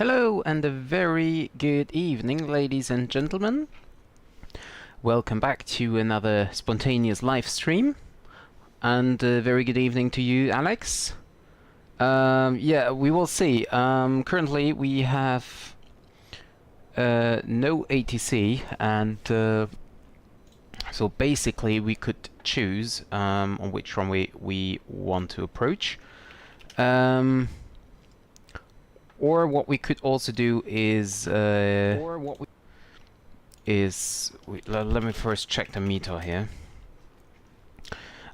Hello and a very good evening, ladies and gentlemen. Welcome back to another spontaneous live stream. And a very good evening to you, Alex. Yeah, we will see. Currently we have no ATC, and so basically we could choose on which runway we want to approach. Or what we could also do is let me first check the meter here.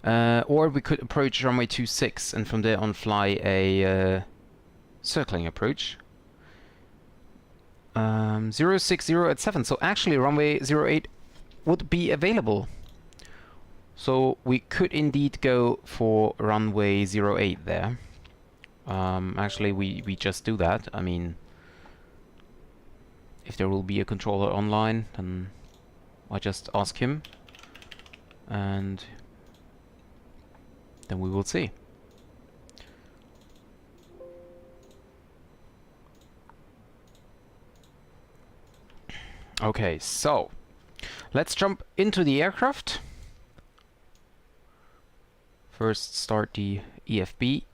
Or we could approach runway 26 and from there on fly a circling approach. 060 at 7. So actually runway 08 would be available. So we could indeed go for runway 08 there. Actually, we just do that. I mean, if there will be a controller online, then I just ask him, and then we will see. Okay, so let's jump into the aircraft. First, start the EFB.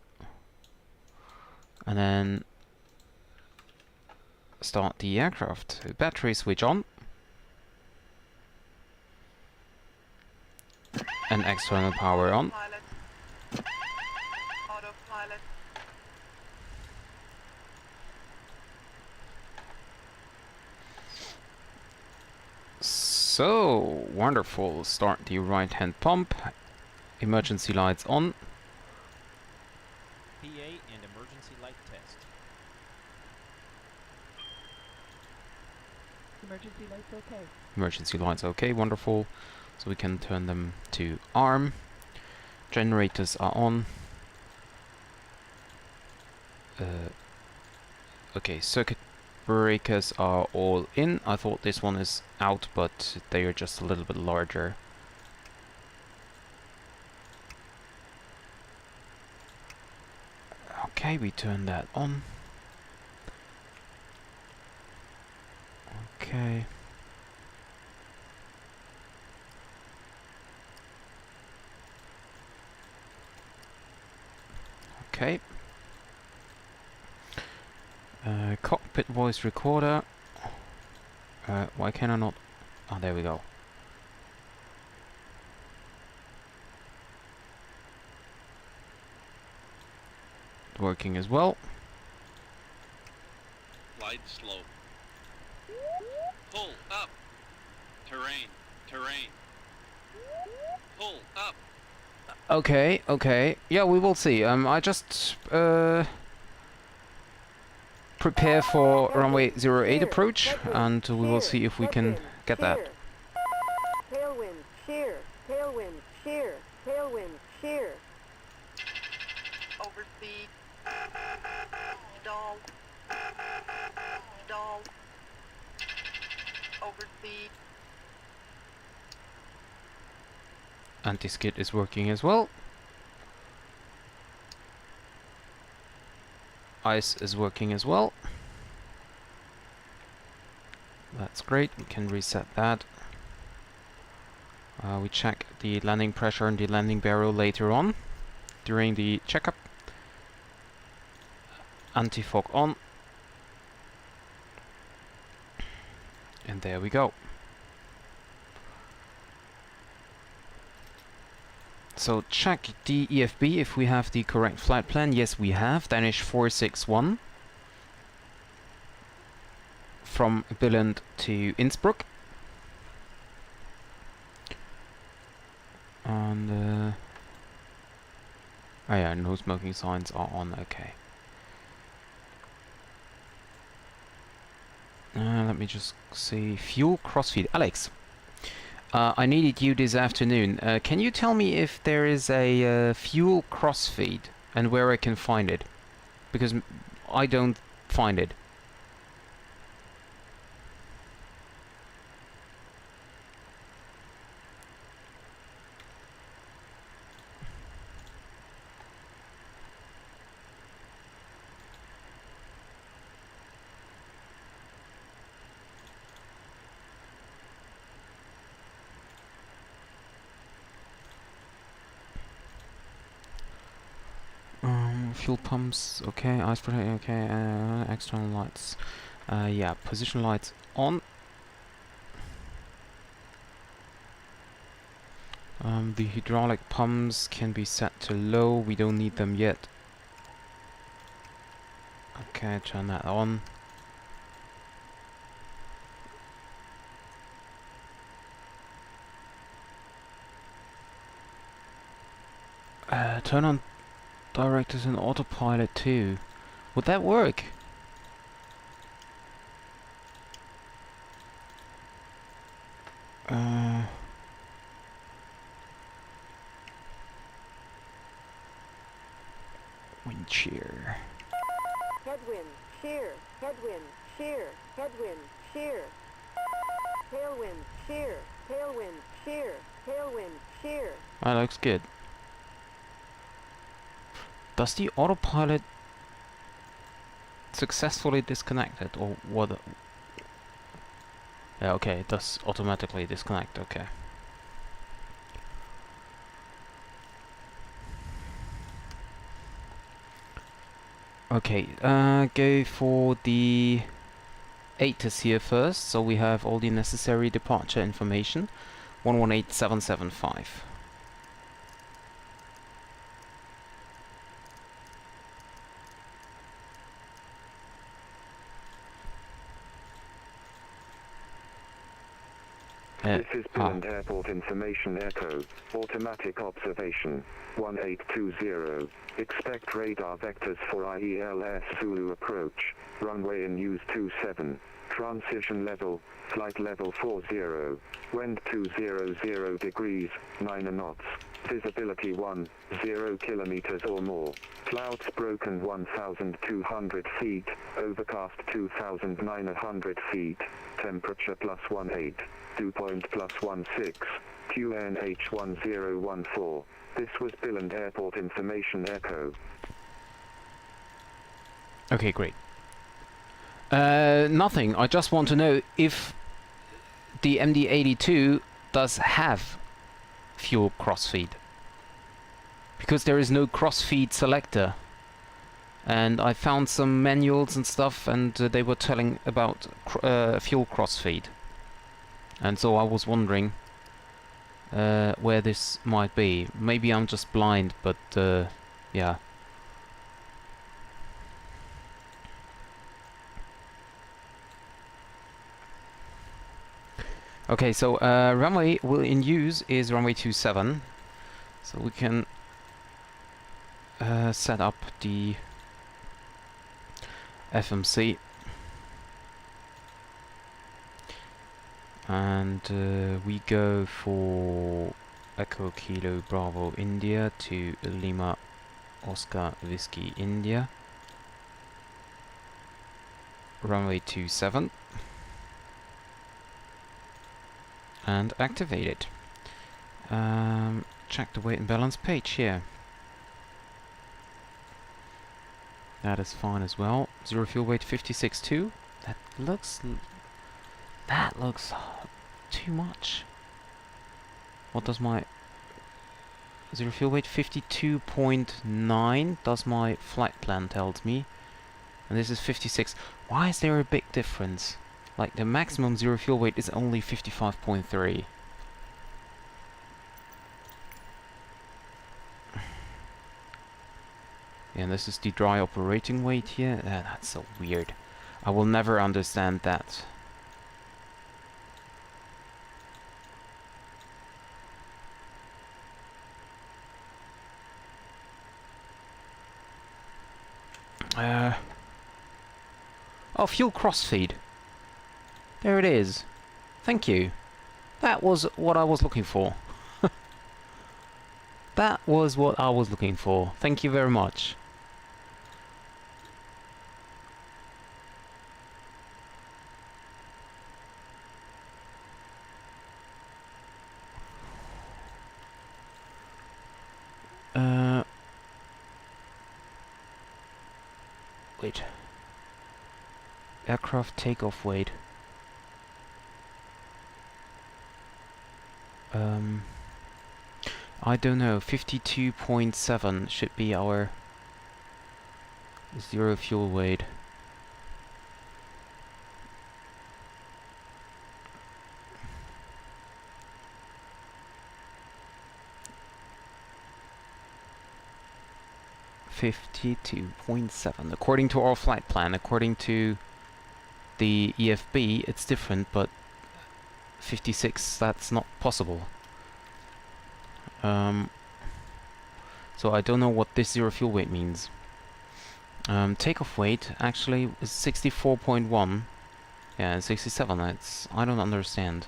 And then start the aircraft. Battery switch on. And external power on. Autopilot. So wonderful. Start the right hand pump. Emergency lights on. PA and emergency light test. Emergency lights okay. Emergency lights okay, wonderful. So we can turn them to arm. Generators are on. Okay, circuit breakers are all in. I thought this one is out, but they are just a little bit larger. Okay, we turn that on. Okay. Okay. Cockpit voice recorder. Why can I not? Oh, there we go. Working as well. Glide slow. Pull up. Terrain. Terrain. Pull up. Okay, okay. Yeah, we will see. I just prepare for runway 08 approach, and we will see if we can get that. Tailwind, shear, tailwind, shear, tailwind, shear. Overspeed. Stall. Stall. Overspeed. Anti-skid is working as well. Ice is working as well. That's great, we can reset that. We check the landing pressure and the landing barrel later on during the checkup. Anti-fog on. And there we go. So check the EFB if we have the correct flight plan. Yes, we have. Danish 461 from Billund to Innsbruck. And oh yeah, no smoking signs are on. Okay. Let me just see. Fuel crossfeed. Alex, I needed you this afternoon. Can you tell me if there is a fuel crossfeed and where I can find it? Because I don't find it. fuel pumps, okay, ice protection, okay, external lights. Yeah, position lights on. The hydraulic pumps can be set to low, we don't need them yet. Okay, turn that on. Turn on directors and autopilot too. Would that work? Wind shear. Headwind, shear, headwind, shear, headwind, shear. Tailwind, shear, tailwind, shear, tailwind, shear. That looks good. Does the autopilot successfully disconnect it, or what? Yeah, okay, it does automatically disconnect, okay. Okay, go for the ATIS here first, so we have all the necessary departure information. 118775. This is Billund Airport Information Echo, Automatic Observation, 1820. Expect radar vectors for IELS Zulu approach, runway in use 27. Transition level, flight level 40. Wind 200 degrees, 9 knots. Visibility 10 kilometers or more. Clouds broken 1,200 feet, overcast 2,900 feet. Temperature +18. Dew point +16. QNH 1014. This was Billund Airport Information Echo. Okay, great. Nothing. I just want to know if the MD-82 does have fuel crossfeed. Because there is no crossfeed selector. And I found some manuals and stuff, and they were telling about fuel crossfeed. And so I was wondering where this might be. Maybe I'm just blind, but yeah. Okay, so runway in use is runway 27. So we can set up the FMC. And we go for Echo Kilo Bravo India to Lima Oscar Whiskey India. Runway 27. And activate it. Check the weight and balance page here. That is fine as well. Zero fuel weight 56.2. That looks too much. What does my zero fuel weight 52.9 does my flight plan tells me, and this is 56. Why is there a big difference? Like the maximum zero fuel weight is only 55.3. And this is the dry operating weight here. That's so weird. I will never understand that. Oh, fuel crossfeed. There it is. Thank you. That was what I was looking for. That was what I was looking for. Thank you very much. Wait. Aircraft takeoff weight. I don't know. 52.7 should be our Zero fuel weight. $52.7. According to our flight plan, according to the EFB, it's different, but 56, that's not possible. So I don't know what this zero fuel weight means. Takeoff weight actually is 64.1. Yeah, 67. I don't understand.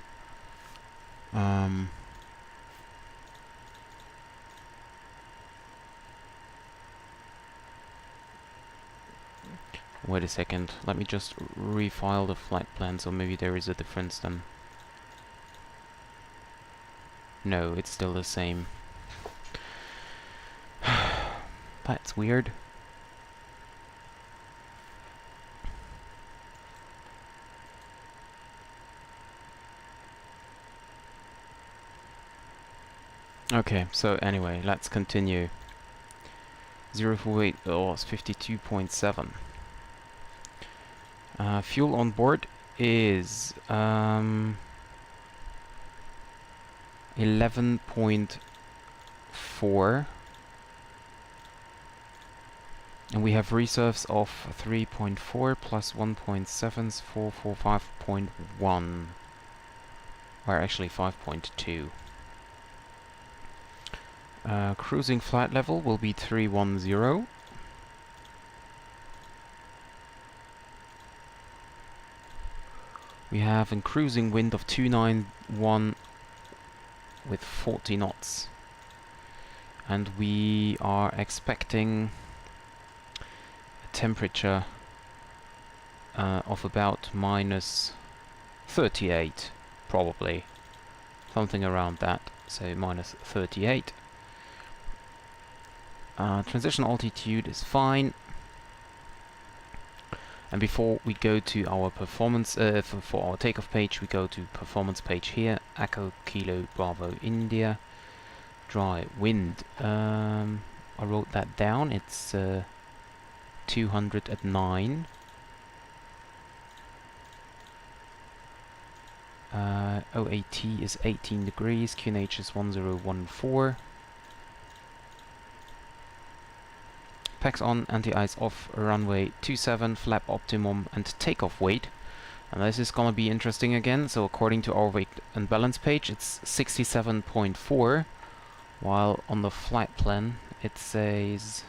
Wait a second. Let me just refile the flight plan, so maybe there is a difference then. No, it's still the same. That's weird. Okay, so anyway, let's continue. Zero fuel weight was 52.7. Fuel on board is 11.4, and we have reserves of 3.4 plus 1.7 is 445.1, or actually 5.2. Cruising flight level will be 310. We have a cruising wind of 291 with 40 knots. And we are expecting a temperature of about minus 38, probably. Something around that, so minus 38. Transition altitude is fine. And before we go to our performance, for our takeoff page, we go to performance page here. Echo Kilo Bravo India. Dry wind. I wrote that down. It's 209. OAT is 18 degrees. QNH is 1014. Packs on, anti-ice off, runway 27, flap optimum, and takeoff weight. And this is gonna be interesting again. So according to our weight and balance page, it's 67.4, while on the flight plan it says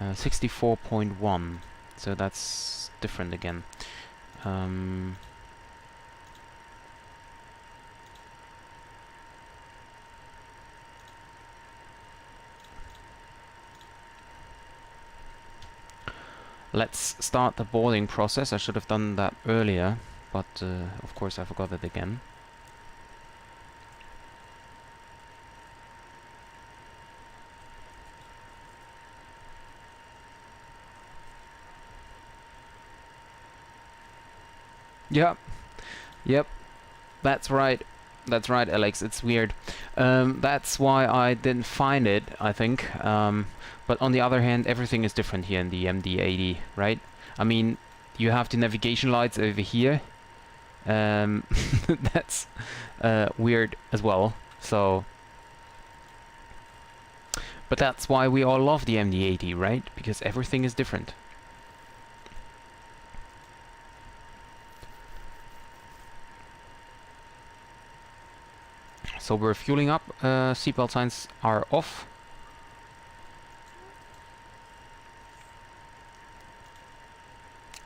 64.1. So that's different again. Let's start the boarding process. I should have done that earlier, but of course I forgot it again. Yep, yep, that's right. That's right, Alex. It's weird. That's why I didn't find it, I think. But on the other hand, everything is different here in the MD-80, right? I mean, you have the navigation lights over here. That's weird as well. So, but that's why we all love the MD-80, right? Because everything is different. So we're fueling up, seatbelt signs are off.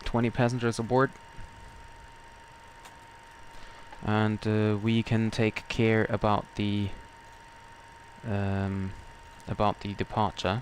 $20 passengers aboard. And we can take care about the departure.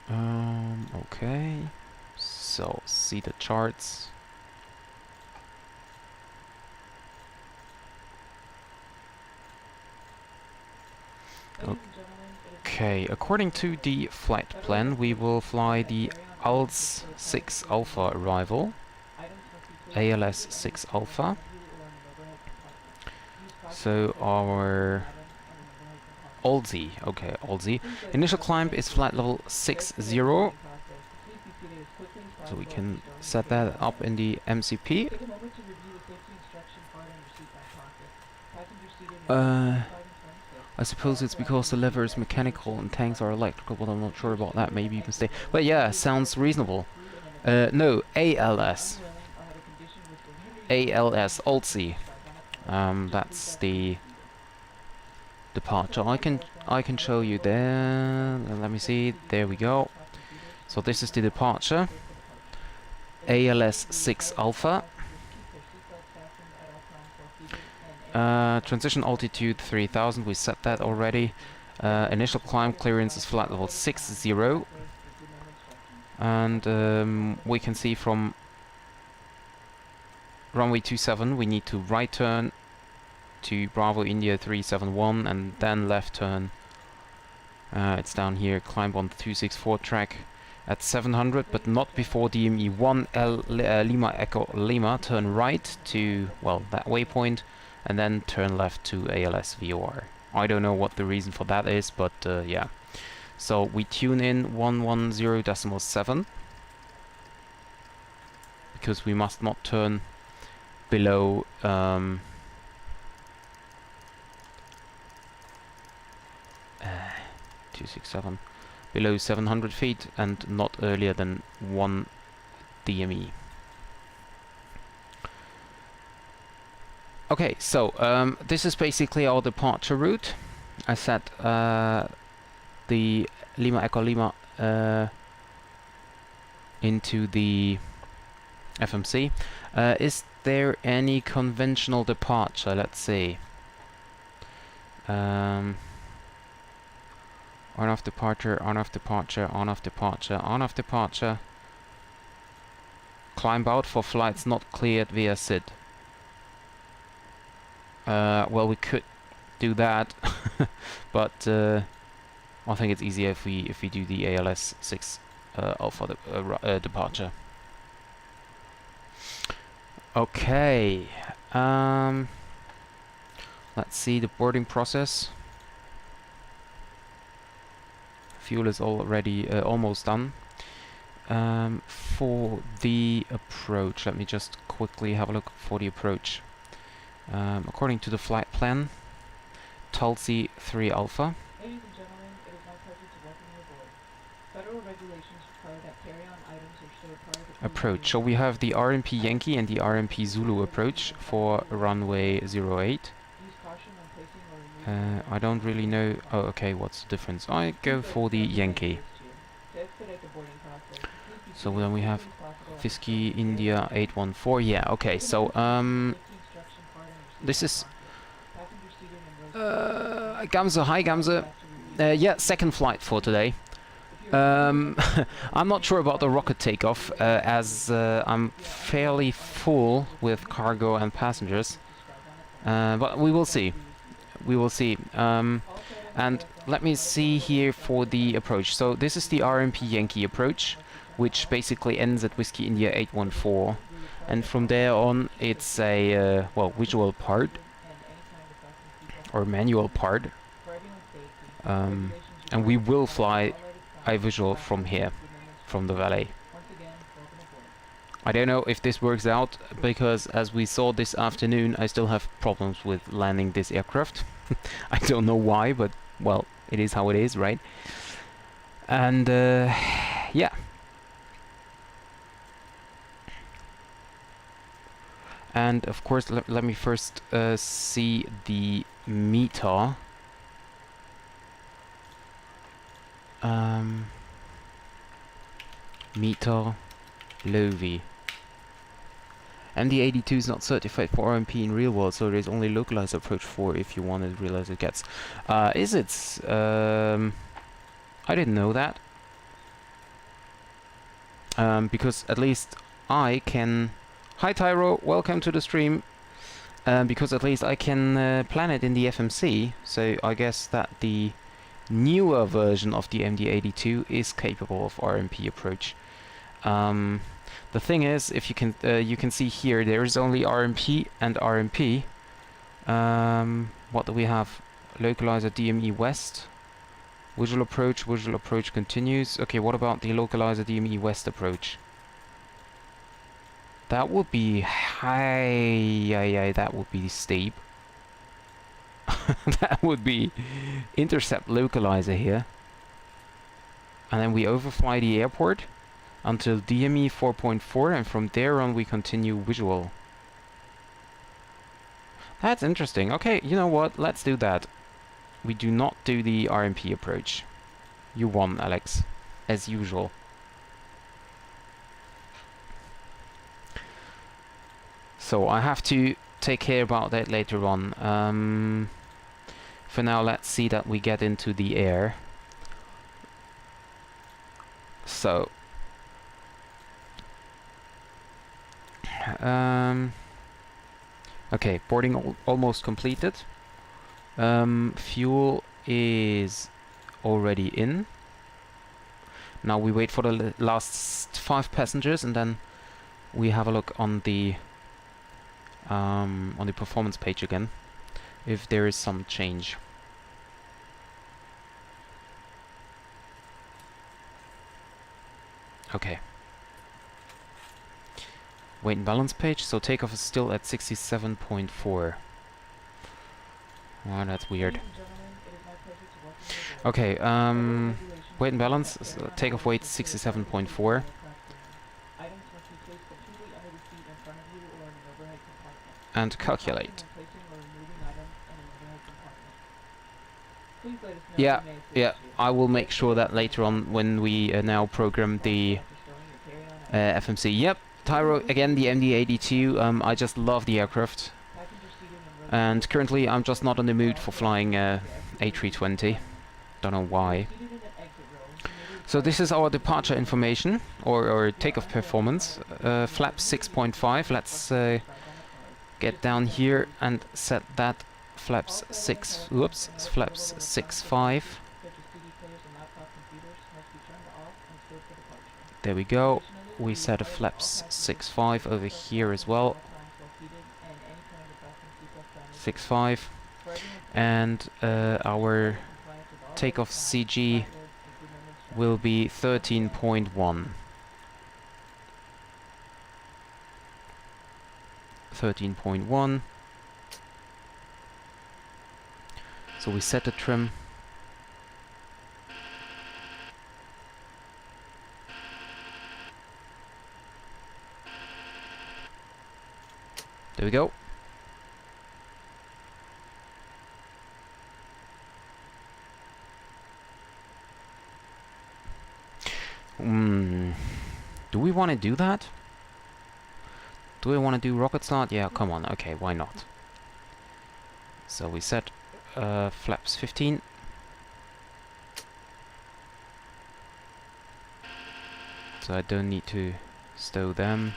Okay. So, see the charts. Okay, according to the flight plan, we will fly the ALS 6 Alpha arrival, ALS 6 Alpha. So our ALSI, okay, ALSI. Initial climb is flight level 60. So we can set that up in the MCP. I suppose it's because the lever is mechanical and tanks are electrical, but I'm not sure about that. Maybe you can stay. But yeah, sounds reasonable. No, ALS. ALS, ALSI. That's the departure. I can show you there. Let me see. There we go. So this is the departure. ALS 6 Alpha. Transition altitude 3000. We set that already. Initial climb clearance is flight level 60. And we can see from runway 27 we need to right turn to Bravo India 371 and then left turn. It's down here. Climb on the 264 track at 700, but not before DME 1 Lima Echo Lima. Turn right to, well, that waypoint, and then turn left to ALS VOR. I don't know what the reason for that is, but yeah. So we tune in 110.7 because we must not turn below 267, below 700 feet and not earlier than 1 DME. Okay, so this is basically our departure route. I set the Lima Echo Lima into the FMC. Is there any conventional departure? Let's see. On off departure, on off departure, on off departure, on off departure. Climb out for flights not cleared via SID. Well, we could do that, but I think it's easier if we do the ALS 6 Alpha departure. Okay. Let's see the boarding process. Fuel is already almost done. For the approach, let me just quickly have a look for the approach. According to the flight plan, Tulsi 3 Alpha. Ladies and gentlemen, it is my pleasure to welcome you aboard. Federal regulations require that carry-on items are stored prior to Approach. So we have the RMP Yankee and the RMP Zulu approach for runway 08. Use caution when placing or removing I don't really know. Oh, okay. What's the difference? I go for the Yankee. to expedite the boarding process. Please be So seated then we as have quickly as possible. Fisky India 814. Yeah. Okay. So this is Gamze. Hi, Gamze. Yeah, second flight for today. I'm not sure about the rocket takeoff, as I'm fairly full with cargo and passengers. But we will see. We will see. And let me see here for the approach. So this is the RMP Yankee approach, which basically ends at Whiskey India 814. And from there on, it's a, well, visual part, or manual part. And we will fly a visual from here, from the valet. I don't know if this works out, because as we saw this afternoon, I still have problems with landing this aircraft. I don't know why, but, well, it is how it is, right? And, yeah. And, of course, let me first see the meter. Meter Lovi. MD-82 is not certified for RMP in real world, so there's only localized approach 4 if you want to realize it gets. Is it? I didn't know that. because at least I can... Hi Tyro, welcome to the stream. Because at least I can plan it in the FMC, so I guess that the newer version of the MD-82 is capable of RMP approach. The thing is, if you can see here, there is only RMP and RMP. What do we have? Localizer DME West. Visual approach continues. Okay, what about the localizer DME West approach? That would be high, that would be steep. That would be intercept localizer here. And then we overfly the airport until DME 4.4, and from there on we continue visual. That's interesting. Okay, you know what? Let's do that. We do not do the RMP approach. You won, Alex. As usual. So I have to take care about that later on. For now, let's see that we get into the air. So... okay, boarding almost completed. Fuel is already in. Now we wait for the last 5 passengers, and then we have a look on the performance page again, if there is some change. Okay. Weight and balance page, so takeoff is still at 67.4. Oh, that's weird. Okay, weight and balance, takeoff weight 67.4. And calculate. Yeah, I will make sure that later on when we now program the FMC. Yep, Tyro, again, the MD-82, I just love the aircraft. And currently I'm just not in the mood for flying A320. Don't know why. So this is our departure information, or takeoff performance. Flap 6.5, let's get down here and set that flaps 6.5. There we go. We set a flaps 6.5 over here as well. 6.5. And our takeoff CG will be 13.1. 13.1. So we set the trim. There we go. Do we want to do that? Do we want to do rocket start? Yeah, come on. Okay, why not? So we set flaps 15. So I don't need to stow them.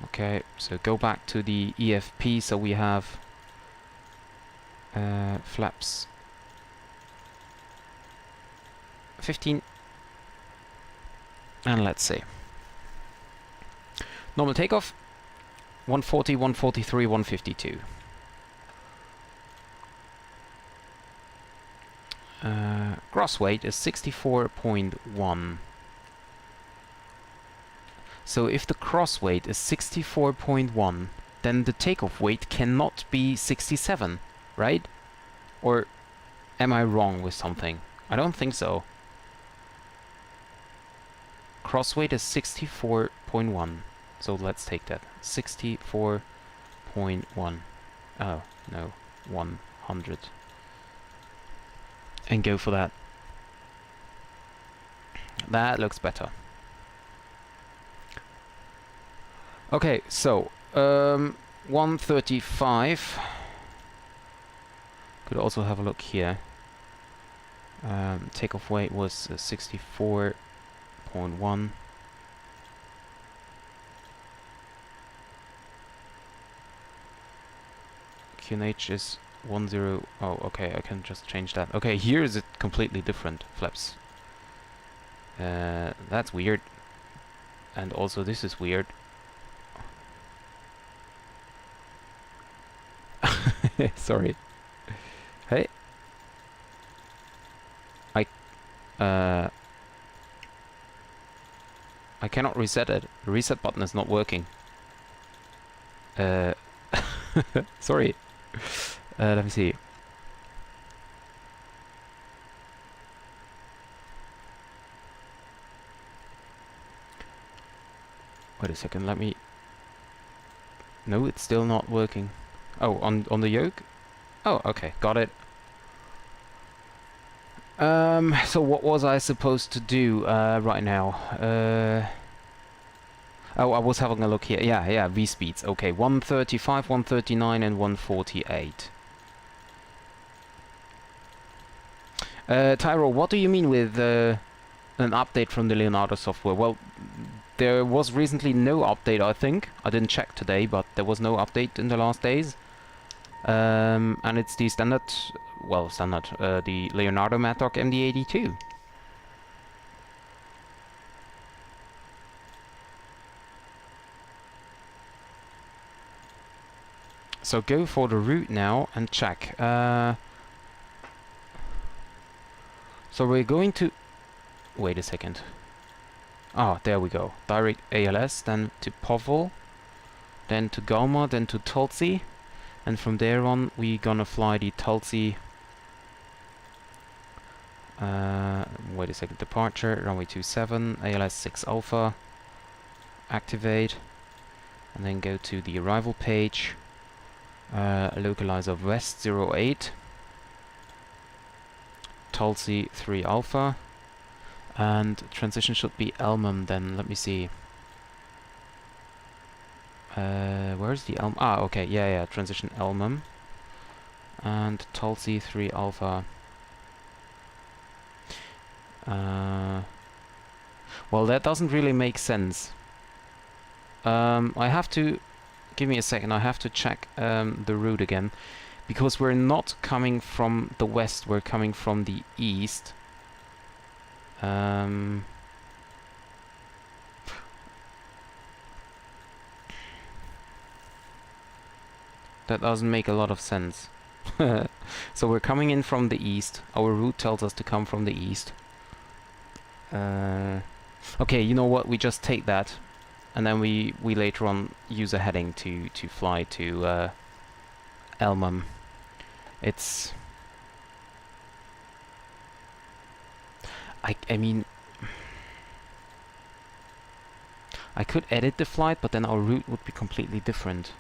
Okay, so go back to the EFP, so we have flaps 15. And let's see. Normal takeoff 140, 143, 152. Gross weight is 64.1. So if the cross weight is 64.1, then the takeoff weight cannot be 67, right? Or am I wrong with something? I don't think so. Cross weight is 64.1. So let's take that. 64.1. Oh, no. 100. And go for that. That looks better. Okay, so 135. Could also have a look here. Takeoff weight was 64.1. 0.1. QNH is 10. Oh, okay, I can just change that. Okay, here is it completely different, flaps. That's weird. And also this is weird. Sorry. Hey. I cannot reset it. The reset button is not working. Sorry. Let me see. Wait a second, let me... No, it's still not working. Oh, on the yoke? Oh, okay, got it. So what was I supposed to do right now? Oh, I was having a look here. Yeah, V-speeds. Okay, 135, 139 and 148. Tyro, what do you mean with an update from the Leonardo software? Well, there was recently no update, I think. I didn't check today, but there was no update in the last days. And it's the standard, the Leonardo Maddog MD-82. So go for the route now and check. So we're going to... Wait a second. Ah, there we go. Direct ALS, then to Povel, then to Galma, then to Tulsi. And from there on, we're gonna fly the Tulsi... wait a second. Departure, runway 27, ALS 6 Alpha. Activate. And then go to the arrival page. Localizer West 08. Tulsi 3 Alpha. And transition should be Elmham then. Let me see. Where's the Elm? Ah, okay. Yeah. Transition Elmham. And Tulsi 3 Alpha. Well, that doesn't really make sense. I have to... Give me a second. I have to check the route again. Because we're not coming from the west. We're coming from the east. That doesn't make a lot of sense. So we're coming in from the east. Our route tells us to come from the east. Okay, you know what? We just take that, and then we later on use a heading to fly to Elmham. It's... I mean, I could edit the flight, but then our route would be completely different.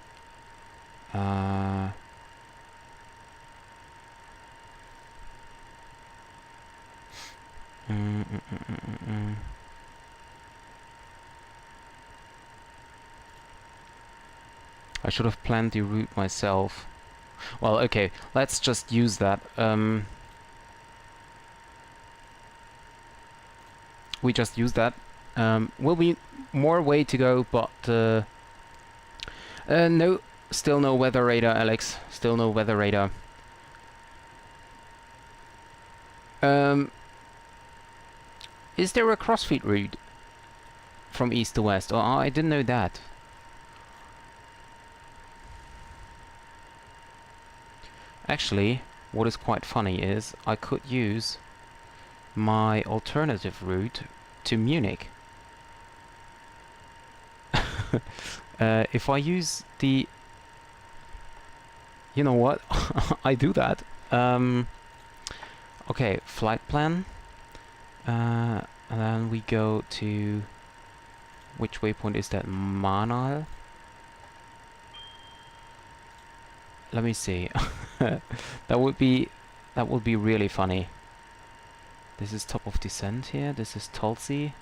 I should have planned the route myself. Well, okay, let's just use that. We just use that. Will be more way to go, but no, still no weather radar, Alex. Still no weather radar. Is there a crossfeed route from east to west? Oh, I didn't know that. Actually, what is quite funny is I could use my alternative route to Munich. If I use the... You know what? I do that. Okay, flight plan. And then we go to... Which waypoint is that? Manal? Let me see. That would be really funny. This is top of descent here. This is Tulsi.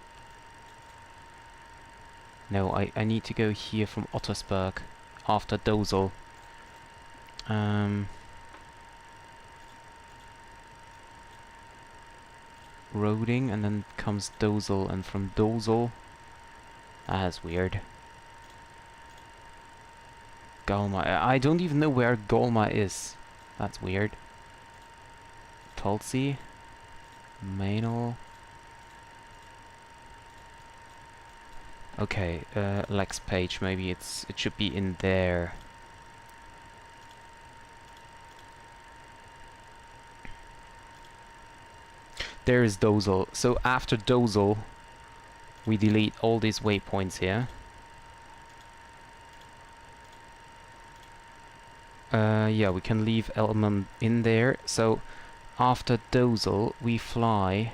No, I need to go here from Ottersberg after Dosel. Roding, and then comes Dosel, and from Dosel... That's weird. Galma. I don't even know where Galma is. That's weird. Tulsi. Mainel. Okay, Lex Page, maybe it should be in there. There is Dosel. So after Dosel, we delete all these waypoints here. Yeah, we can leave Elmham in there. So after Dosel, we fly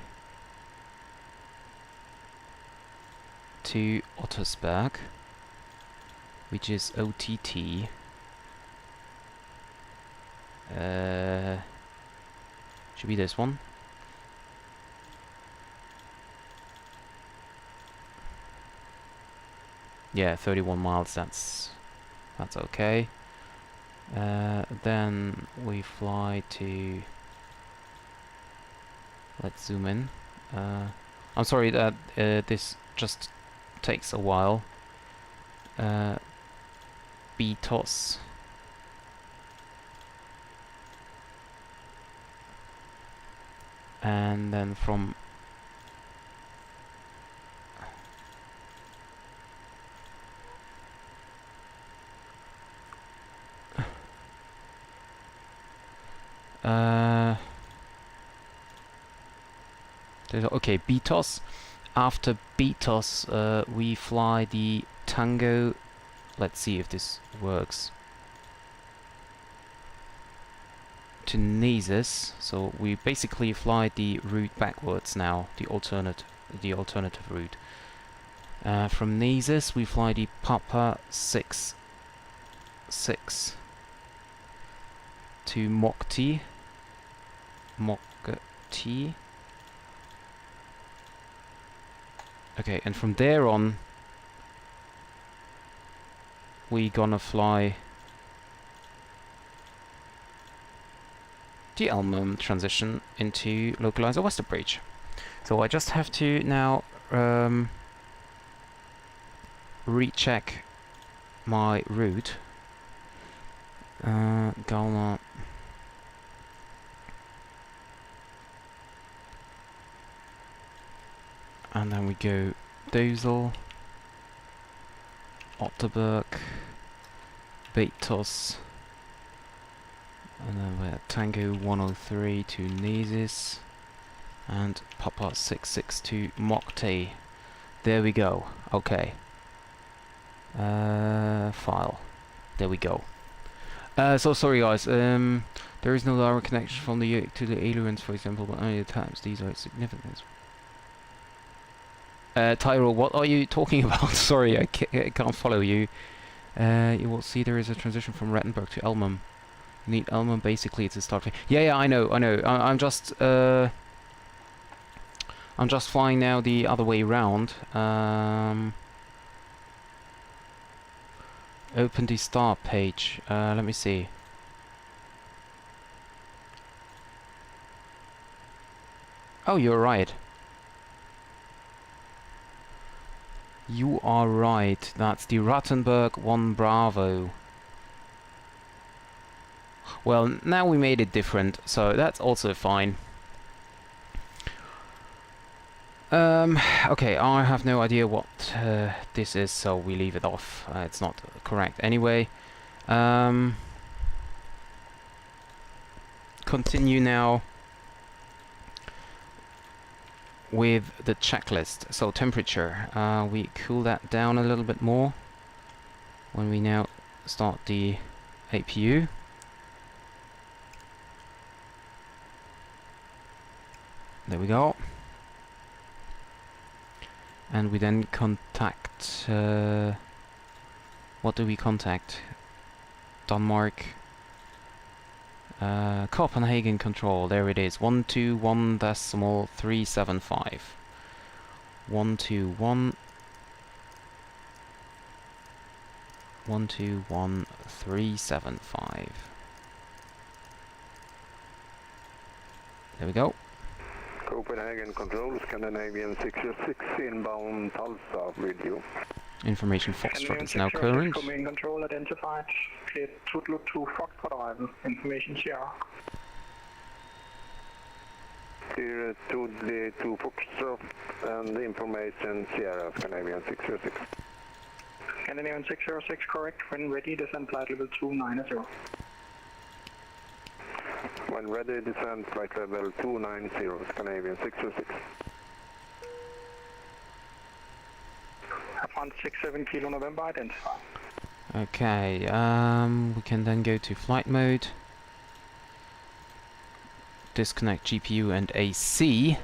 to Ottersberg, which is OTT. Should be this one. Yeah, 31 miles, that's okay. Then we fly to... Let's zoom in. I'm sorry that this just takes a while. BTOS. And then from... okay, BTOS. After BTOS, we fly the Tango. Let's see if this works. To Nesis. So we basically fly the route backwards now, the alternative route. From Nesis, we fly the Papa 6 to Mokti. Okay, and from there on, we gonna fly the Elmham transition into localizer Westerbridge. So I just have to now recheck my route. Galna. And then we go Dosel, Otterberg, Betos, and then we're Tango 103 to Nesis, and Papa 66 to Mokte. There we go. Okay. File. There we go. So sorry guys. There is no direct connection from the to the aliens, for example, but only the times these are significant. Tyrell, what are you talking about? Sorry, I can't follow you. You will see there is a transition from Rettenberg to Elmham. You need Elmham basically to start. Yeah, I know. I'm just flying now the other way round. Open the start page. Let me see. Oh, you're right. You are right. That's the Rattenberg 1 Bravo. Well, now we made it different, so that's also fine. Okay, I have no idea what this is, so we leave it off. It's not correct anyway. Continue now with the checklist. So temperature, we cool that down a little bit more when we now start the APU. There we go. And we then contact, what do we contact? Denmark. Copenhagen control, there it is, 121.375. 121.375. There we go. Copenhagen Control, Scandinavian 606 inbound Tulsa with you. Information Foxtrot is now current. Command Control identified. Clear Tutlu to Foxtrot arrival. Information Sierra. Clear Tutlu to Foxtrot and information Sierra, Scandinavian 606. Scandinavian 606 correct. When ready, descend flight level 290. When ready, descend flight level 290, Scandinavian 606. Upon 67 Kilo November identified. Okay, we can then go to flight mode. Disconnect GPU and AC.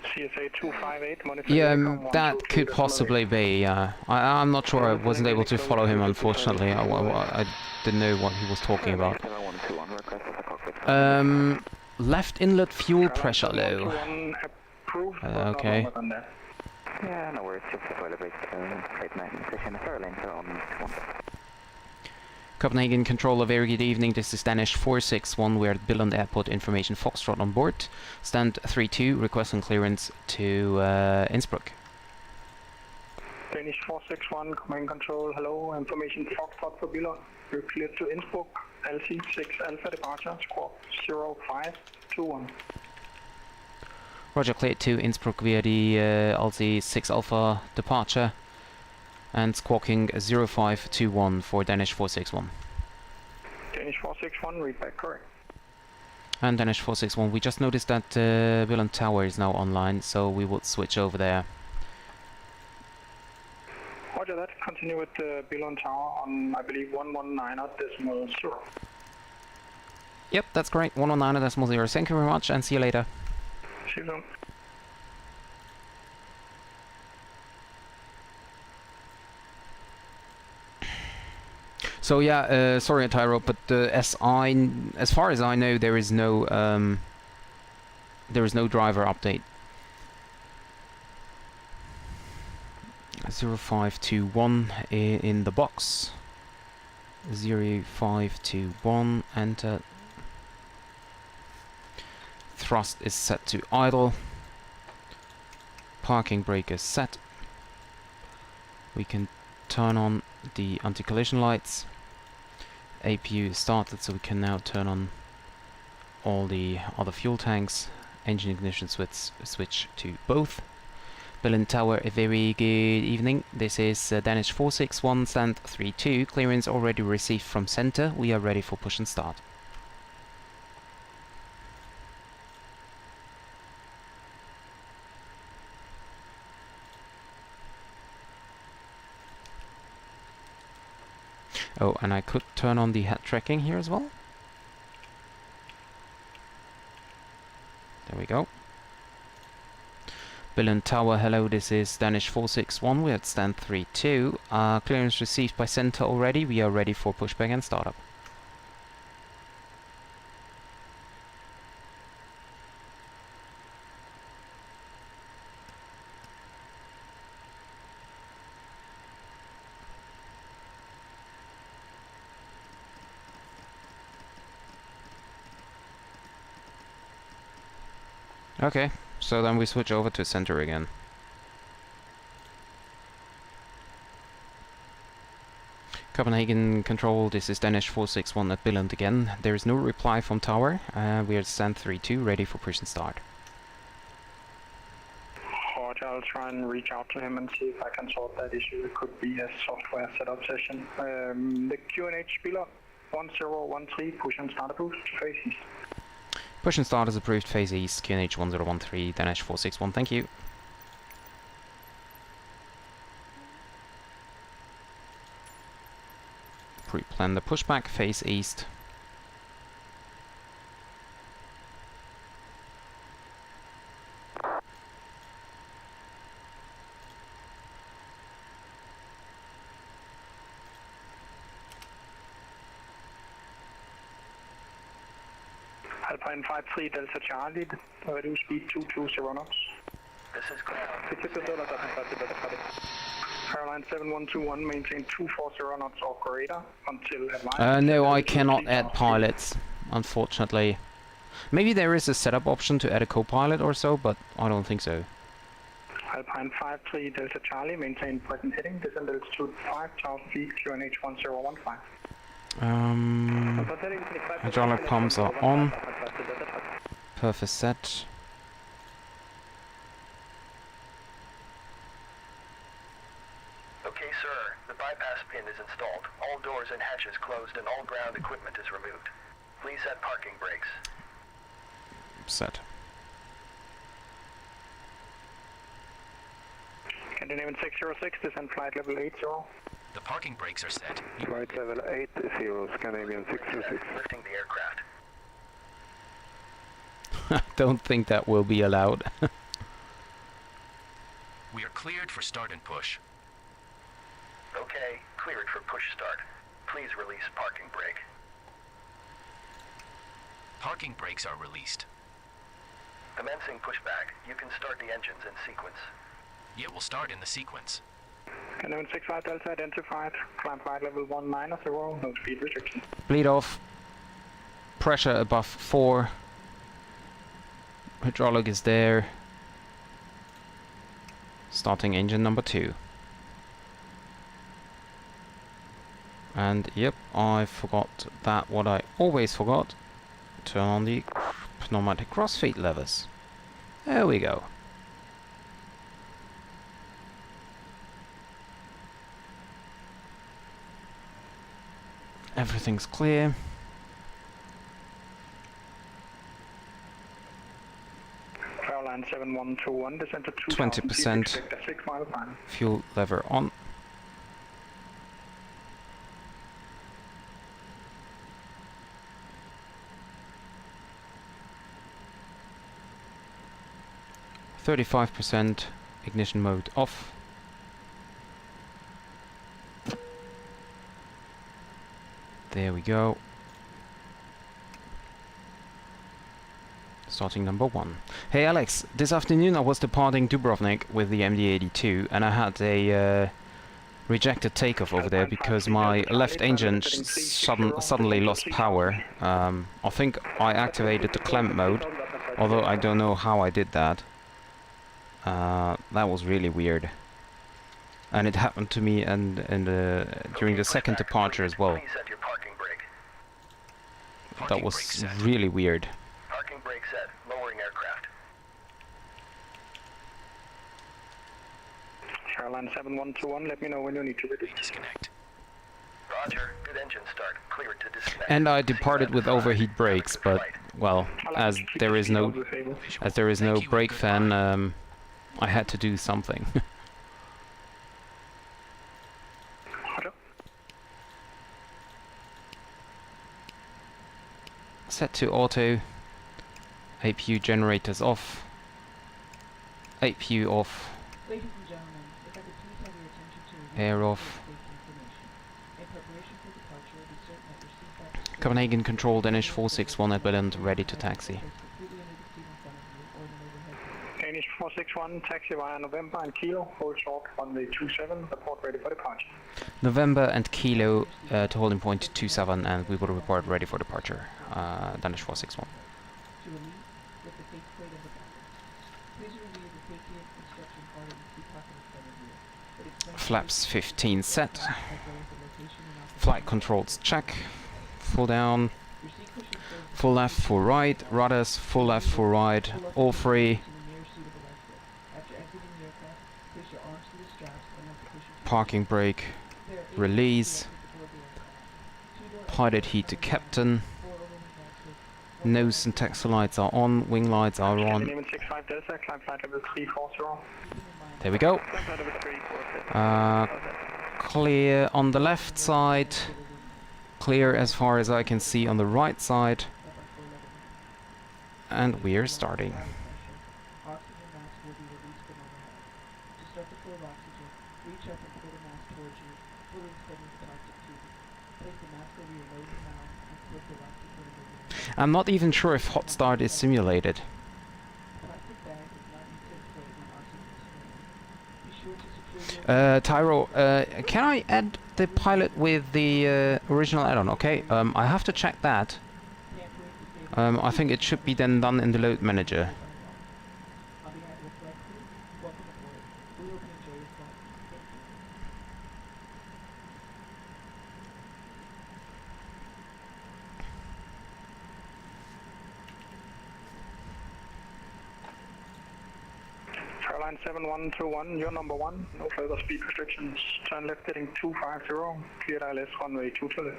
CSA 258, monitor. Yeah, that could possibly be. I'm not sure. I wasn't able to follow him, unfortunately. I didn't know what he was talking about. Left inlet fuel pressure low. Okay. Yeah, no worries, just a toilet break, flight 9 session, Starlink on 1. Copenhagen Controller, very good evening. This is Danish 461. We're at Billund Airport. Information Foxtrot on board. Stand 32, requesting clearance to Innsbruck. Danish 461, Command Control, hello, information Foxtrot for Billund. You're cleared to Innsbruck, LC 6 Alpha departure, squawk 0521. Roger, cleared to Innsbruck via the LC 6 Alpha departure. And squawking 0521 for Danish 461. Danish 461, read back correct. And Danish 461, we just noticed that Billund Tower is now online, so we would switch over there. Roger that, continue with Billund Tower on, I believe, 119.0. Yep, that's great, 119.0. Thank you very much, and see you later. See you soon. So yeah, sorry Tyro, but as far as I know, there is no driver update. 0521 in the box. 0521, enter. Thrust is set to idle. Parking brake is set. We can turn on the anti-collision lights. APU is started, so we can now turn on all the other fuel tanks. Engine ignition switch to both. Billund Tower, a very good evening. This is Danish 461, stand 32. Clearance already received from center. We are ready for push and start. Oh, and I could turn on the head tracking here as well. There we go. Billund Tower, hello, this is Danish 461, we're at stand 32. Clearance received by center already, we are ready for pushback and startup. Okay, so then we switch over to center again. Copenhagen Control, this is Danish 461 at Billund again. There is no reply from tower. We are at stand 32, ready for push and start. Roger, I'll try and reach out to him and see if I can solve that issue. It could be a software setup session. The QNH Billund 1013, push and start approved, face east. Push and start is approved, phase east, QNH 1013, Danish 461, thank you. Pre-plan the pushback, phase east. Alpine 53 Delta Charlie, reduce speed 220 knots. This is correct. Airline 7121, maintain 240 knots or greater until advised. No, I cannot add pilots, unfortunately. Maybe there is a setup option to add a co-pilot or so, but I don't think so. Alpine 53 Delta Charlie, maintain present heading, descend altitude 5,000 feet, QNH 1015. Hydraulic pumps are on. Perf is set. Okay, sir. The bypass pin is installed. All doors and hatches closed and all ground equipment is removed. Please set parking brakes. Set. Scandinavian 606, descend flight level 80. The parking brakes are set. Flight level 80, Scandinavian 606. Lifting the aircraft. I don't think that will be allowed. We are cleared for start and push. Okay, cleared for push start. Please release parking brake. Parking brakes are released. Commencing pushback. You can start the engines in sequence. Yeah, we'll start in the sequence. Scandinavian 65 Delta identified. Climb flight level 190, no speed restriction. Bleed off. Pressure above 4. Hydraulic is there. Starting engine number 2. And yep, I forgot that what I always forgot. Turn on the pneumatic crossfeed levers. There we go. Everything's clear. Line 7121, descend to 20% fuel lever on. %, ignition mode off. There we go. Starting number 1. Hey Alex, this afternoon I was departing Dubrovnik with the MD-82 and I had a rejected takeoff over there because my left engine suddenly lost power. I think I activated the clamp mode, although I don't know how I did that. That was really weird. And it happened to me during the second departure as well. That was really weird. Parking brake set. Lowering aircraft. Line 7121, let me know when you need to disconnect. Roger. Good engine start. Cleared to disconnect. And I departed with overheat brakes, but well, as there is no brake fan, I had to do something. Set to auto. APU generators off. APU off. Ladies and gentlemen, if I could please have your attention to Air off. safety information. In preparation for departure, be certain that your seatbelt is Copenhagen Control Danish 461 at Billund, ready to taxi. completely under the seat in front of you or in an overhead bin. Danish 461, taxi via November and Kilo, hold short on the 27, report ready for departure. November and Kilo to holding point 27, and we will report ready for departure. Danish 461. To release with the faceplate of the backwards. Please review the safety instruction card in the seat pocket in front of you. It explains Flaps 15 set. as well as the location and operation. Flight controls check. Full down. Your seat cushion shows Full left, full right. Rudders, full left, full right. All free. to the nearest suitable exit. After exiting the aircraft, place your arms to the straps and let the cushion Parking brake. There are 8 Release. exits aboard the aircraft. 2-door Pilot heat to captain. 4 overhead exits. Nose and taxi lights are on. Wing lights are on. Scandinavian 65 Delta, climb flight level 340. There we go. Climb flight level 340. Clear on the left side. Clear as far as I can see on the right side. And we're starting. Oxygen mask will be released from overhead. To start the flow of oxygen, reach up and pull the mask towards you, fully extending the toxic tube. Place the mask over your nose and mouth and clip the elastic band over your I'm not even sure if hot start is simulated. plastic bag is not used to inflate when oxygen is flowing. Be sure to secure your Tyro, can I add the pilot with the original add-on? Okay, I have to check that. I think it should be then done in the load manager. On behalf of the flight crew, welcome aboard. We hope you enjoy your flight. Thank you. Airline 7121, you're number 1. No further speed restrictions. Turn left heading 250. Cleared ILS runway 2 to left.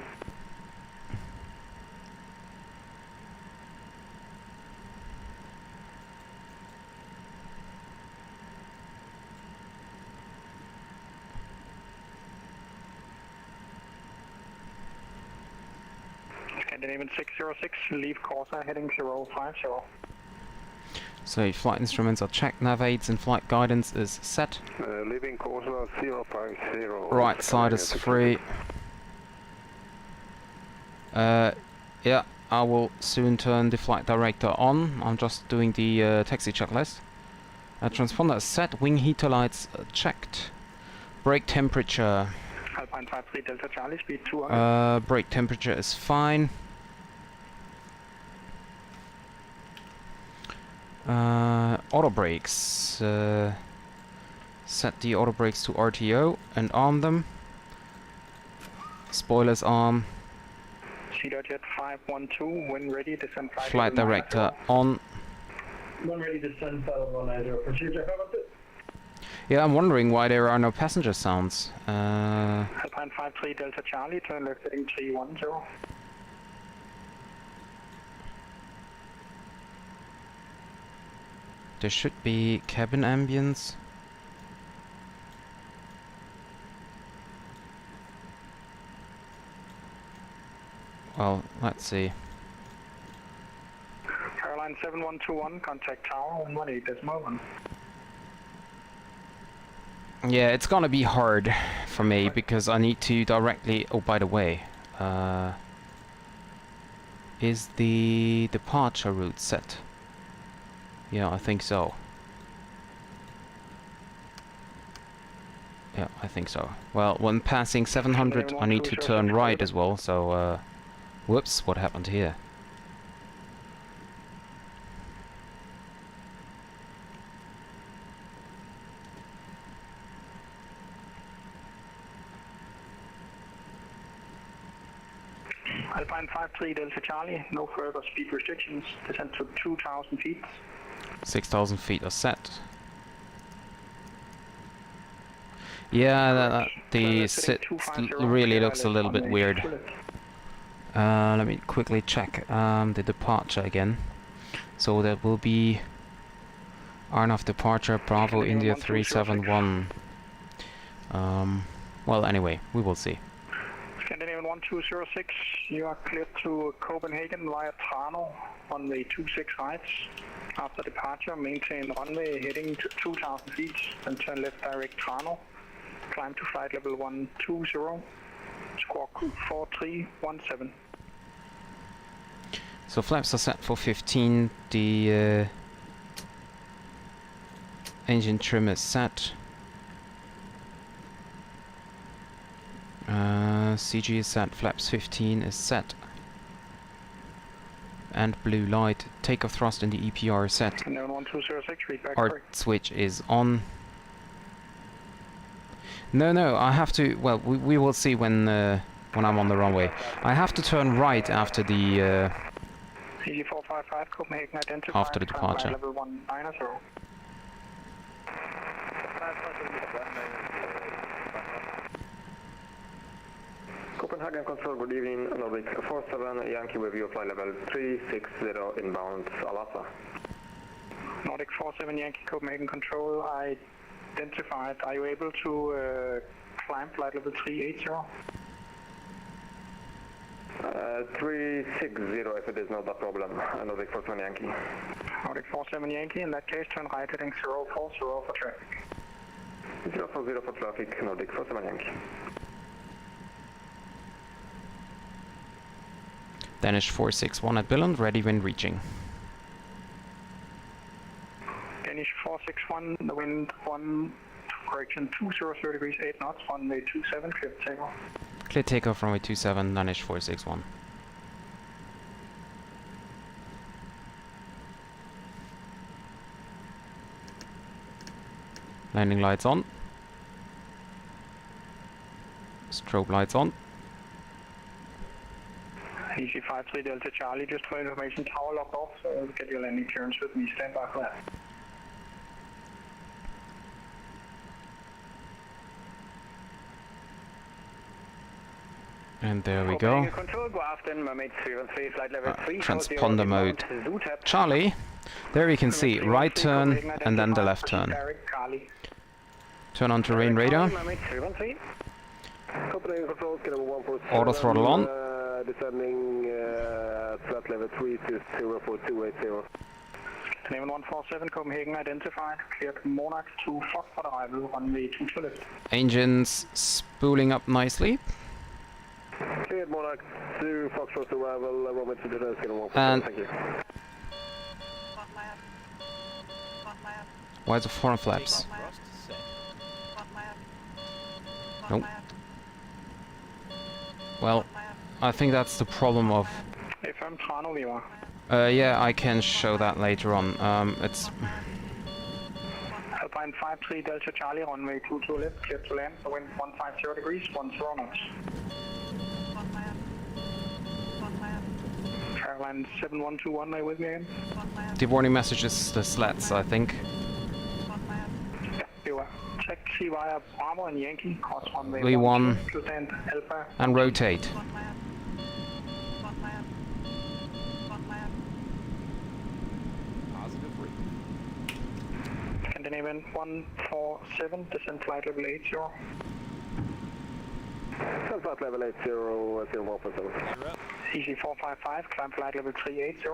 Scandinavian 606, leave Corsa heading 050. So flight instruments are checked, nav aids and flight guidance is set. Leaving Corsa 050. Right side is free. Yeah, I will soon turn the flight director on. I'm just doing the taxi checklist. Transponder is set, wing heater lights checked. Brake temperature. Alpine 53 Delta Charlie, speed 200. Brake temperature is fine. Auto brakes. Set the auto brakes to RTO and arm them. Spoilers arm. Jet 512, when ready, descend Flight director on. When ready, descend flight 190. Procedure covered. Yeah, I'm wondering why there are no passenger sounds. Alpine 53 Delta Charlie, turn left heading 310. There should be cabin ambience. Well, let's see. Airline 7121, contact tower 118.1. Yeah, it's gonna be hard for me because I need to directly... Oh, by the way, is the departure route set? Yeah, I think so. Yeah, I think so. Well, when passing 700, I need to turn right as well, so... Whoops, what happened here? Alpine 53 Delta Charlie, no further speed restrictions, descend to 2,000 feet. 6,000 feet are set. Yeah, the sit really looks a little bit weird. Let me quickly check the departure again. So that will be Arnav departure, Bravo India 371. Well, anyway, we will see. Scandinavian 1206, you are cleared to Copenhagen via Trano, runway 26 right. After departure, maintain runway heading to 2,000 feet, then turn left direct Trano. Climb to flight level 120, squawk 4317. So flaps are set for 15, the engine trim is set. CG is set, flaps 15 is set. And blue light, takeoff thrust in the EPR is set. Scandinavian 1206, read back. Art switch is on. No, I have to, well, we will see when I'm on the runway. I have to turn right after the CG455 Copenhagen identified. After the departure. Level 190. Copenhagen Control, good evening. Nordic 47 Yankee with you, flight level 360 inbound Alasa. Nordic 47 Yankee Copenhagen Control identified. Are you able to climb flight level 380? 360 if it is not a problem. Nordic 47 Yankee. Nordic 47 Yankee, in that case turn right heading 040 for traffic. 040 for traffic, Nordic 47 Yankee. Danish 461 at Billund, ready when reaching. Danish 461, the wind 20 degrees 8 knots, runway 27, clear takeoff. Clear takeoff runway 27, Danish 461. Landing lights on. Strobe lights on. Easy 53 Delta Charlie, just for information, tower locked off, so we'll get your landing clearance with me. Stand by for that. And there we go. Control, go after Mermaid 313, flight level 3. Transponder mode. Charlie, there you can see right turn and then the left turn. Turn on terrain radar. Auto throttle on. Descending flight level 3 to 04280. Canadian 147 Copenhagen identified. Cleared Monarch to Foxtrot arrival runway 22 left. Engines spooling up nicely. Cleared Monarch to Foxtrot arrival, runway 22 left. And thank you. why is the foreign flaps? Thrust set. Nope. Well, I think that's the problem of... FM Trano, Lima. yeah, I can show that later on. It's... Alpine 53 Delta Charlie, runway 22 left, clear to land, the wind 150 degrees, 10 knots. Caroline 7121, are you with me again? The warning message is the slats, I think. Yeah, you are. Taxi via Bravo and Yankee, cross runway V1 to land Alpha. and rotate. Positive rate. Scandinavian 147, descent flight level 80. Descent flight level 80, 0147. You're up. Easy 455, climb flight level 380.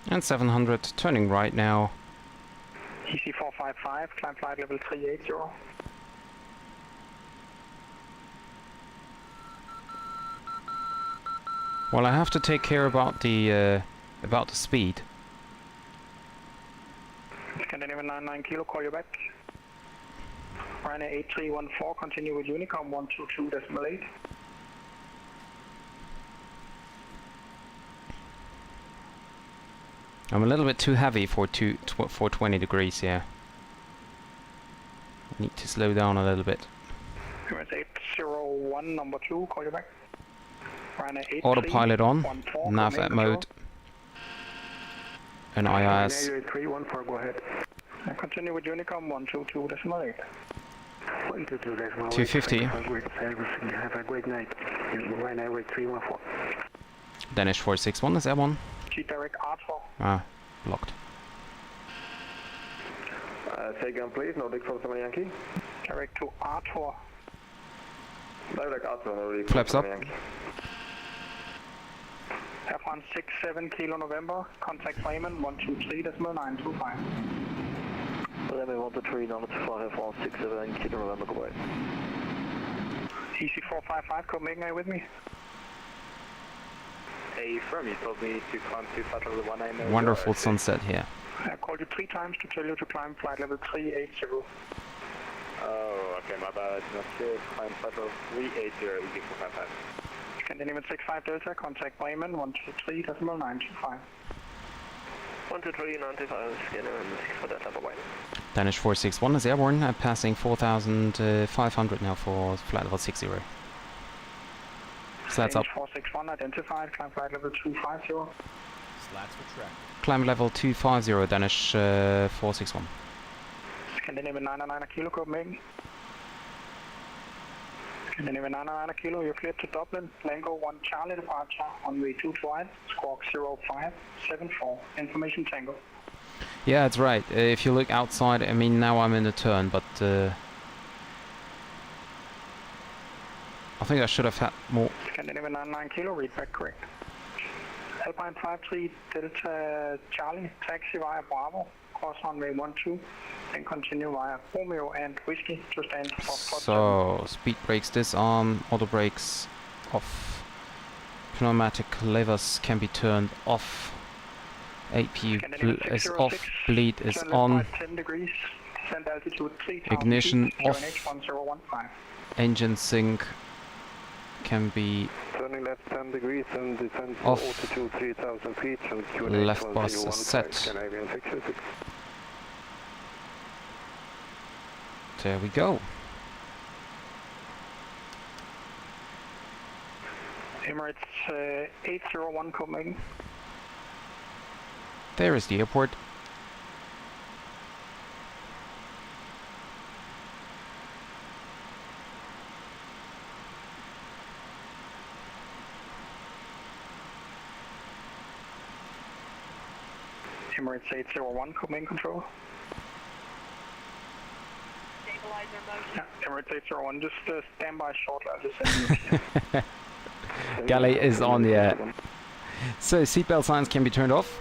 And 700, turning right now. Easy 455, climb flight level 380. Well, I have to take care about the speed. Scandinavian 99 kilo, call you back. Ryanair 8314, continue with Unicom 122.8. I'm a little bit too heavy for 20 degrees here. I need to slow down a little bit. US 801, number 2, call you back. Ryanair 8314, Autopilot on, nav at mode, and IIS. 8314, go ahead. Continue with Unicom 122.8. 250. Have a great night. Ryanair 314. Danish 461, is that one? G-Direct R4. Ah, blocked. Say again, please. Nordic from Summer Yankee. Direct to R4. Direct R4, Nordic. Flaps up. F1 67 kilo November. Contact Bremen 123.925. Bremen 123, number 25, F1 67 kilo November, goodbye. EC 455 Copenhagen, are you with me? Hey, firm, you told me to climb to flight level 190. Wonderful sunset here. I called you 3 times to tell you to climb flight level 380. Oh, okay, my bad. Not sure. Climb flight level 380, easy 455. Scandinavian 65 Delta, contact Bremen 123.925. 123.95, Scandinavian 64 Delta, bye-bye. Danish 461 is airborne, passing 4,500 now for flight level 60. Slats up. 461 identified, climb flight level 250. Slats retract. Climb level 250, Danish 461. Scandinavian 99 kilo, Copenhagen. Scandinavian 99 kilo, you're cleared to Dublin. Lango 1 Charlie departure, runway 22 right, squawk 0574. Information Tango. Yeah, that's right. If you look outside, I mean, now I'm in the turn, but I think I should have had more. Scandinavian 99 kilo, read back correct. Alpine 53 Delta Charlie, taxi via Bravo, cross runway 12, then continue via Romeo and Whiskey to stand for So, speed brakes disarm, auto brakes off, pneumatic levers can be turned off, APU is off, bleed is on, 10 degrees, descent altitude 3000 ignition feet, off, QNH 1015. engine sync can be Turning left 10 degrees and descend to Off. altitude 3,000 feet and QNH Left bus is set. Canadian 606. There we go. Emirates 801 Copenhagen. There is the airport. Emirates 801 Copenhagen Control. Yeah, Emirates 801, just stand by shortly. I'll just send you. Galley is on the air. So seatbelt signs can be turned off.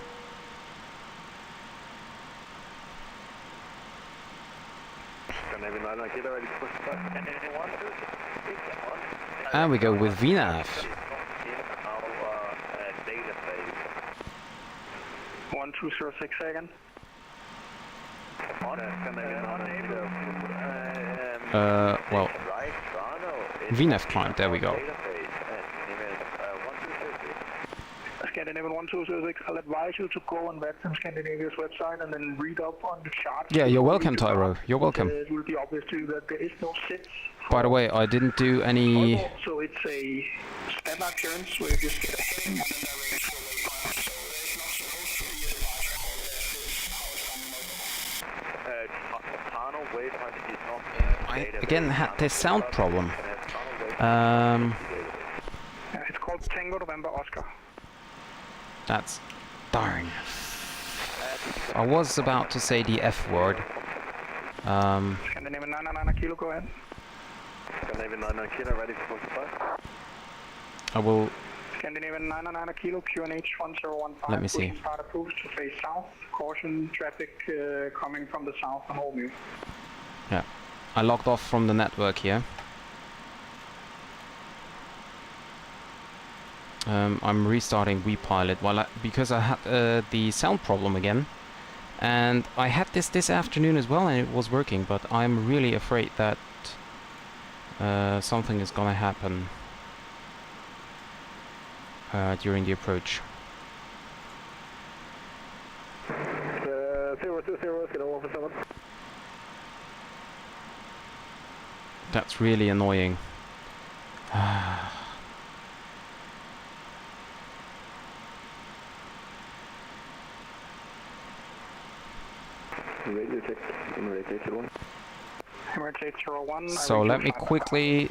And we go with VNAV. 1206 second. Well, VNAV climb, there we go. Scandinavian 1206, I'll advise you to go on Vaxxam Scandinavia's website and then read up on the charts. Yeah, you're welcome, Tyro. You're welcome. It will be obvious to you that there is no sits. By the way, I didn't do any... So it's a standard clearance where you just get a heading and then directly to a waypoint. So there's not supposed to be a departure. I again had this sound problem. Yeah, it's called Tango November Oscar. That's... darn. I was about to say the F word. Scandinavian 999 kilo, go ahead. Scandinavian 99 kilo, ready for pushback. I will... Scandinavian 999 kilo, QNH 1015. Let me see. Pushing start approved to face south. Caution, traffic coming from the south on Holmø. Yeah. I logged off from the network here. I'm restarting WePilot because I had the sound problem again. And I had this afternoon as well and it was working, but I'm really afraid that something is gonna happen during the approach. 020, gonna 147. That's really annoying. Radio check, Emirates 801. Emirates 801. So let me quickly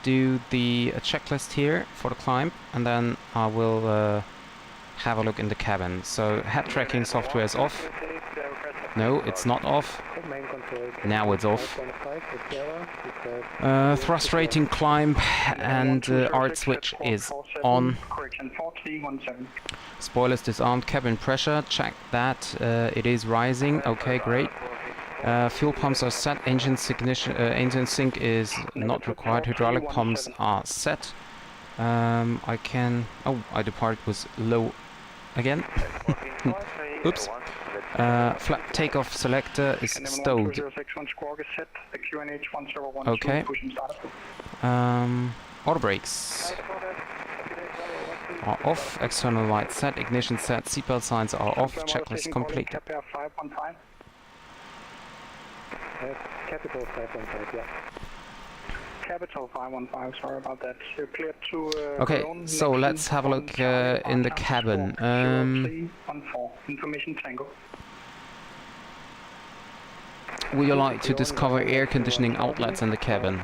do the checklist here for the climb, and then I will have a look in the cabin. So head tracking software is off. No, it's not off. Now it's off. Thrust rating climb and ART switch is on. Spoilers disarmed. Cabin pressure, check that. It is rising. Okay, great. Fuel pumps are set. Engine sync is not required. Hydraulic pumps are set. I can... Oh, I departed was low again. Oops. Flat takeoff selector is stowed. Okay. Auto brakes are off. External lights set. Ignition set. Seatbelt signs are off. Checklist complete. Capital 515, yeah. Capital 515, sorry about that. You're cleared to... Okay, so let's have a look in the cabin. 0314, information Tango. Would you like to discover air conditioning outlets in the cabin?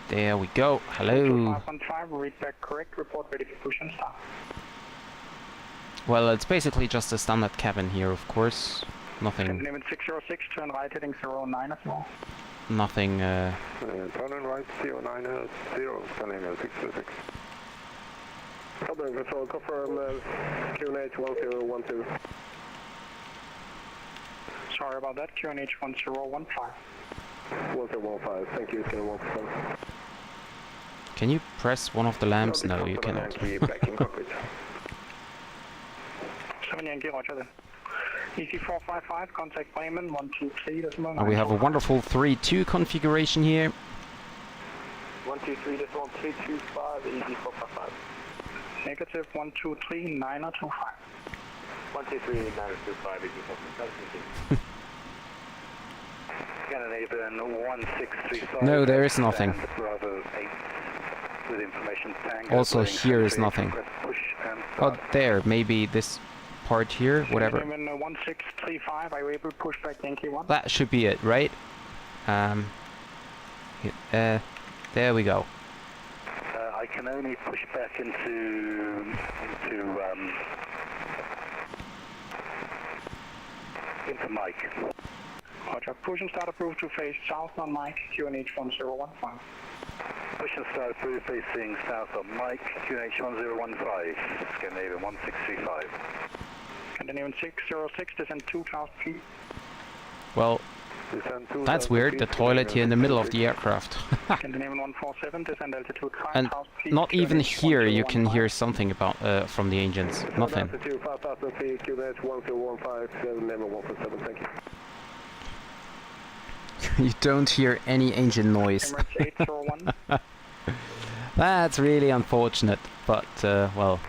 There we go. Hello. 515, read back correct, report ready for push and start. Well, it's basically just a standard cabin here, of course. Nothing... Scandinavian 606, turn right heading 09 as well. Nothing... turn on right 090, Scandinavian 606. Southern Control, confirm QNH 1012. Sorry about that, QNH 1015. 1015, thank you, 017. Can you press one of the lamps? No, you cannot. 7 Yankee, roger then. EC455, contact Bremen, 123. We have a wonderful 3-2 configuration here. 123.325, easy 455. Negative 123, 9025. 123, 925, easy 455. Scandinavian 1635. No, there is nothing. Bravo 8 with information tango. Also, here is nothing. Oh, there, maybe this part here, whatever. Scandinavian 1635, are you able to push back Yankee 1? That should be it, right? There we go. I can only push back into Mike. Roger. Push and start approved to face south on Mike, QNH 1015. Push and start approved facing south on Mike, QNH 1015, Scandinavian 1635. Scandinavian 606, descend 2000 feet. Well, that's weird, the toilet here in the middle of the aircraft. Scandinavian 147, descend altitude 5000 And feet. not even QNH here you can 1015. hear something about from the engines. Nothing. Altitude 5000 feet, QNH 1015, level 147, thank you. You don't hear any engine noise. Emirates 801. That's really unfortunate, but well.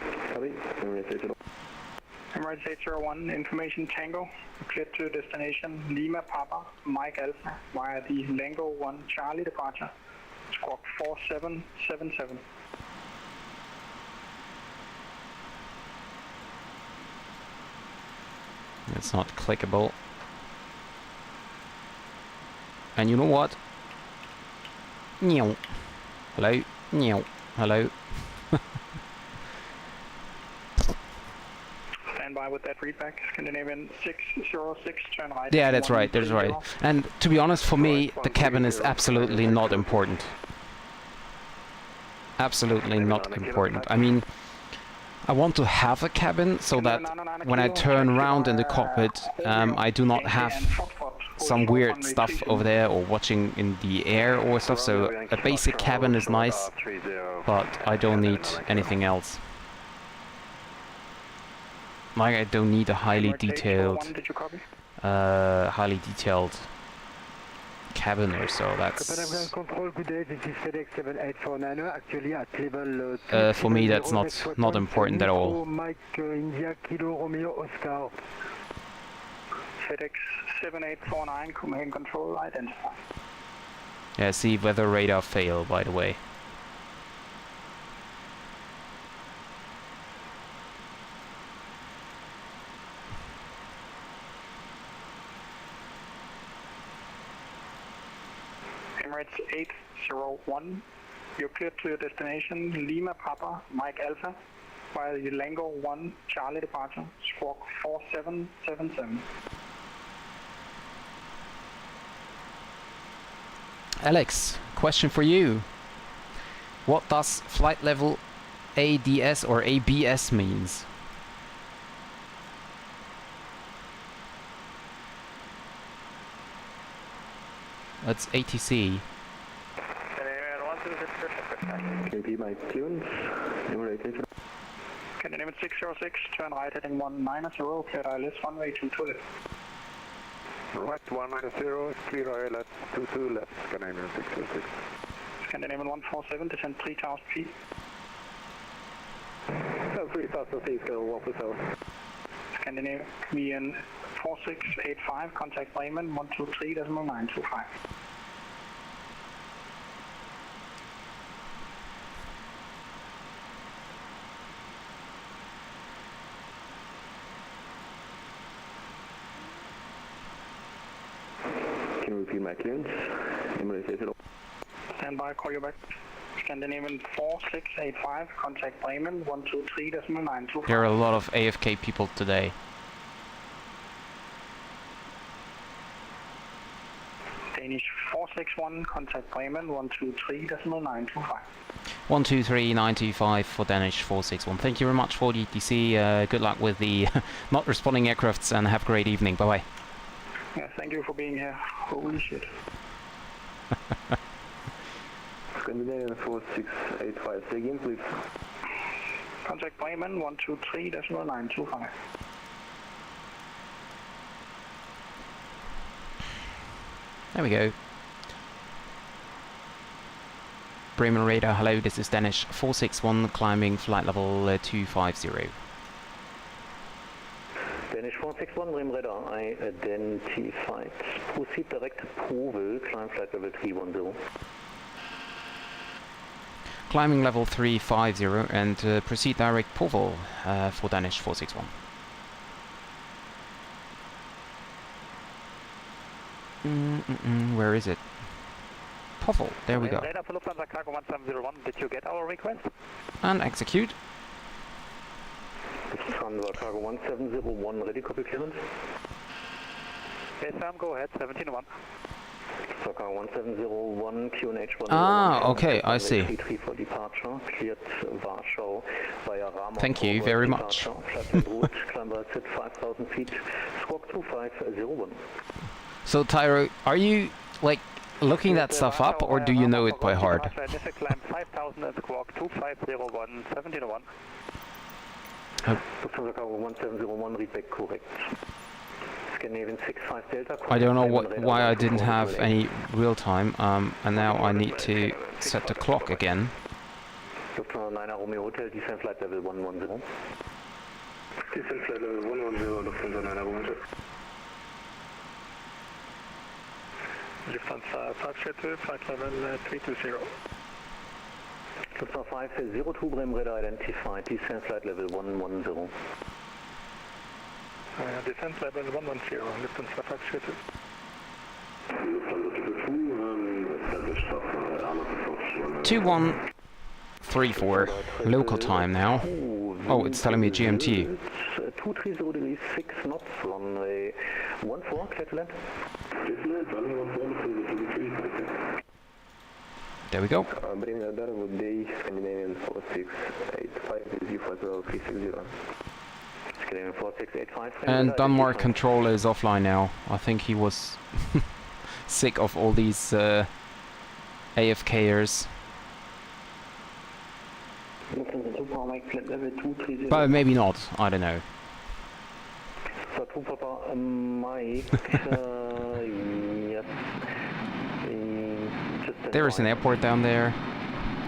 Emirates 801, information Tango, clear to destination Lima Papa, Mike Alpha, via the Lango 1 Charlie departure, squawk 4777. It's not clickable. And you know what? Meow. Hello. Meow. Hello. Stand by with that readback, Scandinavian 606, turn right. Yeah, that's right. That's right. And to be honest, for me, the cabin is absolutely not important. Absolutely not important. I mean, I want to have a cabin so that when I turn around in the cockpit, I do not have some weird stuff over there or watching in the air or stuff. So a basic cabin is nice, but I don't need anything else. Like, I don't need a highly detailed cabin or so. That's for me, that's not important at all. FedEx 7849, Copenhagen Control, identify. Yeah, see, weather radar fail, by the way. Emirates 801, you're cleared to your destination, Lima Papa, Mike Alpha, via the Lango 1 Charlie departure, squawk 4777. Alex, question for you. What does flight level ADS or ABS means? That's ATC. KP Mike clearance, Scandinavian 606, turn right heading 190, clear ILS runway 22 left. Right 190, clear ILS 22 left, Scandinavian 606. Scandinavian 147, descend 3000 feet. 3000 feet, go 147. Scandinavian 4685, contact Bremen 123.925. Can you repeat my clearance? Emirates 801. Stand by, call you back. Scandinavian 4685, contact Bremen 123.925. There are a lot of AFK people today. Danish 461, contact Bremen 123.925. 123.925 for Danish 461. Thank you very much for the ETC. Good luck with the not responding aircrafts and have a great evening. Bye bye. Yeah, thank you for being here. Holy shit. Scandinavian 4685, say again please. Contact Bremen 123.925. There we go. Bremen radar, hello, this is Danish 461 climbing flight level 250. Danish 461, Bremen radar, identified. Proceed direct approval, climb flight level 310. Climbing level 350 and proceed direct Povel for Danish 461. Where is it? Povel, there we go. Radar for Lufthansa Cargo 1701, did you get our request? And execute. Lufthansa Cargo 1701, ready, copy clearance. Yes, Sam, go ahead, 1701. Lufthansa Cargo 1701, QNH 1. Ah, okay, I see. 33 for departure, cleared Warsaw via Rama. Thank you very much. Flight route, climb at 5,000 feet, squawk 2501. So Tyro, are you like looking that stuff up, or do you know it by heart? Climb 5,000 and squawk 2501, 1701. Lufthansa Cargo 1701, read back correct. Scandinavian 65 Delta. I don't know why I didn't have any real time, and now I need to set the clock again. Lufthansa 9 Romeo Hotel, descent flight level 110. Descent flight level 110, Lufthansa 9 Romeo Hotel. Lufthansa 502, flight level 320. Lufthansa 502, Bremen radar identified, descent flight level 110. Descent level 110, Lufthansa 502. Lufthansa 2134 local time now. Oh, it's telling me GMT. 230 degrees 6 knots, runway 14, clear to land. There we go. Bremen radar, good day, Scandinavian 4685 is you for 360. Scandinavian 4685. And Denmark control is offline now. I think he was sick of all these AFKers. But maybe not, I don't know. So 2 Papa Mike, yes. There is an airport down there.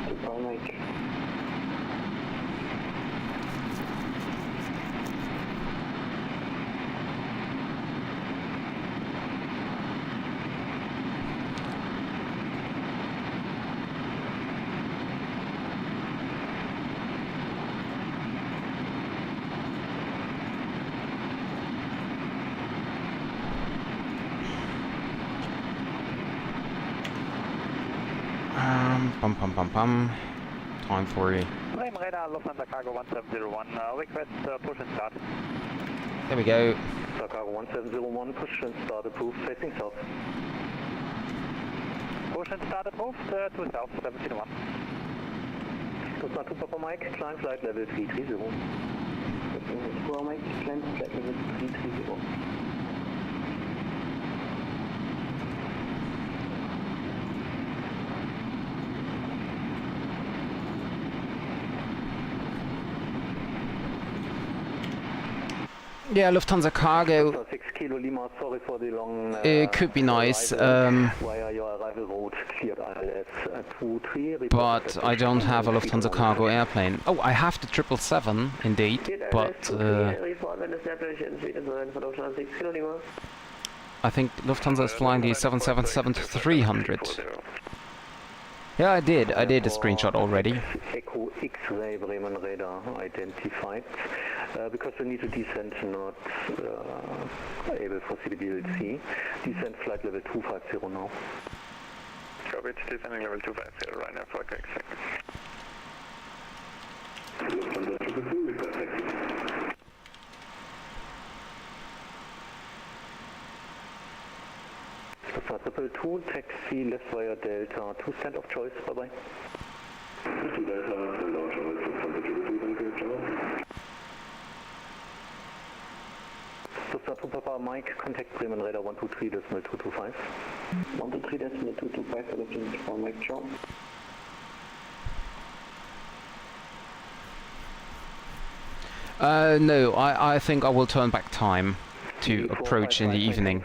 2 Papa Mike. Pum. Time for you. Bremen radar, Lufthansa Cargo 1701, request push and start. There we go. Lufthansa Cargo 1701, push and start approved, facing south. Push and start approved to south, 1701. Lufthansa 2 Papa Mike, climb flight level 330. Lufthansa 2 Papa Mike, climb flight level 330. Yeah, Lufthansa Cargo. 6 Kilo Lima, sorry for the long... It could be nice, via your arrival road cleared ILS 23. but I don't have a Lufthansa Cargo airplane. Oh, I have the 777 indeed, but I think Lufthansa is flying the 777-300. Yeah, I did a screenshot already. Echo X-ray Bremen radar identified. Because we need to descend, not able for CWLC. Descend flight level 250 now. Copy, it's descending level 250 right now for a quick second. Triple 2, taxi left via Delta, 2 stand of choice, bye bye. Delta, stand of choice, Lufthansa 2 Papa Mike, contact Bremen radar 123.225. 123.225, Lufthansa Mike, ciao. No, I think I will turn back time to approach in the evening.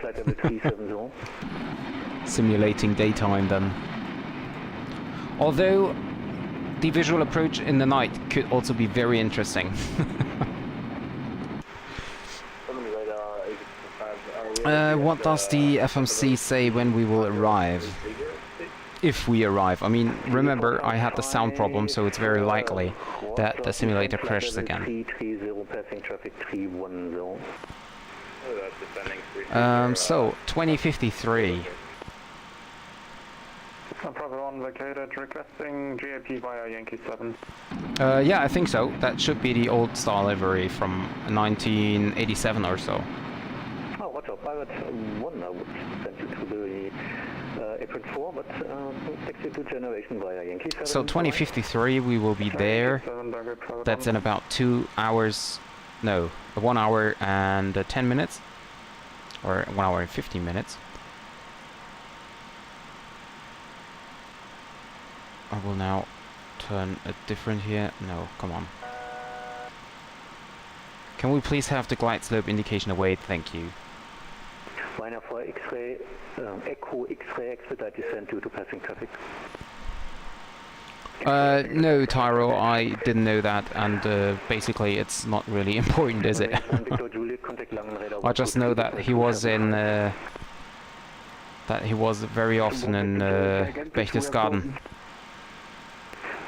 Simulating daytime then. Although the visual approach in the night could also be very interesting. What does the FMC say when we will arrive? If we arrive. I mean, remember, I had the sound problem, so it's very likely that the simulator crashes again. So, 2053. Proper 1 vacated, requesting GAP via Yankee 7. Yeah, I think so. That should be the old style livery from 1987 or so. Oh, what's up? Pilot 1, I would send you to the apron 4, but 62 generation via Yankee 7. So 2053, we will be there. That's in about 2 hours, no, 1 hour and 10 minutes, or 1 hour and 15 minutes. I will now turn it different here. No, come on. Can we please have the glide slope indication away? Thank you. Liner for X-ray, Echo X-ray expedite descent due to passing traffic. No, Tyro, I didn't know that, and basically it's not really important, is it? I just know that he was in, very often in Berchtesgaden.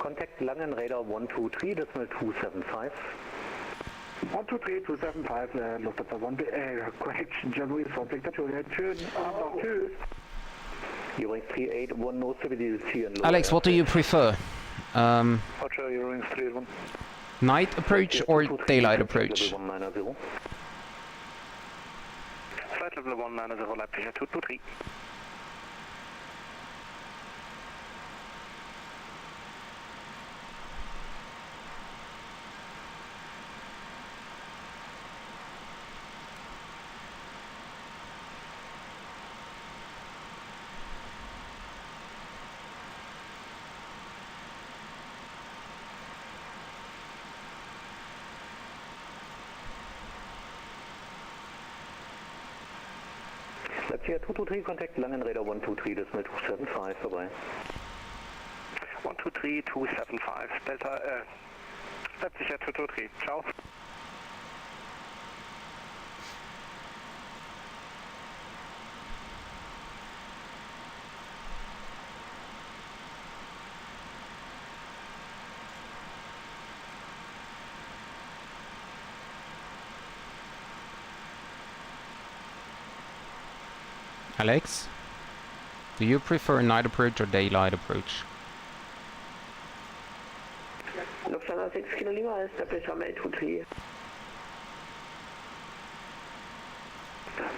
Contact Langen Radar 123, decimal 275. 123, 275, Lufthansa 1, correction, John Louis for Victor Juliet, schön, tschüss. Eurowings 381, no stability and Alex, what do you prefer? Roger, Eurowings 381. Night approach or daylight approach? Flight level 190, Leipzig 223. Leipzig 223, contact Langen Radar 123, decimal 275, vorbei. 123, 275, Delta, Leipzig 223, ciao. Alex, do you prefer night approach or daylight approach? Lufthansa 6 Kilo Lima, establish runway 23.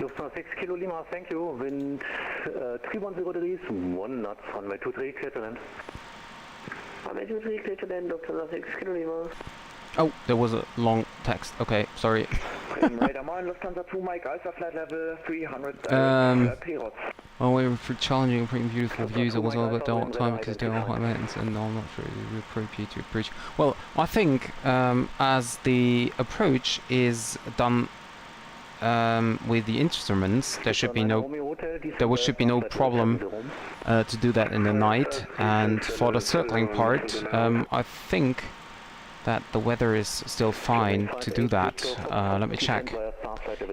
Lufthansa 6 Kilo Lima, thank you. Wind 310 degrees, 1 knots, runway 23, clear to land. Runway 23, clear to land, Lufthansa 6 Kilo Lima. Oh, there was a long text. Okay, sorry. Radar 9, Lufthansa 2, Mike Alpha, flight level 300 knots. Well, we were for challenging and pretty beautiful views. It was all about dark time because they are high mountains, and I'm not sure it would be appropriate to approach. Well, I think as the approach is done with the instruments, there should be no problem to do that in the night. And for the circling part, I think that the weather is still fine to do that. Let me check.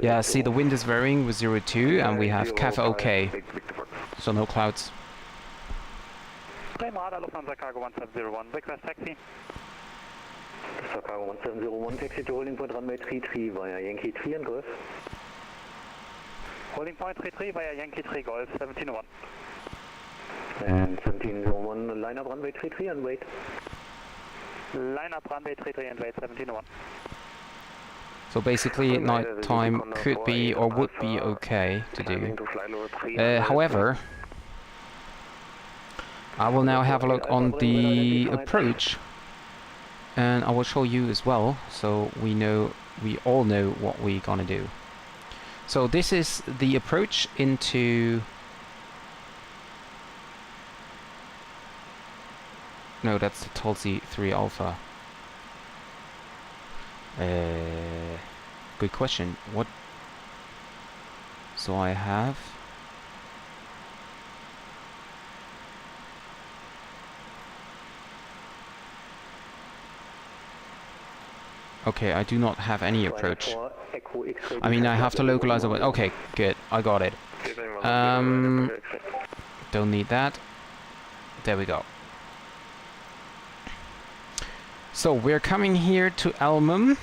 Yeah, see, the wind is varying with 02, and we have CAF OK, so no clouds. Radar Lufthansa Cargo 1701, request taxi. Lufthansa Cargo 1701, taxi to holding point runway 33 via Yankee 3 and Golf. Holding point 33 via Yankee 3 Golf 1701. And 1701, line up runway 33 and wait. Line up runway 33 and wait 1701. So basically night time could be or would be okay to do. However, I will now have a look on the approach, and I will show you as well, so we all know what we're gonna do. So this is the approach into... No, that's the Tulsi 3 Alpha. Good question. What? So I have... Okay, I do not have any approach. 4 Echo X-ray. I mean, I have to localize it. Okay, good. I got it. Don't need that. There we go. So we're coming here to Elmum,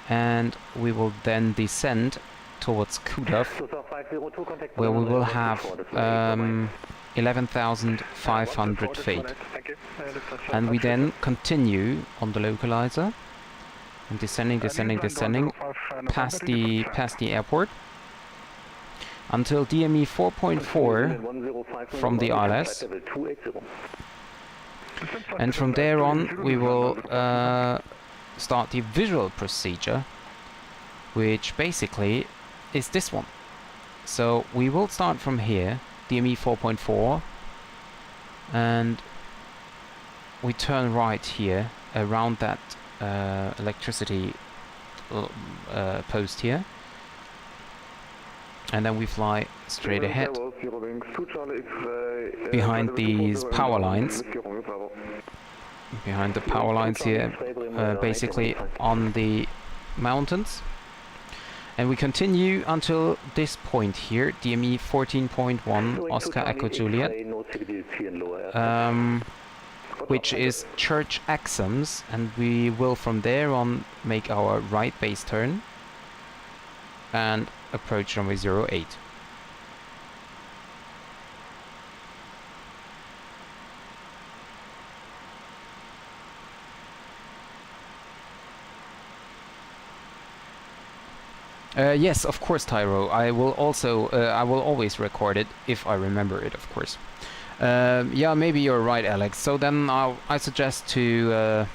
and we will then descend towards Kudov, where we will have 11,500 feet. And we then continue on the localizer, and descending, past the airport, until DME 4.4 from the ILS. And from there on, we will start the visual procedure, which basically is this one. So we will start from here, DME 4.4, and we turn right here around that electricity post here, and then we fly straight ahead behind these power lines. Behind the power lines here, basically on the mountains. And we continue until this point here, DME 14.1 Oscar Echo Juliet, which is Church Axams, and we will from there on make our right base turn and approach runway 08. Yes, of course, Tyro. I will always record it if I remember it, of course. Yeah, maybe you're right, Alex. So then I suggest to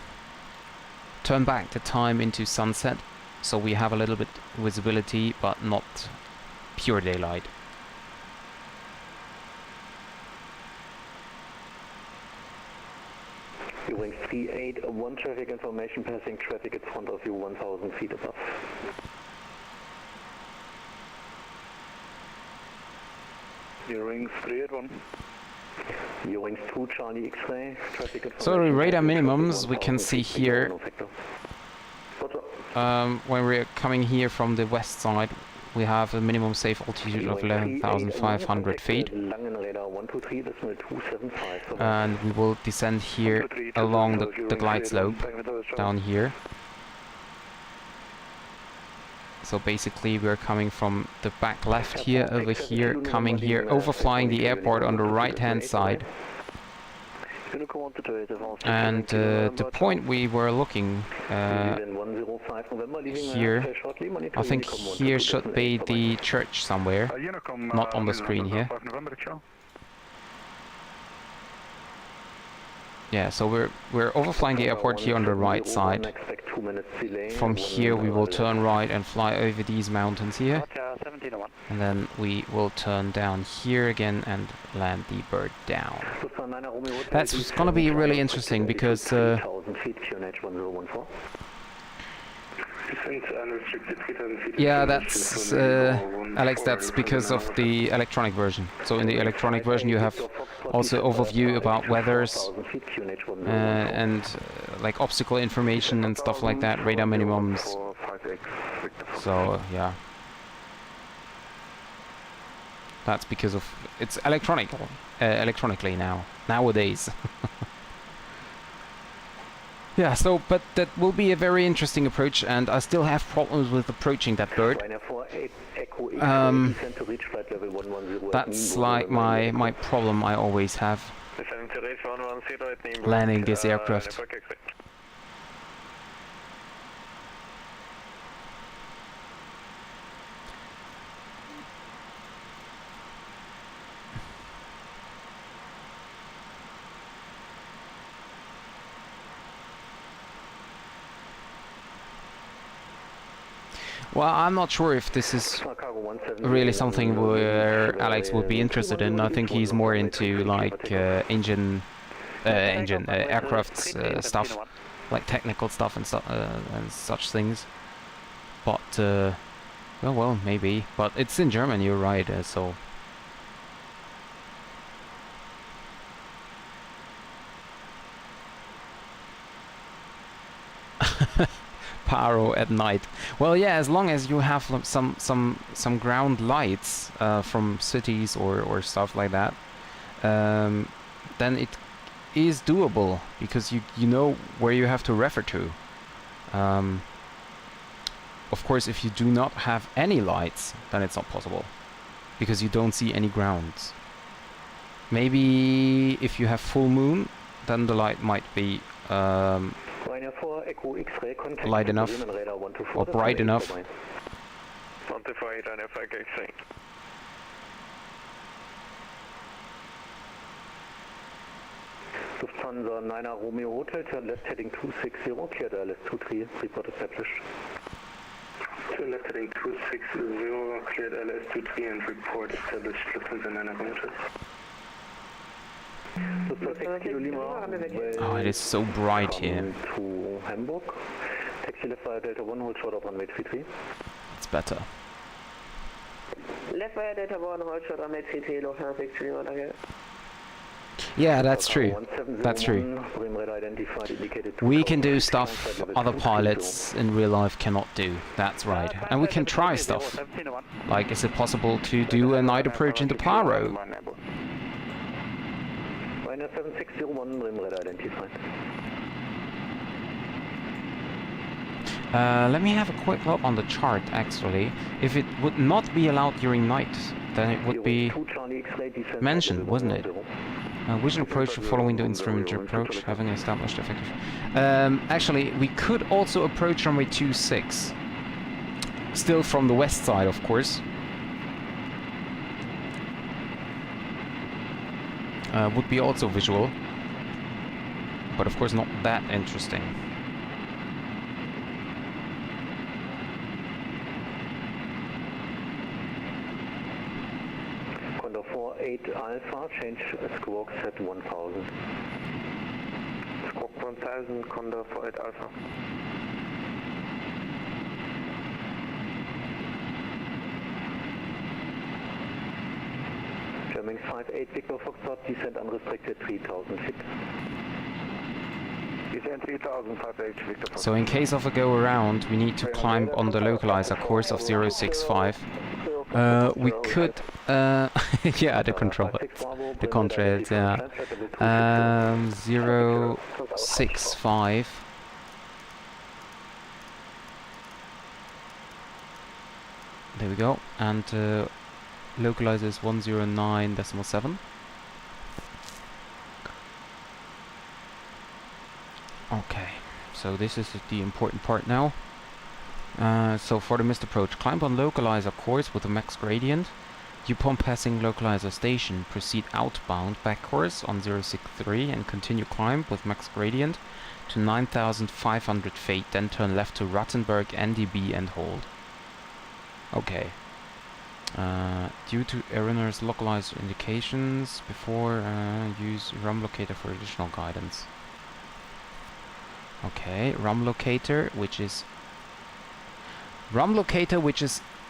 turn back the time into sunset, so we have a little bit visibility, but not pure daylight. Wing 381 traffic information passing traffic in front of you 1,000 feet above. Wings 381. Wings 2 Charlie X-ray traffic information. So the radar minimums we can see here when we're coming here from the west side. We have a minimum safe altitude of 11,500 feet, and we will descend here along the glide slope down here. So basically we're coming from the back left here, over here, coming here, overflying the airport on the right hand side. And the point we were looking here, I think here should be the church somewhere, not on the screen here. Yeah, so we're overflying the airport here on the right side. From here we will turn right and fly over these mountains here. And then we will turn down here again and land the bird down. That's gonna be really interesting because yeah, that's Alex, that's because of the electronic version. So in the electronic version you have also overview about weathers and like obstacle information and stuff like that, radar minimums. So yeah, that's because of it's electronically nowadays. Yeah, so, but that will be a very interesting approach, and I still have problems with approaching that bird. That's like my problem I always have, landing this aircraft. Well, I'm not sure if this is really something where Alex would be interested in. I think he's more into like aircraft stuff, like technical stuff and such things. But well, maybe. But it's in German. You're right. So. Paro at night. Well, yeah, as long as you have some ground lights from cities or stuff like that, then it is doable because you know where you have to refer to. Of course, if you do not have any lights, then it's not possible because you don't see any grounds. Maybe if you have full moon, then the light might be light enough or bright enough. Lufthansa 9 Romeo Hotel, turn left heading 260, cleared LS 23, report established. Turn left heading 260, cleared LS 23 and report established, Lufthansa 9 Romeo Hotel. Oh, it is so bright here. To Hamburg. Taxi left via Delta 1, hold short of runway 33. It's better. Left via Delta 1, hold short runway 33, Lufthansa 61, okay. Yeah, that's true. That's true. We can do stuff other pilots in real life cannot do. That's right. And we can try stuff. Like, is it possible to do a night approach into Paro? Minus 7601, Rim Radar identified. Let me have a quick look on the chart, actually. If it would not be allowed during night, then it would be mentioned, wasn't it? Vision approach following the instrument approach, having established effective. Actually, we could also approach runway 26. Still from the west side, of course. Would be also visual. But of course not that interesting. Condor 48 Alpha, change squawk set 1000. Squawk 1000, Condor 48 Alpha. German 58 Victor Foxtrot, descent unrestricted 3000 feet. Descent 3000, 58 Victor Foxtrot. So in case of a go around, we need to climb on the localizer course of 065. We could, yeah, the contrails, yeah. 065. There we go, and localizer is 109.7. Okay, so this is the important part now. So for the missed approach, climb on localizer course with a max gradient. Upon passing localizer station, proceed outbound back course on 063 and continue climb with max gradient to 9,500 feet, then turn left to Rattenberg NDB and hold. Okay. Due to erroneous localizer indications before, use RAM locator for additional guidance. Okay, RAM locator, which is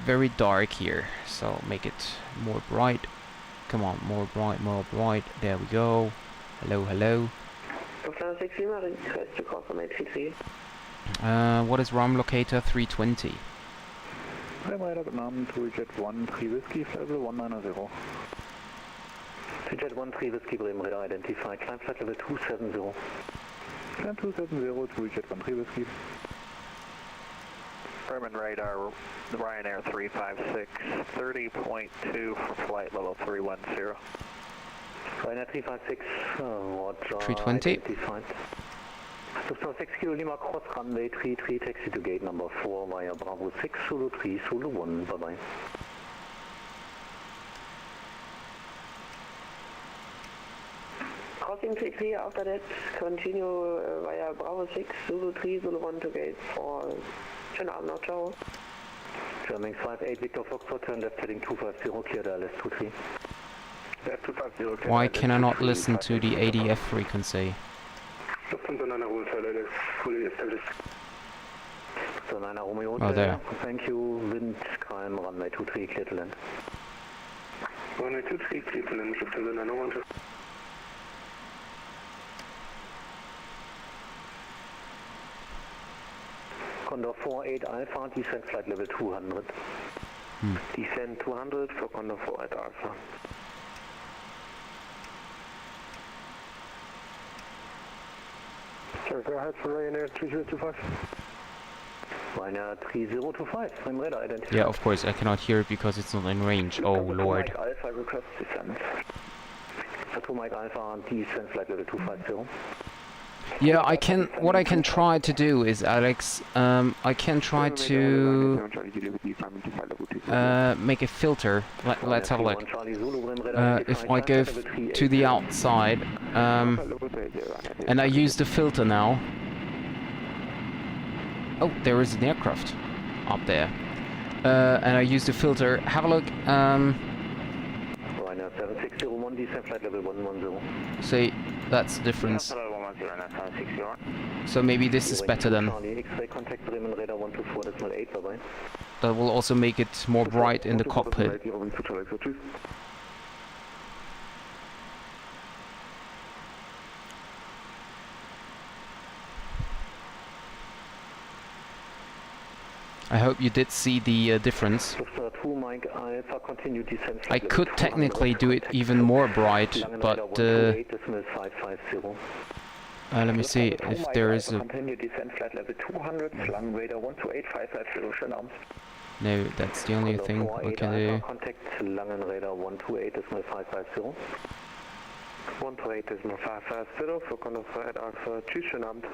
very dark here, so make it more bright. Come on, more bright, more bright. There we go. Hello, hello. What is RAM locator 320? Jet 1 3 Whiskey, level 190. Jet 1 3 Whiskey, Bremen radar identified, climb flight level 270. Climb 270 to Jet 1 3 Whiskey. Bremen radar, the Ryanair 356, 30.2 for flight level 310. Ryanair 356, Roger, 320. identified. Lufthansa 6 Kilo Lima, cross runway 33, taxi to gate number 4 via Bravo 6, Solo 3, Solo 1, bye bye. Crossing 33, after that, continue via Bravo 6, Solo 3, Solo 1 to gate 4. Schönen Abend noch, ciao. German 58 Victor Foxtrot, turn left heading 250, cleared LS 23. Left 250, Why can I not listen to the ADF frequency? Lufthansa 9 Hotel, LS fully established. So 9 Romeo Hotel, oh, there. Thank you, wind, calm, runway 23, clear to land. Runway 23, clear to land, Lufthansa 9 Hotel. Condor 48 Alpha, descent flight level 200. Descent 200 for Condor 48 Alpha. Sir, go ahead for Ryanair 3025. Ryanair 3025, I'm radar identified. Yeah, of course, I cannot hear it because it's not in range. Oh, lord. Mike Alpha request descent. To Mike Alpha, descent flight level 250. Yeah, what I can try to do is, Alex, I can try to make a filter. Let's have a look. If I go to the outside, and I use the filter now. Oh, there is an aircraft up there. And I use the filter. Have a look. Ryanair 7601, descent flight level 110. See, that's the difference. So maybe this is better then. That will also make it more bright in the cockpit. I hope you did see the difference. I could technically do it even more bright, but let me see if there is a... No, that's the only thing we can do. 128.550 for Condor 48 Alpha. Tschüss, schönen Abend.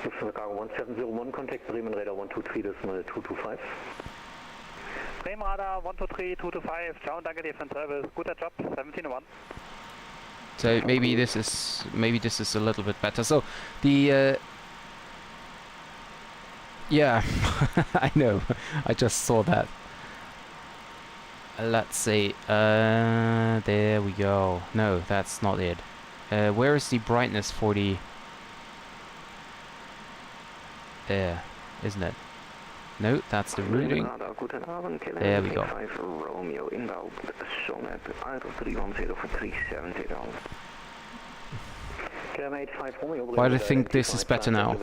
Lufthansa 1701, contact Bremen Radar 123.225. Bremen Radar 123.225, ciao, danke dir für den Service, guter Job, 1701. So maybe this is a little bit better. So the yeah, I know, I just saw that. Let's see, there we go. No, that's not it. Where is the brightness for the... There, isn't it? No, that's the routing. There we go. Why do I think this is better now?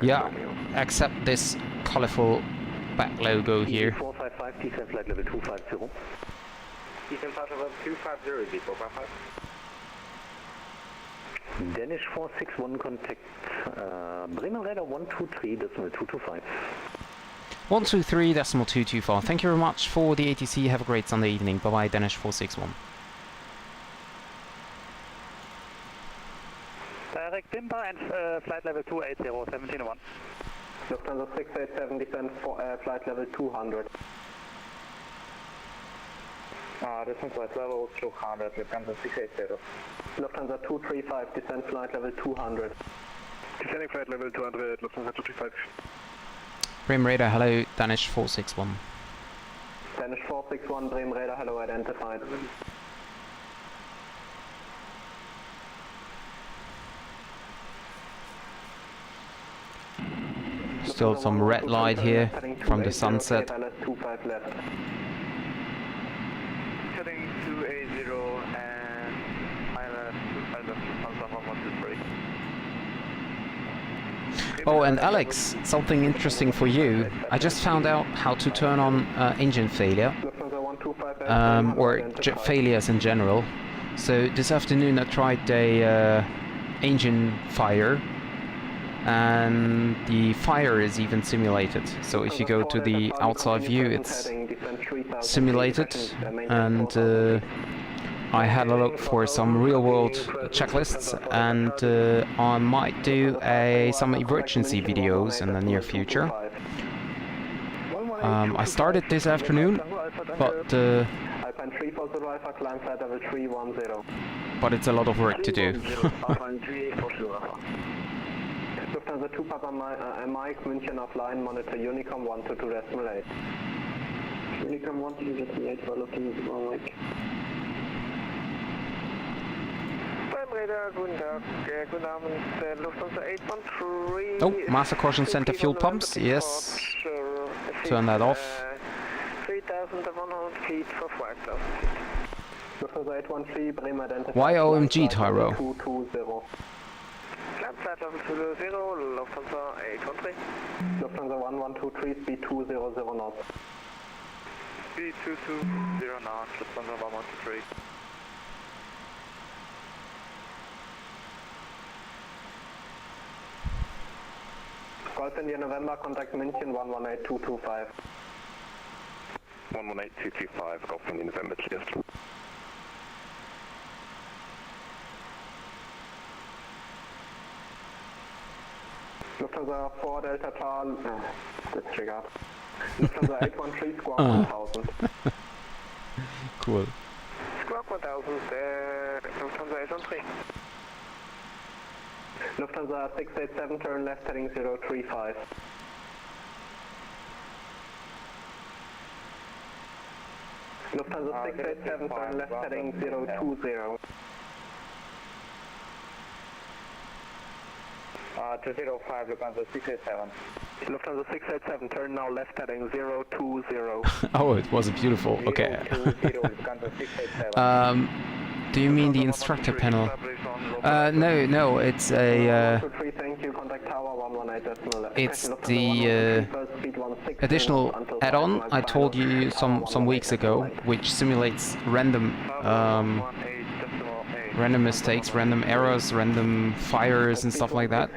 Yeah, except this colorful back logo here. 455, descent flight level 250. Descent flight level 250, D455. Danish 461, contact Bremen Radar 123.225. 123.225. Thank you very much for the ATC. Have a great Sunday evening. Bye bye, Danish 461. Direct Timber and flight level 280, 1701. Lufthansa 687, descent for flight level 200. Descent flight level 200, Lufthansa 680. Lufthansa 235, descent flight level 200. Descending flight level 200, Lufthansa 235. Bremen Radar, hello, Danish 461. Danish 461, Bremen Radar, hello, identified. Still some red light here from the sunset. Heading 280 and ILS 25 Lufthansa 123. Oh, and Alex, something interesting for you. I just found out how to turn on engine failure, or failures in general. So this afternoon I tried a engine fire, and the fire is even simulated. So if you go to the outside view, it's simulated, and I had a look for some real-world checklists, and I might do some emergency videos in the near future. I started this afternoon, but it's a lot of work to do. Lufthansa 2 Papa Mike, München offline, monitor Unicom 122.8. Unicom 122.8, we're looking at Mike. Oh, master caution center fuel pumps, yes. Turn that off. 3,100 feet for 5,000 feet. Lufthansa 813, Bremen identified. Why OMG, Tyro? 220. Climb flight level 200, Lufthansa 813. Lufthansa 1123, speed 200 knots. Speed 220 knots, Lufthansa 1123. Golf India November, contact München 118225. 118225, Golf India November, clear. Lufthansa 4 Delta Charlie, disregard. Lufthansa 813, squawk 1000. Cool. Squawk 1000, Lufthansa 813. Lufthansa 687, turn left heading 035. Lufthansa 687, turn left heading 020. 205, Lufthansa 687. Lufthansa 687, turn now left heading 020. Oh, it was beautiful. Okay. 020, Lufthansa 687. Do you mean the instructor panel? No, it's a. Thank you. Contact tower 118.11. It's the additional add-on I told you some weeks ago, which simulates random mistakes, random errors, random fires, and stuff like that.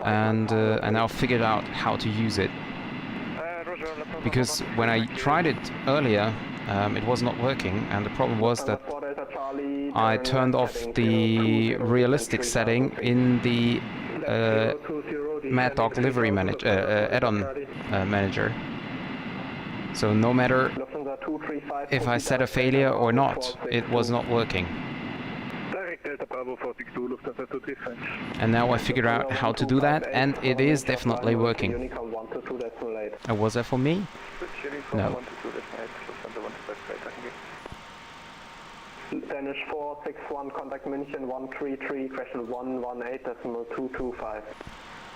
And I now figured out how to use it. Because when I tried it earlier, it was not working, and the problem was that I turned off the realistic setting in the Maddog livery manager, add-on manager. So no matter if I set a failure or not, it was not working. And now I figured out how to do that, and it is definitely working. Was that for me? No. Danish 461, contact München 133, question 118.225.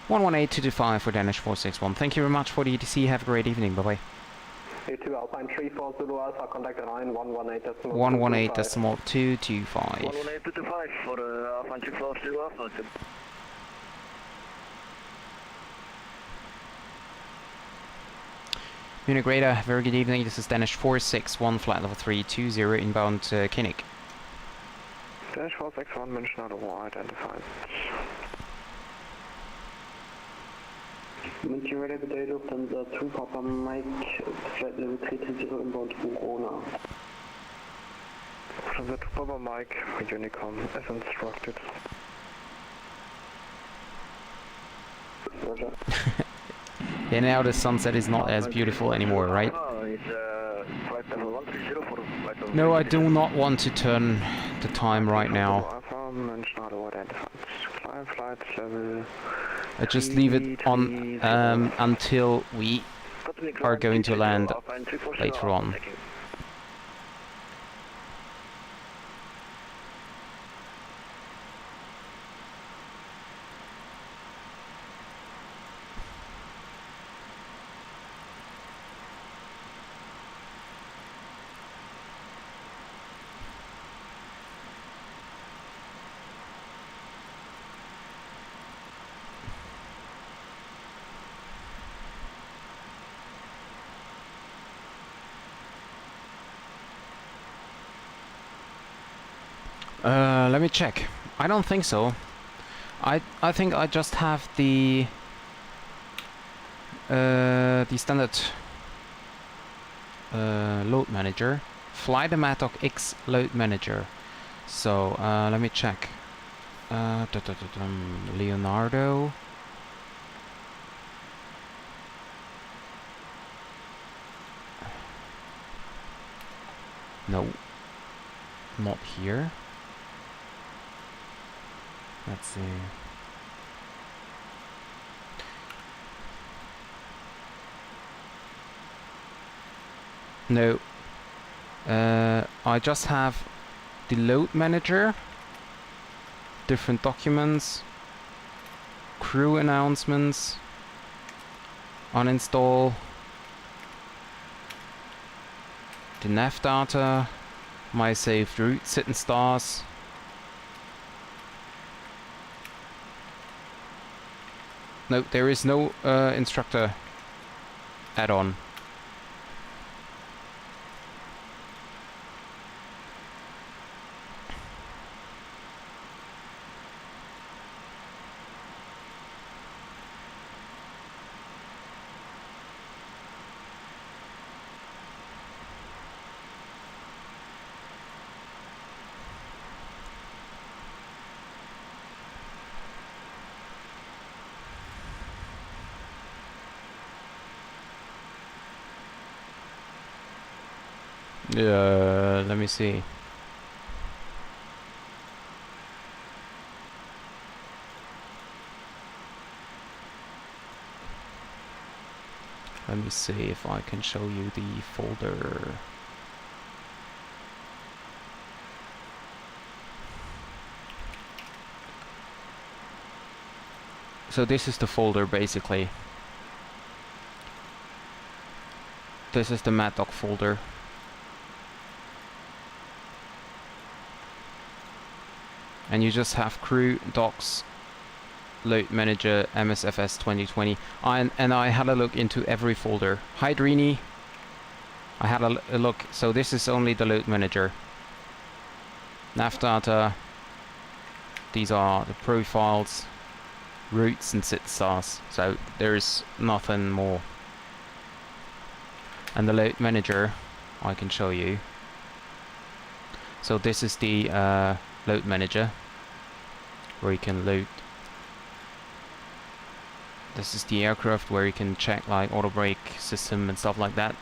118.225 for Danish 461. Thank you very much for the ETC. Have a great evening. Bye bye. A2 Alpine 34 Zulu Alpha, contact Rhein 118.225. 118.225. 118.225 for Alpine 34 Zulu Alpha. Munich Radar, very good evening. This is Danish 461, flight level 320, inbound Kinnick. Danish 461, München Auto identified. München Radar, good day, Lufthansa 2 Papa Mike, flight level 320, inbound Verona. Lufthansa 2 Papa Mike, Unicom, as instructed. Roger. Yeah, now the sunset is not as beautiful anymore, right? No, I do not want to turn the time right now. I just leave it on until we are going to land later on. Let me check. I don't think so. I think I just have the standard load manager. Fly the Maddog X load manager. So let me check. Leonardo. No, not here. Let's see. No. I just have the load manager, different documents, crew announcements, uninstall, the nav data, my saved route, sit and stars. No, there is no instructor add-on. Let me see. Let me see if I can show you the folder. So this is the folder basically. This is the Maddog folder. And you just have crew, docs, load manager, MSFS 2020. And I had a look into every folder. Hi Drini. I had a look. So this is only the load manager. Nav data. These are the profiles, routes and sit stars. So there's nothing more. And the load manager I can show you. So this is the load manager where you can load. This is the aircraft where you can check like auto brake system and stuff like that.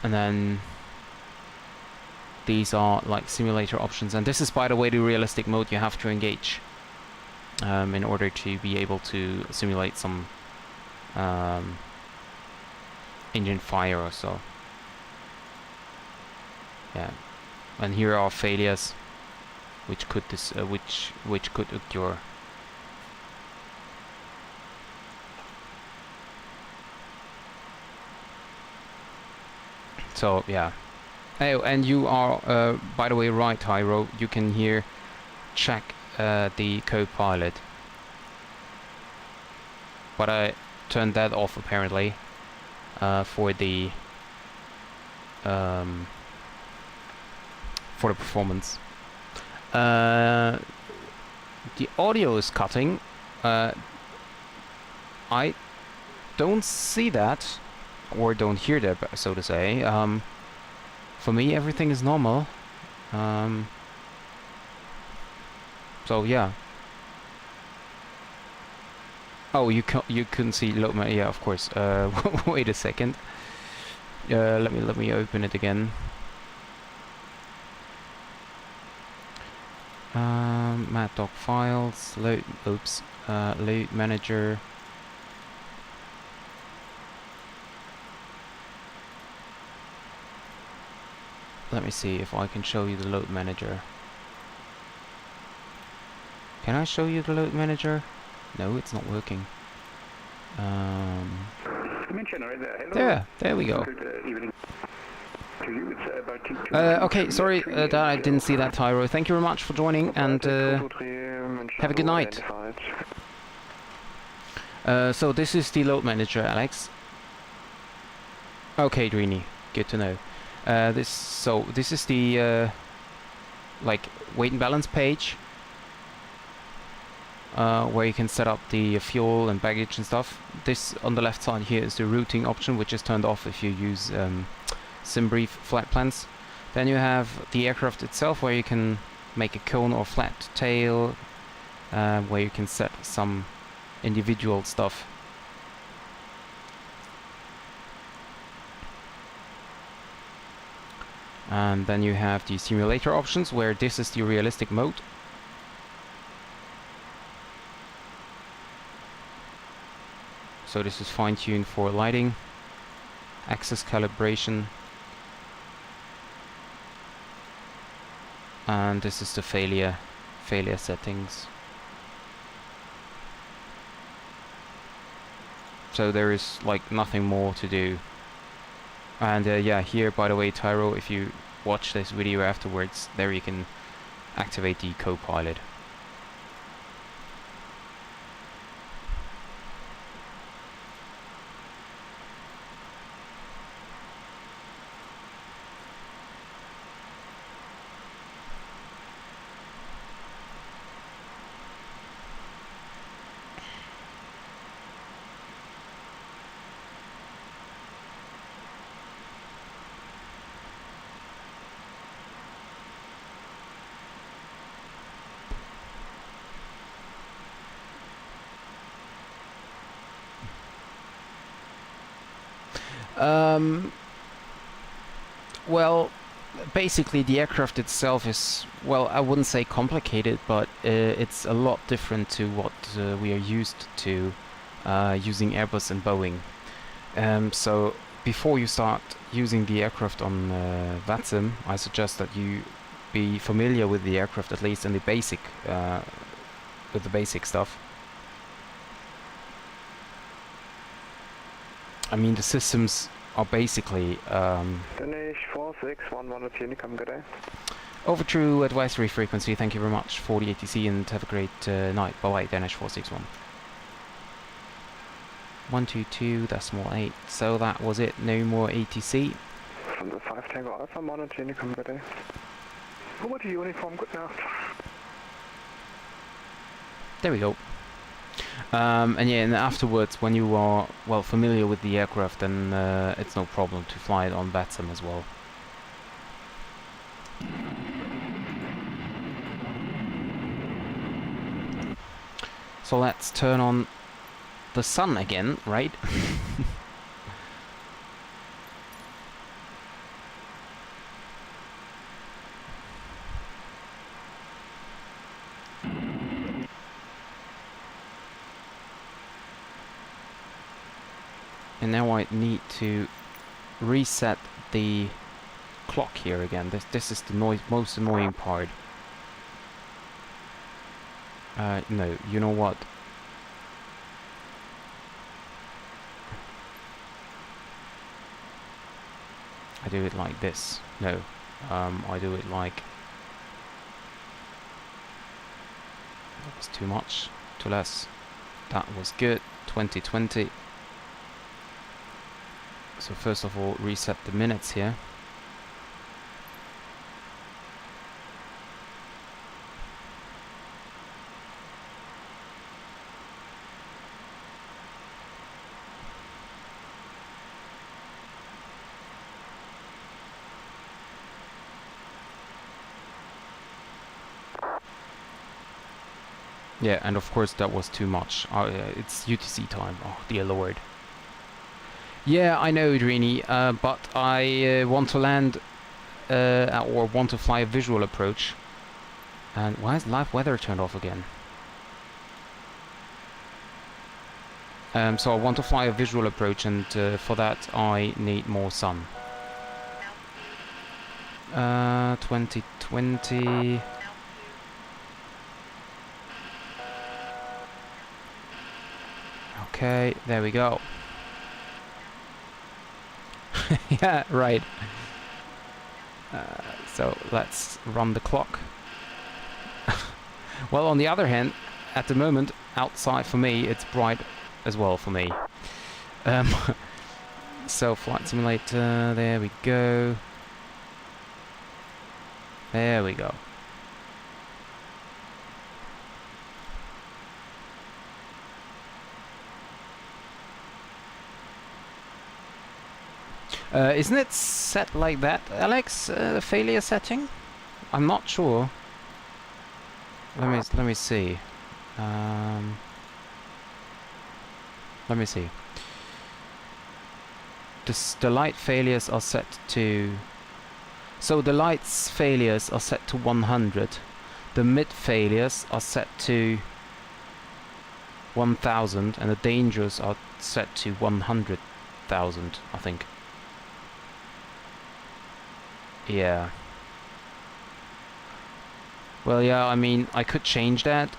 And then these are like simulator options, and this is by the way the realistic mode you have to engage in order to be able to simulate some engine fire or so. Yeah, and here are failures which could which could occur. So yeah. Oh, and you are by the way right, Hyro. You can here check the co-pilot, but I turned that off apparently for the performance. The audio is cutting. I don't see that, or don't hear that, so to say. For me, everything is normal. So yeah. Oh, you couldn't see load man. Yeah, of course. Wait a second. Let me open it again. Maddog files, load manager. Let me see if I can show you the load manager. Can I show you the load manager? No, it's not working. There we go. Okay, sorry that I didn't see that, Tyro. Thank you very much for joining, and have a good night. So this is the load manager, Alex. Okay, Drini, good to know. This is the like weight and balance page where you can set up the fuel and baggage and stuff. This on the left side here is the routing option, which is turned off if you use SimBrief flight plans. Then you have the aircraft itself, where you can make a cone or flat tail, where you can set some individual stuff. And then you have the simulator options, where this is the realistic mode. So this is fine-tuned for lighting, axis calibration, and this is the failure settings. So there is like nothing more to do. And yeah, here by the way, Tyro, if you watch this video afterwards, there you can activate the co-pilot. Well, basically the aircraft itself is, well, I wouldn't say complicated, but it's a lot different to what we are used to using Airbus and Boeing. So before you start using the aircraft on VATSIM, I suggest that you be familiar with the aircraft, at least in the basic, with the basic stuff. I mean, the systems are basically Danish 4611 Unicom, good day. over true advisory frequency. Thank you very much for the ATC and have a great night. Bye bye, Danish 461. 122.8. So that was it. No more ATC. From the 5 Tango Alpha Monitor Unicom, good day. Over to uniform, good night. There we go. And yeah, and afterwards, when you are well familiar with the aircraft, then it's no problem to fly it on VATSIM as well. So let's turn on the sun again, right? And now I need to reset the clock here again. This is the most annoying part. No, you know what? I do it like this. No, I do it like... That was too much, too less. That was good. 2020. So first of all, reset the minutes here. Yeah, and of course that was too much. It's UTC time. Oh, dear lord. Yeah, I know, Drini, but I want to land or want to fly a visual approach. And why is live weather turned off again? So I want to fly a visual approach, and for that I need more sun. 2020. Okay, there we go. Yeah, right. So let's run the clock. Well, on the other hand, at the moment, outside for me, it's bright as well for me. So flight simulator, there we go. There we go. Isn't it set like that, Alex? The failure setting? I'm not sure. Let me see. Let me see. The light failures are set to... So the lights failures are set to 100. The mid failures are set to 1000, and the dangers are set to 100,000, I think. Yeah. Well, yeah, I mean, I could change that.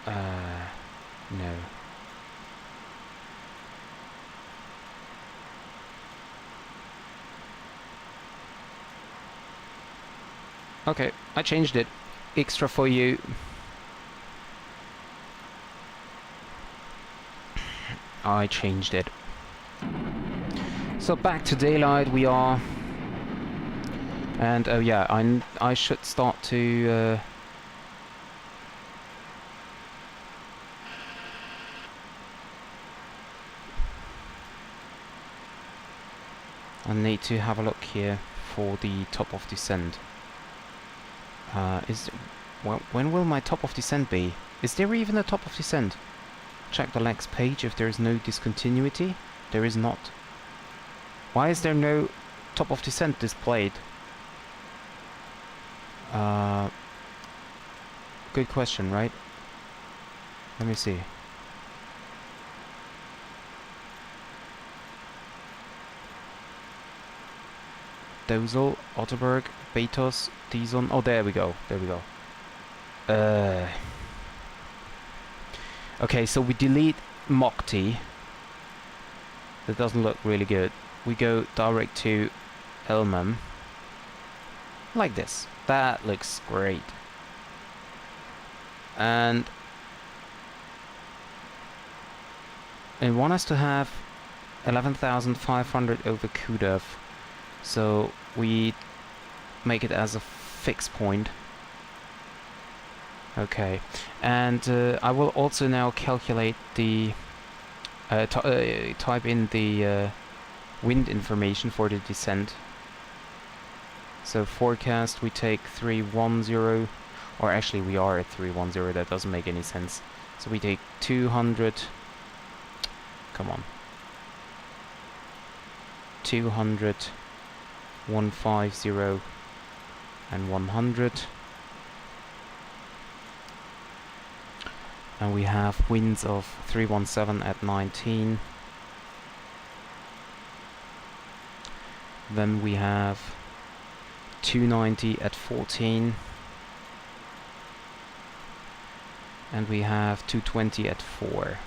No. Okay, I changed it. Extra for you. I changed it. So back to daylight we are. And oh yeah, I should start to I need to have a look here for the top of descent. When will my top of descent be? Is there even a top of descent? Check the legs page if there is no discontinuity. There is not. Why is there no top of descent displayed? Good question, right? Let me see. Dosel, Otterberg, Betos, Dizon. Oh, there we go. There we go. Okay, so we delete Mokti. That doesn't look really good. We go direct to Elmam. Like this. That looks great. And I want us to have 11,500 over Kudev. So we make it as a fixed point. Okay, and I will also now calculate the type in the wind information for the descent. So forecast, we take 310, or actually we are at 310, that doesn't make any sense. So we take 200, come on, 200, 150 and 100. And we have winds of 317 at 19. Then we have 290 at 14. And we have 220 at 4.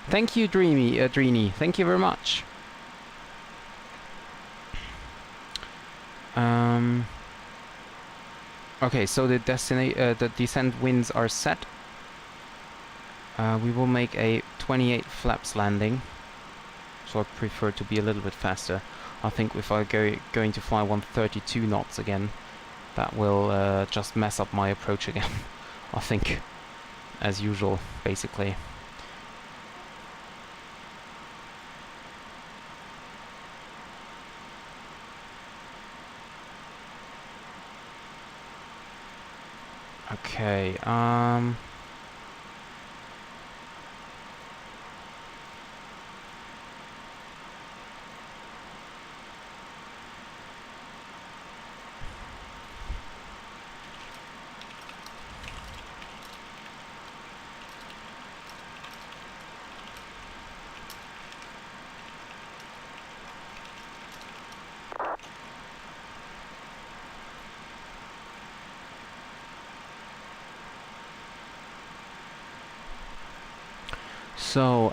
Thank you, Dreeny. Thank you very much. Okay, so the descent winds are set. We will make a 28 flaps landing. So I prefer to be a little bit faster. I think if I going to fly 132 knots again, that will just mess up my approach again. I think, as usual, basically. Okay, so,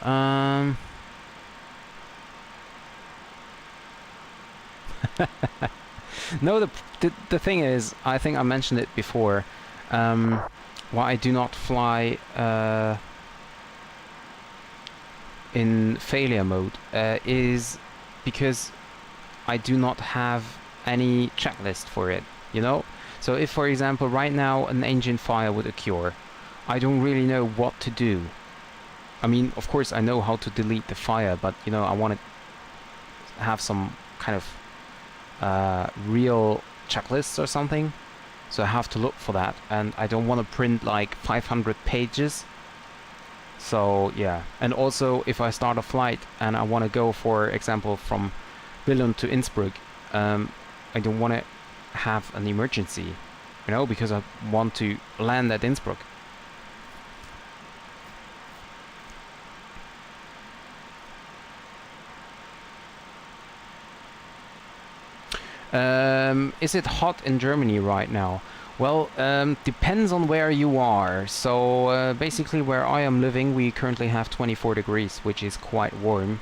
no, the thing is, I think I mentioned it before, why I do not fly in failure mode is because I do not have any checklist for it, you know? So if, for example, right now an engine fire would occur, I don't really know what to do. I mean, of course, I know how to delete the fire, but, you know, I want to have some kind of real checklists or something. So I have to look for that, and I don't want to print like 500 pages. So, yeah. And also, if I start a flight and I want to go, for example, from Billund to Innsbruck, I don't want to have an emergency, you know, because I want to land at Innsbruck. Is it hot in Germany right now? Well, depends on where you are. So basically where I am living, we currently have 24 degrees, which is quite warm,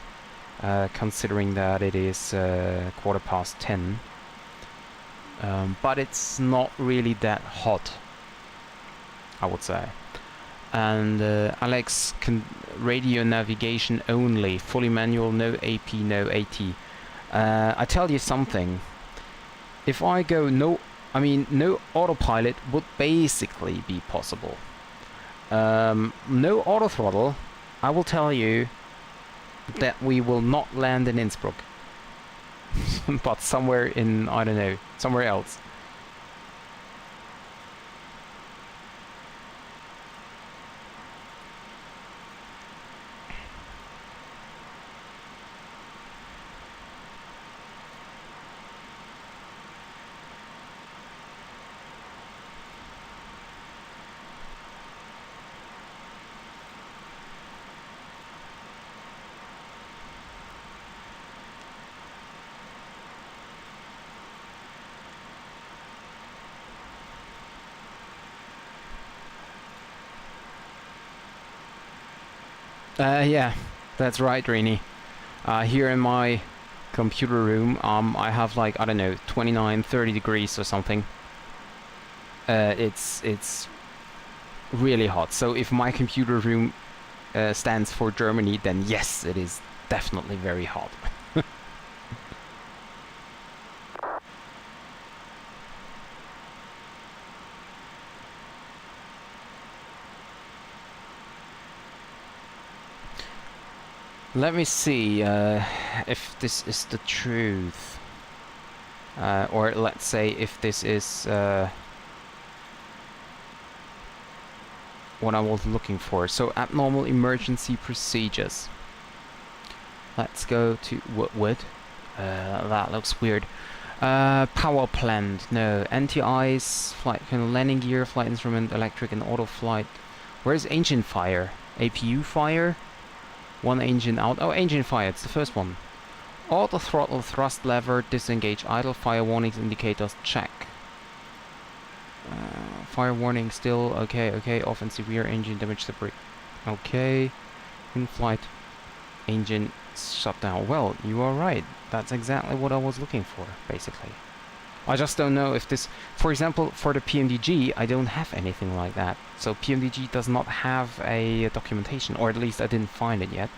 considering that it is 10:15. But it's not really that hot, I would say. And Alex, radio navigation only, fully manual, no AP, no AT. I tell you something. If I go no autopilot would basically be possible. No auto throttle, I will tell you that we will not land in Innsbruck. But somewhere in, I don't know, somewhere else. Yeah, that's right, Rini. Here in my computer room, I have like, I don't know, 29, 30 degrees or something. It's really hot. So if my computer room stands for Germany, then yes, it is definitely very hot. Let me see if this is the truth, or let's say if this is what I was looking for. So abnormal emergency procedures. Let's go to Wood. That looks weird. Power plant, no. Anti-ice, flight landing gear, flight instrument, electric and auto flight. Where's engine fire? APU fire? One engine out. Oh, engine fire, it's the first one. Auto throttle, thrust lever, disengage, idle, fire warnings, indicators, check. Fire warning still, okay, off and severe engine damage separate. Okay. In-flight engine shutdown. Well, you are right. That's exactly what I was looking for, basically. I just don't know if this... For example, for the PMDG, I don't have anything like that. So PMDG does not have a documentation, or at least I didn't find it yet.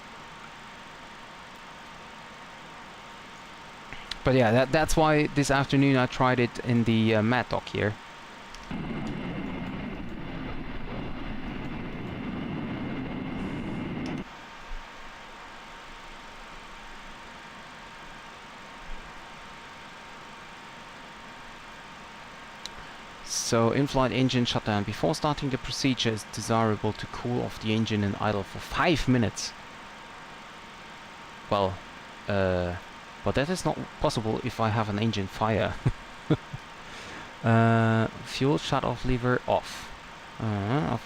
But yeah, that's why this afternoon I tried it in the Maddog here. So, in-flight engine shutdown. Before starting the procedure, it's desirable to cool off the engine and idle for 5 minutes. Well, but that is not possible if I have an engine fire. Fuel shut-off lever off. Not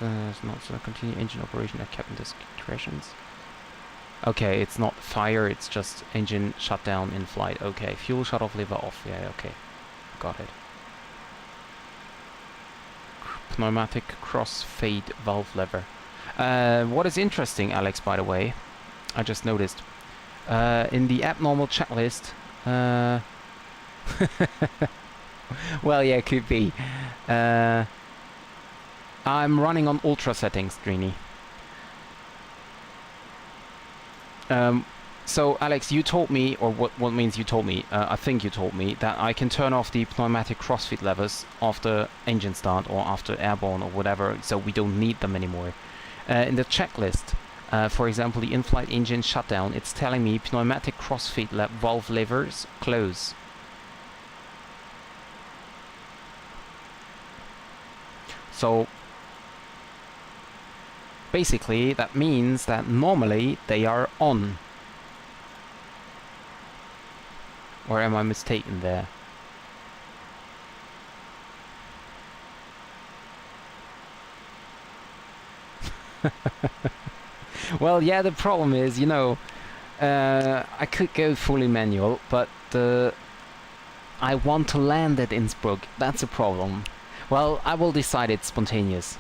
continue engine operation at cabin discretions. Okay, it's not fire, it's just engine shutdown in flight. Okay, fuel shut-off lever off. Yeah, okay, got it. Pneumatic cross-fade valve lever. What is interesting, Alex, by the way, I just noticed, in the abnormal checklist, well, yeah, could be. I'm running on ultra settings, Drini. So, Alex, you told me, or what means you told me, I think you told me, that I can turn off the pneumatic crossfeed levers after engine start or after airborne or whatever, so we don't need them anymore. In the checklist, for example, the in-flight engine shutdown, it's telling me pneumatic crossfeed valve levers close. So, basically, that means that normally they are on. Or am I mistaken there? Well, yeah, the problem is, you know, I could go fully manual, but I want to land at Innsbruck. That's a problem. Well, I will decide it's spontaneous.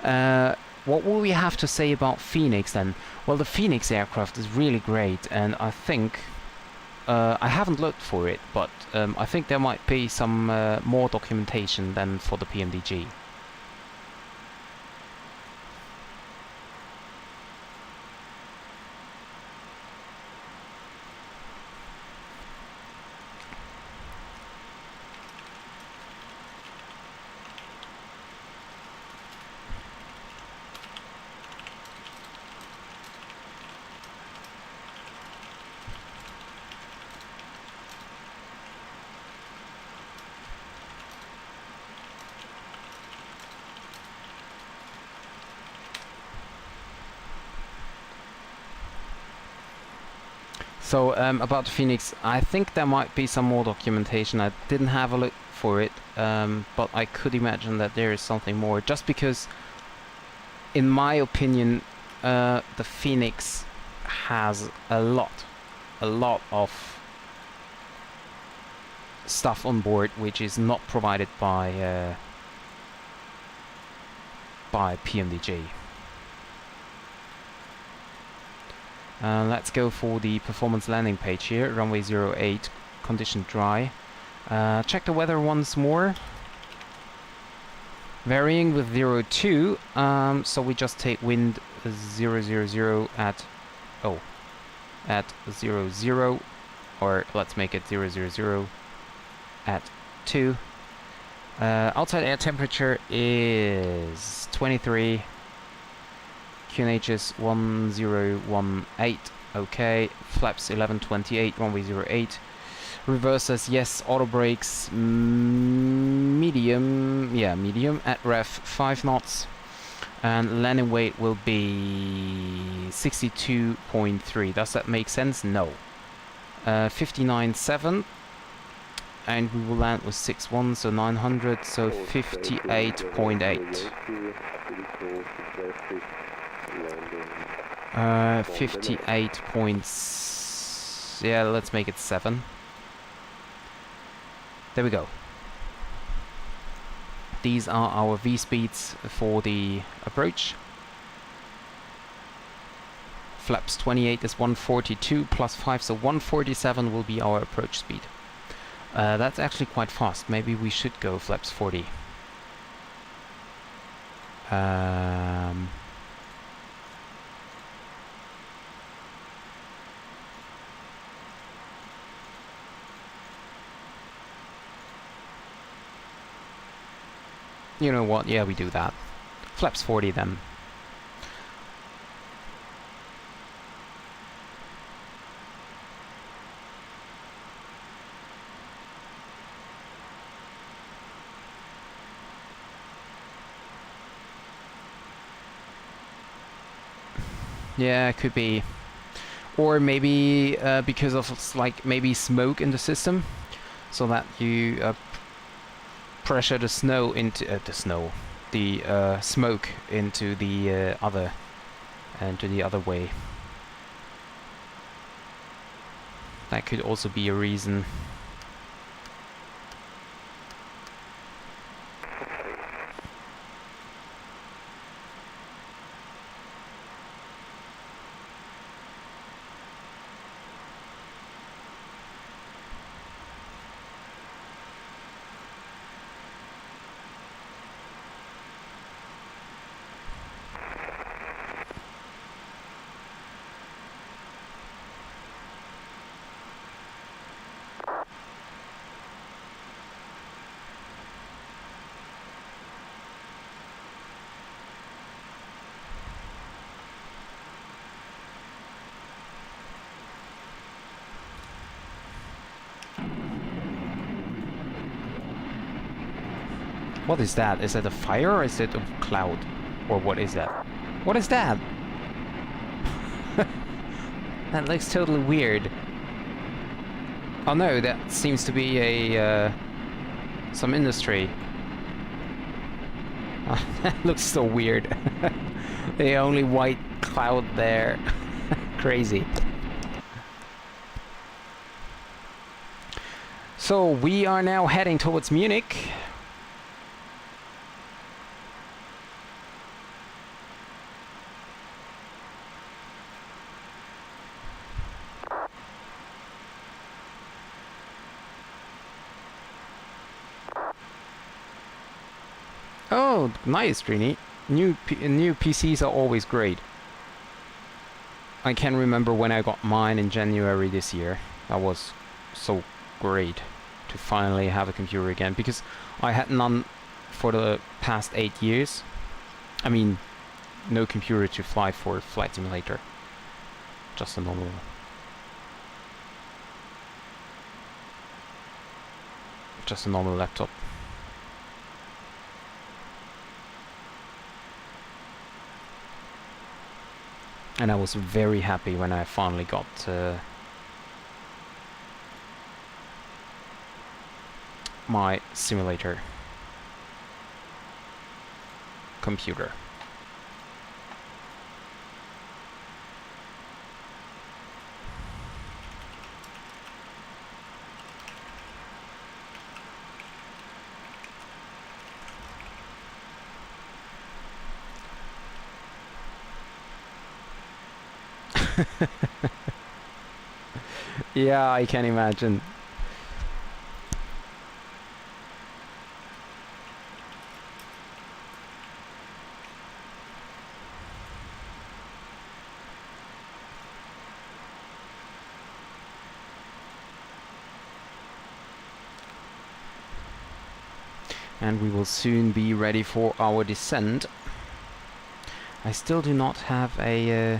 What will we have to say about Phoenix then? Well, the Phoenix aircraft is really great, and I think I haven't looked for it, but I think there might be some more documentation than for the PMDG. So about the Phoenix, I think there might be some more documentation. I didn't have a look for it, but I could imagine that there is something more, just because, in my opinion, the Phoenix has a lot of stuff on board which is not provided by PMDG. Let's go for the performance landing page here. Runway 08, condition dry. Check the weather once more. Varying with 02, so we just take wind 000 at 00, or let's make it 000 at 2. Outside air temperature is 23. QNH is 1018. Okay, flaps 1128, runway 08. Reverse says yes, auto brakes medium, yeah, medium at ref 5 knots. And landing weight will be 62.3. Does that make sense? No. 59.7. And we will land with 6.1, so 900, so 58.8. 58 points. Yeah, let's make it 7. There we go. These are our V speeds for the approach. Flaps 28 is 142 plus 5, so 147 will be our approach speed. That's actually quite fast. Maybe we should go flaps 40. You know what? Yeah, we do that. Flaps 40 then. Yeah, it could be. Or maybe because of like maybe smoke in the system, so that you pressure the snow into the smoke into the other way. That could also be a reason. What is that? Is it a fire or is it a cloud? Or what is that? What is that? That looks totally weird. Oh no, that seems to be a some industry. That looks so weird. The only white cloud there. So we are now heading towards Munich. Oh, nice, Trini. New PCs are always great. I can remember when I got mine in January this year. That was so great to finally have a computer again, because I had none for the past 8 years. I mean, no computer to fly for Flight Simulator. Just a normal laptop. And I was very happy when I finally got my simulator computer. Yeah, I can imagine. And we will soon be ready for our descent. I still do not have a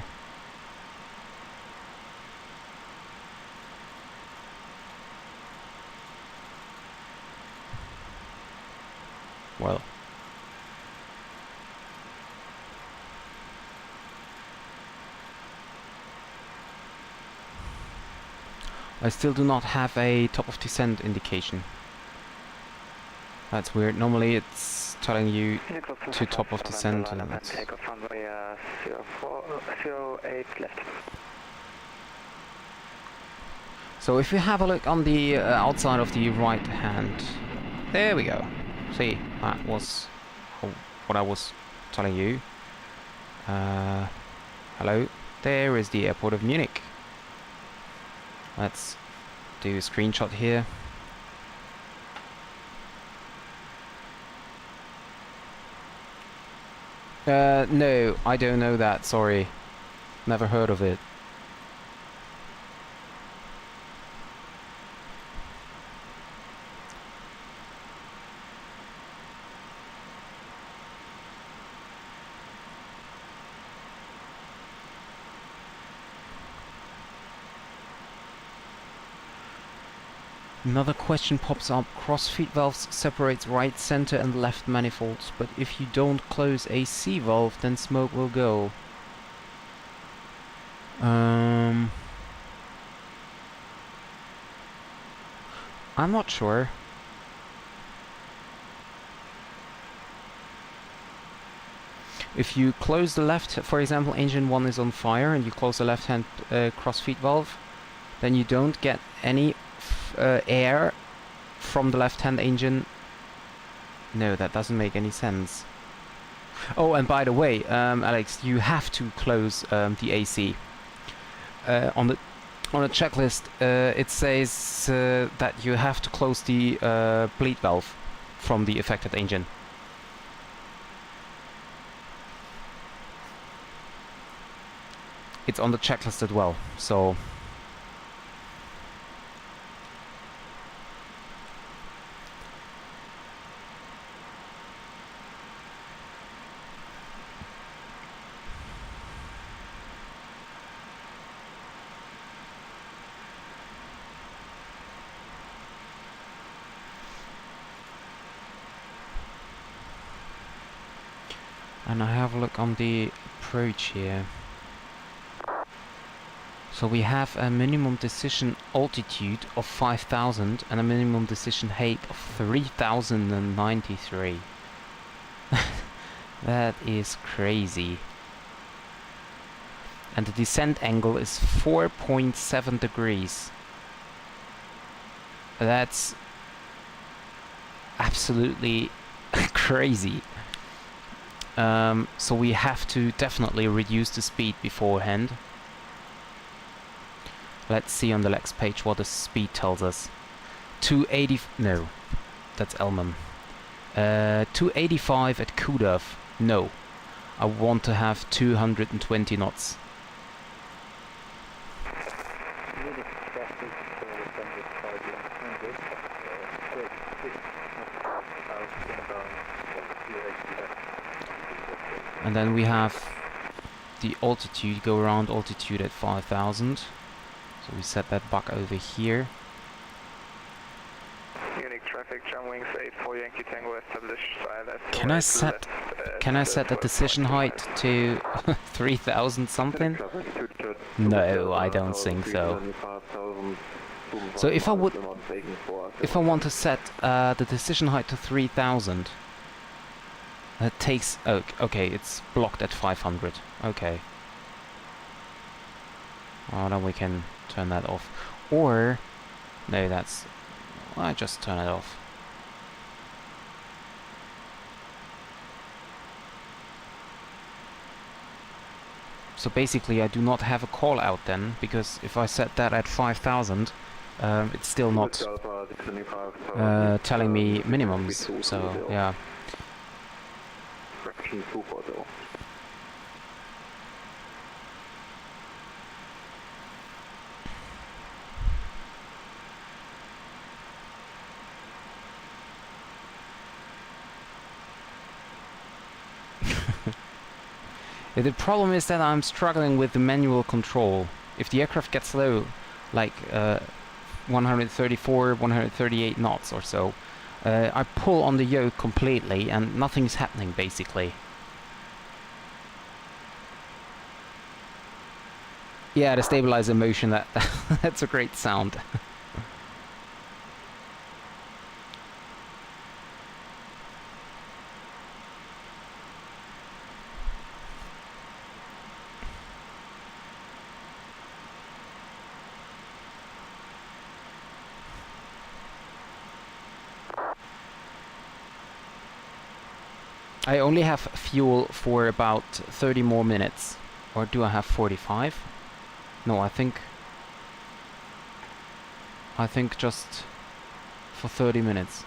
well, I still do not have a top of descent indication. That's weird. Normally it's telling you to top of descent and it's... Takeoff runway 08 left. So if you have a look on the outside of the right hand, there we go. See, that was what I was telling you. Hello, there is the airport of Munich. Let's do a screenshot here. No, I don't know that, sorry. Never heard of it. Another question pops up. Cross-feed valves separates right, center and left manifolds, but if you don't close a C valve, then smoke will go. I'm not sure. If you close the left, for example, engine 1 is on fire, and you close the left-hand cross-feed valve, then you don't get any air from the left-hand engine. No, that doesn't make any sense. Oh, and by the way, Alex, you have to close the AC. On the checklist, it says that you have to close the bleed valve from the affected engine. It's on the checklist as well, so... And I have a look on the approach here. So we have a minimum decision altitude of 5,000 and a minimum decision height of 3,093. That is crazy. And the descent angle is 4.7 degrees. That's absolutely crazy. So we have to definitely reduce the speed beforehand. Let's see on the next page what the speed tells us. 280... no, that's Elman. 285 at Kudav. No, I want to have 220 knots. And then we have the altitude, go around altitude at 5,000. So we set that back over here. Unique traffic, jam wings 84 Yankee Tango established silence. Can I set the decision height to 3,000 something? No, I don't think so. So if I want to set the decision height to 3,000, that takes... oh, okay, it's blocked at 500. Okay. Oh, then we can turn that off. Or... no, that's... I just turn it off. So basically I do not have a call out then, because if I set that at 5,000, it's still not telling me minimums, so yeah. The problem is that I'm struggling with the manual control. If the aircraft gets low, like 134, 138 knots or so, I pull on the yoke completely and nothing's happening basically. Yeah, the stabilizer motion, that's a great sound. I only have fuel for about 30 more minutes. Or do I have 45? No, I think just for 30 minutes.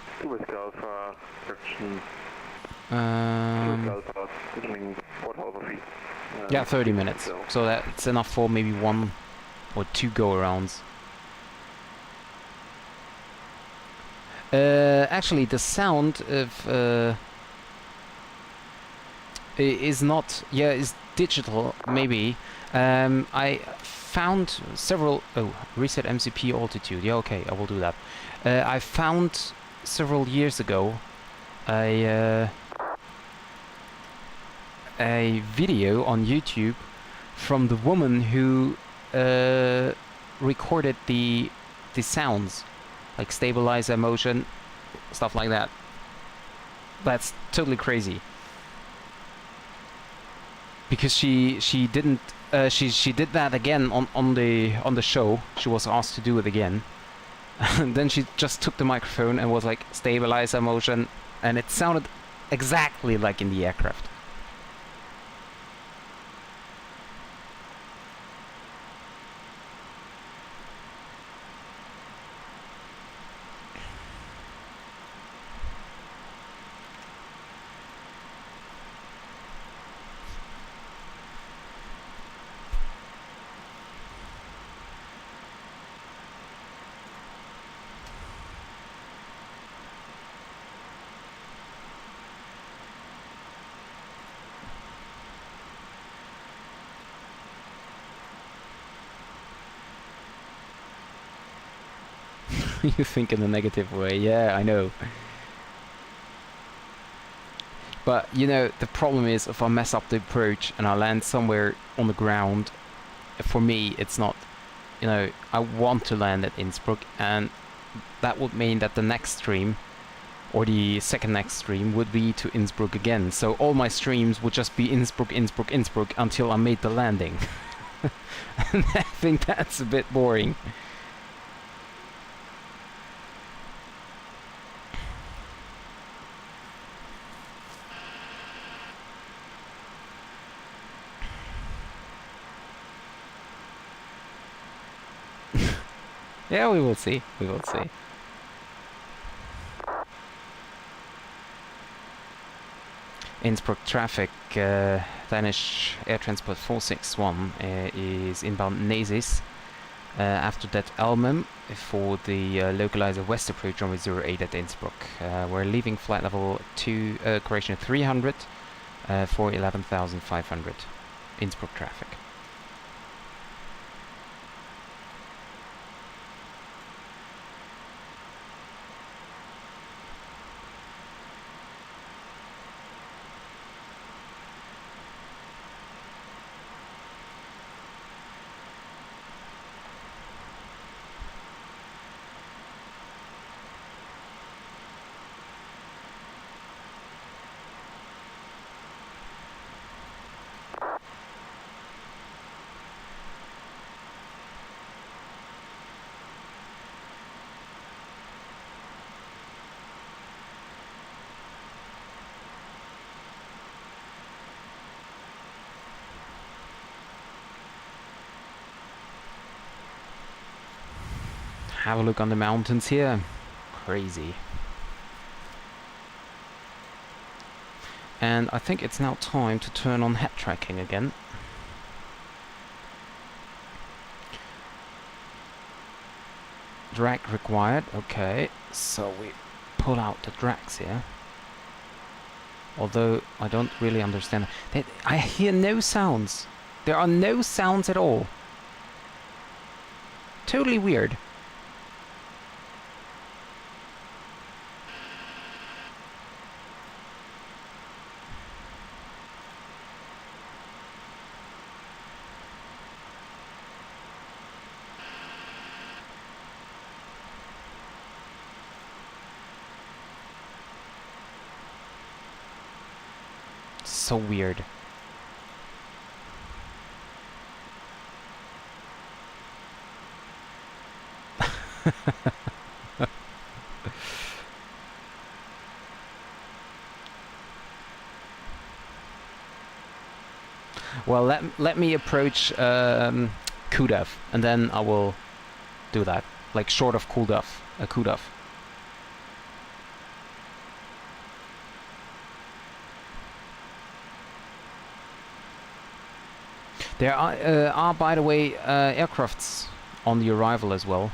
Yeah, 30 minutes. So that's enough for maybe 1 or 2 go-arounds. Actually, the sound of... is not... yeah, is digital, maybe. I found several... oh, reset MCP altitude. Yeah, okay, I will do that. I found several years ago a video on YouTube from the woman who recorded the sounds, like stabilizer motion, stuff like that. That's totally crazy. Because she didn't she did that again on the show. She was asked to do it again, and then she just took the microphone and was like stabilizer motion, and it sounded exactly like in the aircraft. You think in a negative way, yeah, I know. But, you know, the problem is if I mess up the approach and I land somewhere on the ground, for me, it's not, you know, I want to land at Innsbruck, and that would mean that the next stream, or the second next stream, would be to Innsbruck again. So all my streams would just be Innsbruck, Innsbruck, Innsbruck until I made the landing. And I think that's a bit boring. Yeah, we will see. We will see. Innsbruck traffic, Danish Air Transport 461 is inbound Nazis. After that Elmham for the localizer west approach runway 08 at Innsbruck. We're leaving flight level 300 for 11,500 Innsbruck traffic. Have a look on the mountains here. Crazy. And I think it's now time to turn on head tracking again. Drag required. Okay, so we pull out the drags here. Although I don't really understand. I hear no sounds. There are no sounds at all. Totally weird. So weird. Well, let me approach Kudav, and then I will do that. Like short of Kudav, Kudav. There are, by the way, aircrafts on the arrival as well.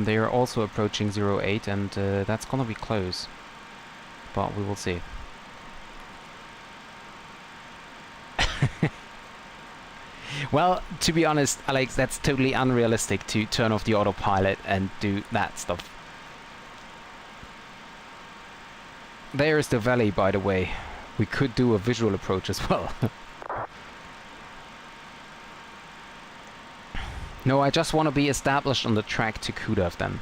They are also approaching 08, and that's gonna be close, but we will see. Well, to be honest, Alex, that's totally unrealistic to turn off the autopilot and do that stuff. There's the valley, by the way. We could do a visual approach as well. No, I just want to be established on the track to Kudav then.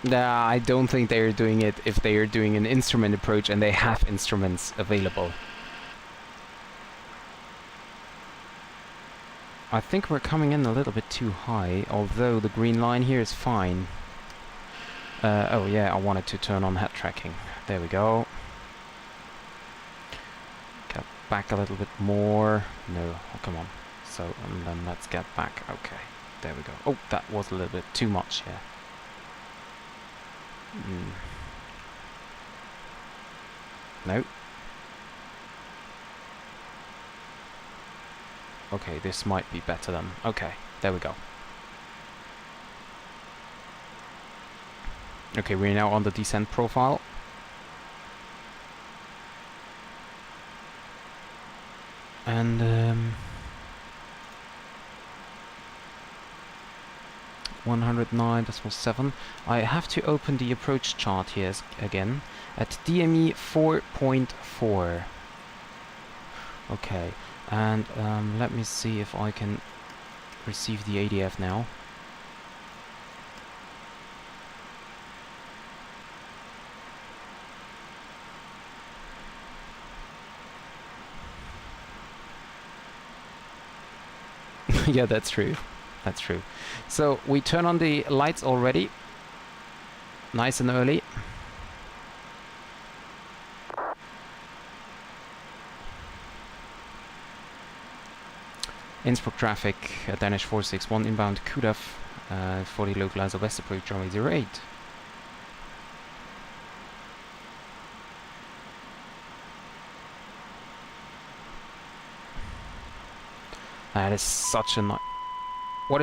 Nah, I don't think they're doing it if they are doing an instrument approach and they have instruments available. I think we're coming in a little bit too high, although the green line here is fine. Oh yeah, I wanted to turn on head tracking. There we go. Get back a little bit more. No, oh, come on. So, and then let's get back. Okay, there we go. Oh, that was a little bit too much here. No. Okay, this might be better then. Okay, there we go. Okay, we're now on the descent profile. And 109.7. I have to open the approach chart here again at DME 4.4. Okay, And let me see if I can receive the ADF now. Yeah, that's true. That's true. So we turn on the lights already. Nice and early. Innsbruck traffic, Danish 461 inbound Kudaf, for the localizer west approach runway 08. That is such a nice... What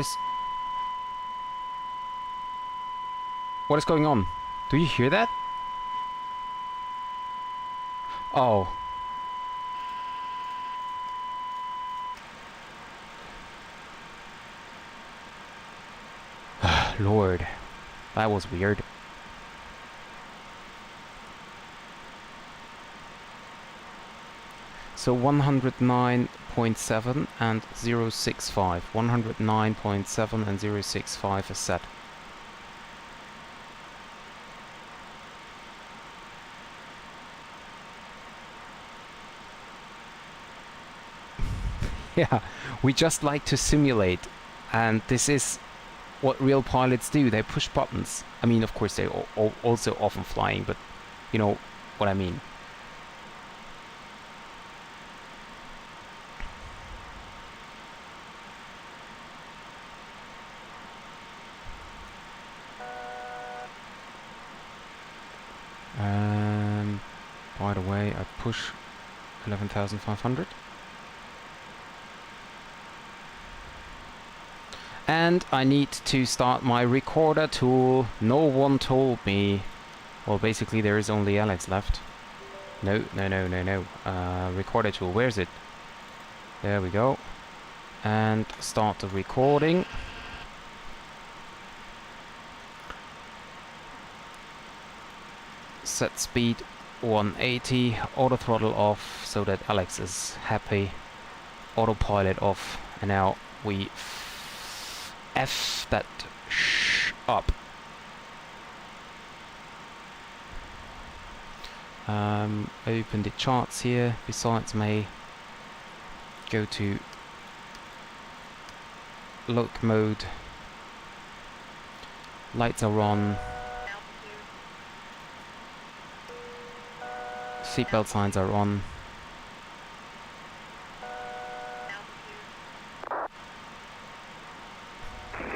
is going on? Do you hear that? Oh. Lord. That was weird. So 109.7 and 065. 109.7 and 065 is set. Yeah, we just like to simulate, and this is what real pilots do. They push buttons. I mean, of course, they also often flying, but you know what I mean. By the way, I push 11,500. And I need to start my recorder tool. No one told me. Well, basically there is only Alex left. No. Recorder tool, where is it? There we go. And start the recording. Set speed 180. Auto throttle off so that Alex is happy. Autopilot off. And now we F that up. Open the charts here. Besides, may go to loc mode. Lights are on. Seatbelt signs are on.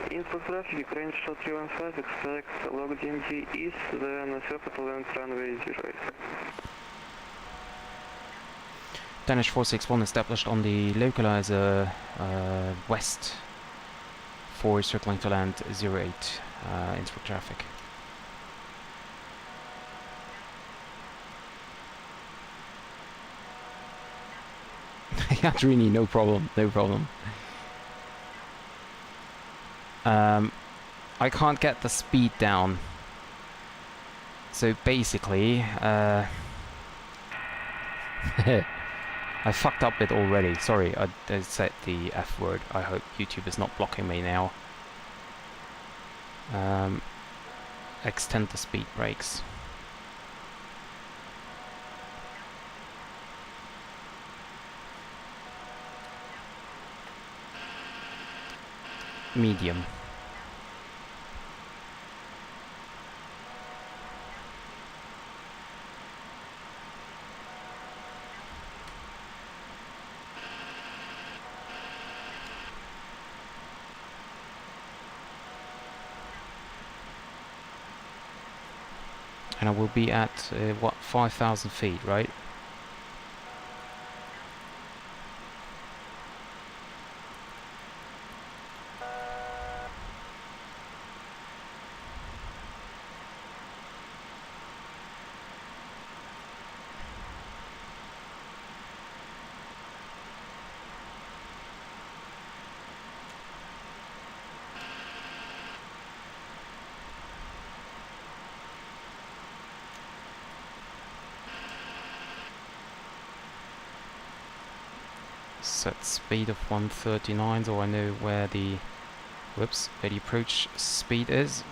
Innsbruck traffic, range 315, expect log DMG east, then surface land runway 08. Danish 461 established on the localizer west for circling to land 08, Innsbruck traffic. Yeah, Drini, no problem, no problem. I can't get the speed down. So basically, I fucked up it already. Sorry, I said the F word. I hope YouTube is not blocking me now. Extend the speed brakes. Medium. And I will be at, what, 5,000 feet, right? Set speed of 139, so I know where the approach speed is.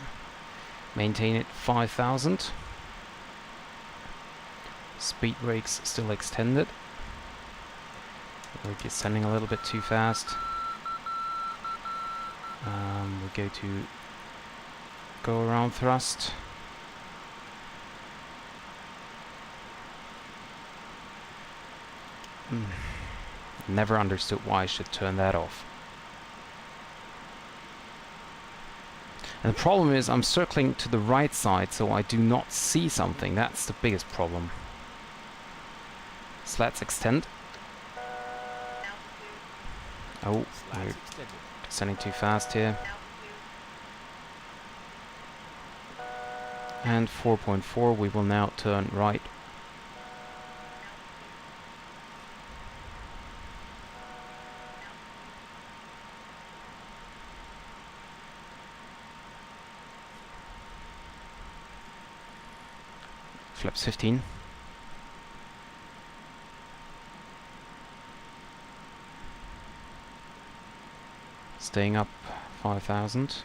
Maintain it 5,000. Speed brakes still extended. We're descending a little bit too fast. We go to go around thrust. Never understood why I should turn that off. And the problem is I'm circling to the right side, so I do not see something. That's the biggest problem. Slats extend. Oh, we're descending too fast here. And 4.4, we will now turn right. Flaps 15. Staying up 5,000.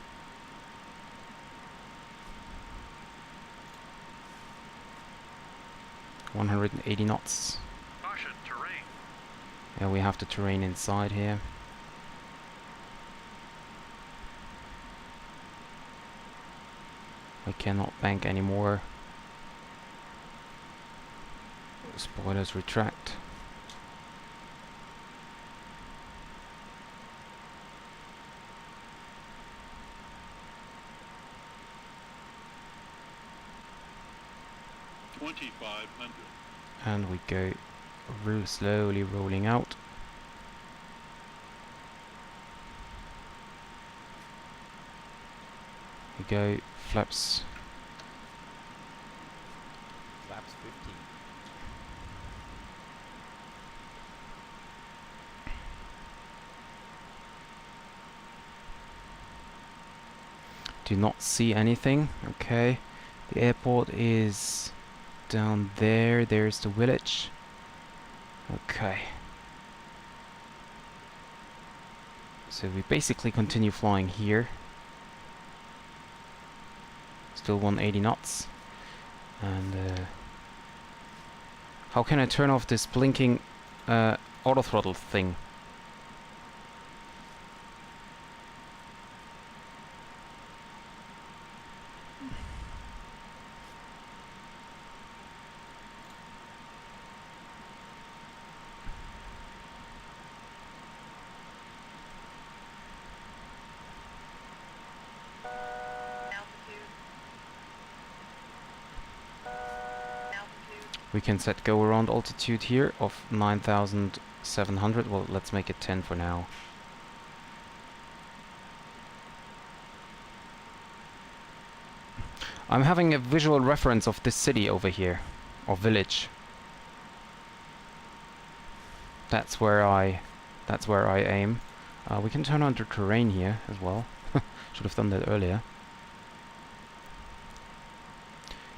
.180 knots. Caution, terrain. Yeah, we have the terrain inside here. I cannot bank anymore. Spoilers retract. And we go real slowly rolling out. We go flaps. Flaps 15. Do not see anything. Okay. The airport is down there. There's the village. Okay. So we basically continue flying here. Still 180 knots. And how can I turn off this blinking auto throttle thing? We can set go around altitude here of 9,700. Well, let's make it 10 for now. I'm having a visual reference of this city over here, or village. That's where I aim. We can turn on the terrain here as well. Should have done that earlier.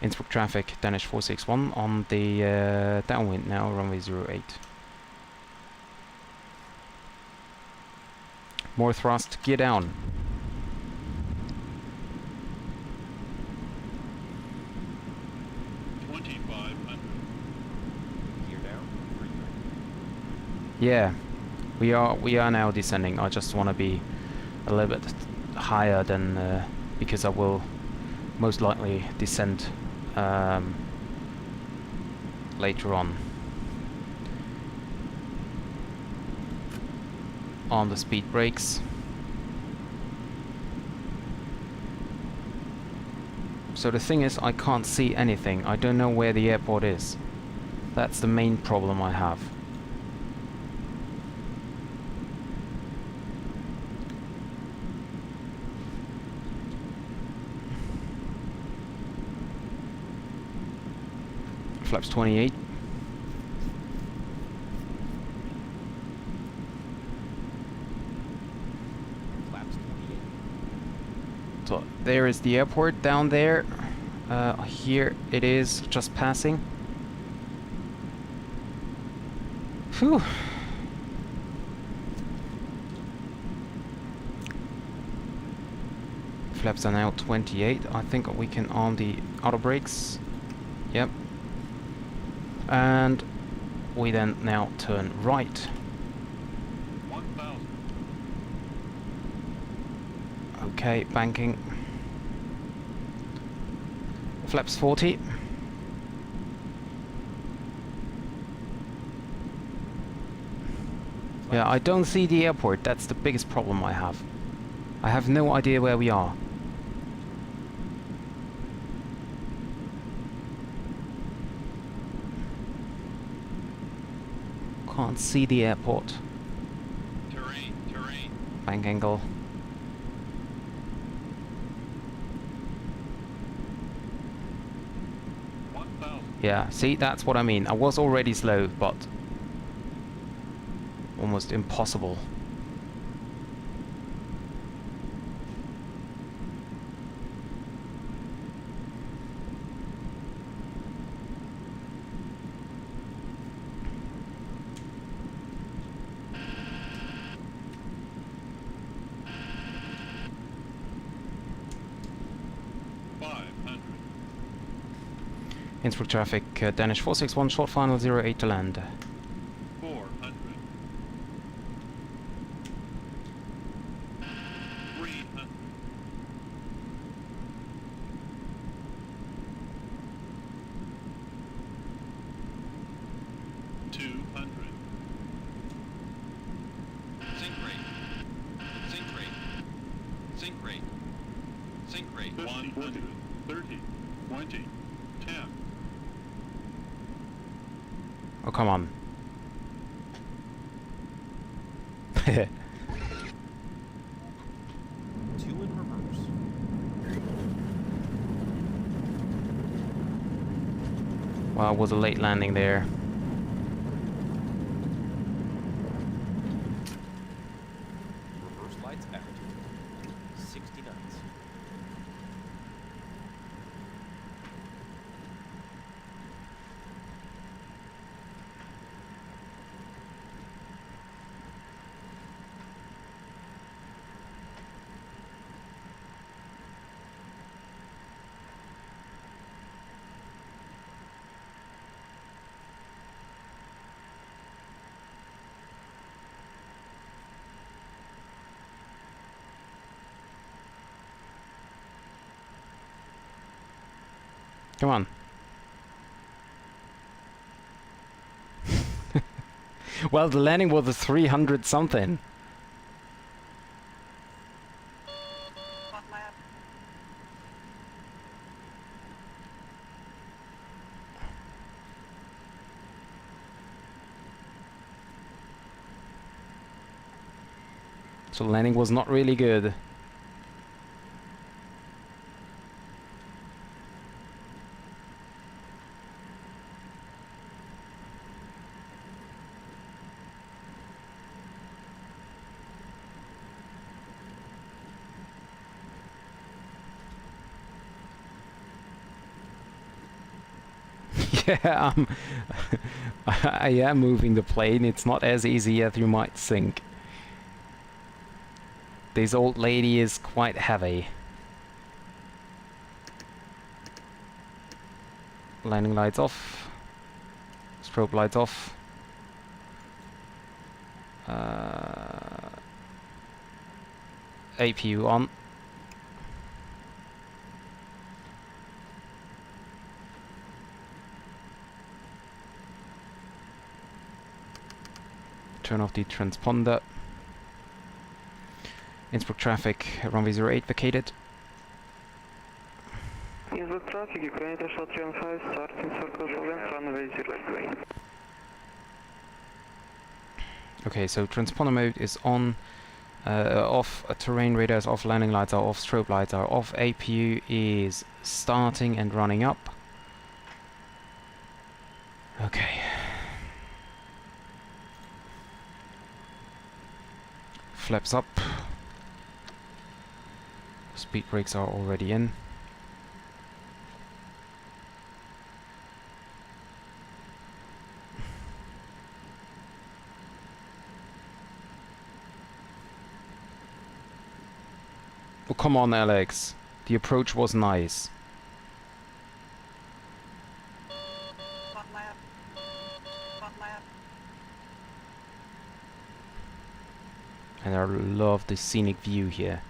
Innsbruck traffic, Danish 461 on the downwind now, runway 08. More thrust, gear down. Gear down. Yeah, we are now descending. I just want to be a little bit higher than because I will most likely descend later on the speed brakes. So the thing is, I can't see anything. I don't know where the airport is. That's the main problem I have. Flaps 28. Flaps 28. So there is the airport down there. Here it is, just passing. Phew. Flaps are now 28. I think we can arm the auto brakes. Yep. And we then now turn right. 1,000. Okay, banking. Flaps 40. Yeah, I don't see the airport. That's the biggest problem I have. I have no idea where we are. Can't see the airport. Terrain, terrain. Bank angle. Yeah, see, that's what I mean. I was already slow, but almost impossible. Innsbruck traffic, Danish 461, short final 08 to land. 400. 300. 200. Sink rate. Sink rate. Sink rate. Sink rate. 100. 30. 20. 10. Oh, come on. Two in reverse. Well, it was a late landing there. Reverse lights out. 60 knots. Come on. Well, the landing was a 300 something. So landing was not really good. Yeah, I am moving the plane. It's not as easy as you might think. This old lady is quite heavy. Landing lights off. Strobe lights off. APU on. Turn off the transponder. Innsbruck traffic, runway 08 vacated. Innsbruck traffic, Ukraine Shutdown 5, starting circle length, runway 08. Okay, so transponder mode is on, off, terrain radar is off, landing lights are off, strobe lights are off, APU is starting and running up. Okay. Flaps up. Speed brakes are already in. Oh, come on, Alex. The approach was nice. And I love the scenic view here.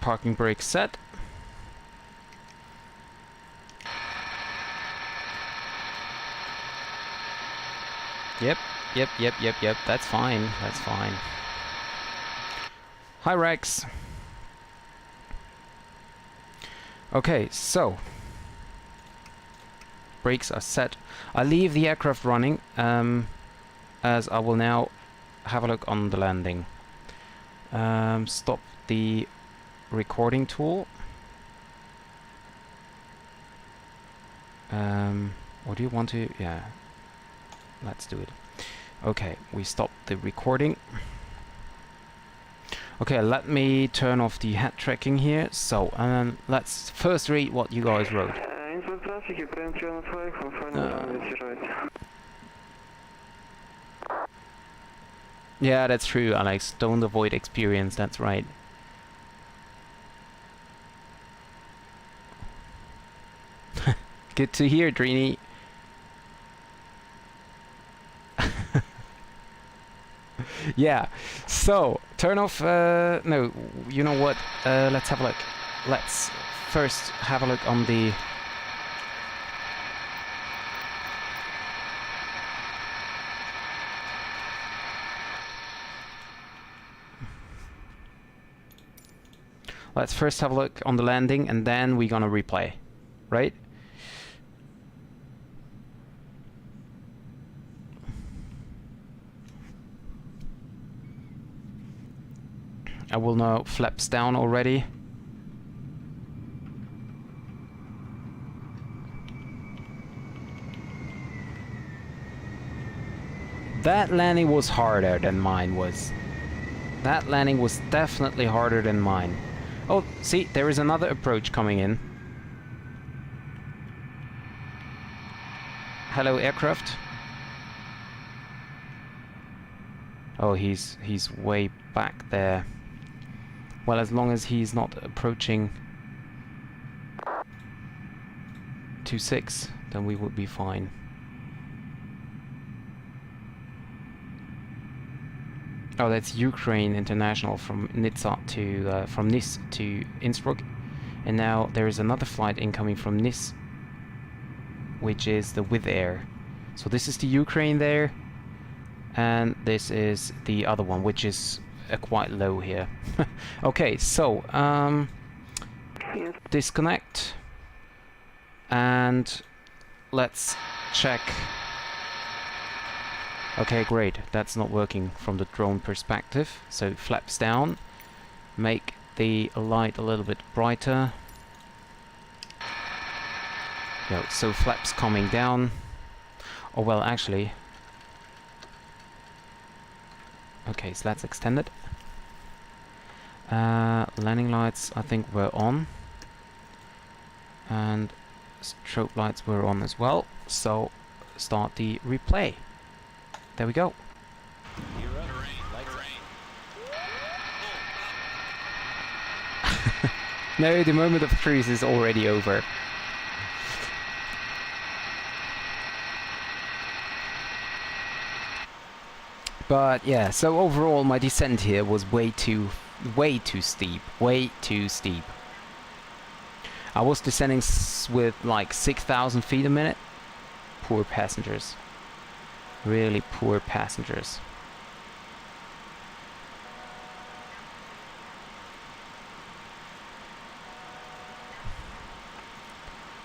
Parking brake set. Yep, that's fine, that's fine. Hi Rex. Okay, so brakes are set. I leave the aircraft running, as I will now have a look on the landing. Stop the recording tool. Or do you want to? Yeah, let's do it. Okay, we stop the recording. Okay, let me turn off the head tracking here. So, let's first read what you guys wrote. Yeah, that's true, Alex. Don't avoid experience, that's right. Good to hear, Drini. Yeah, so turn off. No, you know what? Let's have a look. Let's first have a look on the. Let's first have a look on the landing, and then we're gonna replay, right? I will now flaps down already. That landing was harder than mine was. That landing was definitely harder than mine. Oh, see, there is another approach coming in. Hello, aircraft. Oh, he's way back there. Well, as long as he's not approaching 26, then we would be fine. Oh, that's Ukraine International from Nizza to from Nis to Innsbruck, and now there is another flight incoming from Nis, which is the With Air. So this is the Ukraine there, and this is the other one, which is quite low here. Okay, so disconnect, and let's check. Okay, great. That's not working from the drone perspective. So flaps down, make the light a little bit brighter. Yeah, so flaps coming down. Oh well, actually. Okay, so let's extend it. Landing lights, I think, were on, and strobe lights were on as well. So start the replay. There we go. No, the moment of truth is already over. But yeah, so overall my descent here was way too steep. Way too steep. I was descending with like 6,000 feet a minute. Poor passengers. Really poor passengers.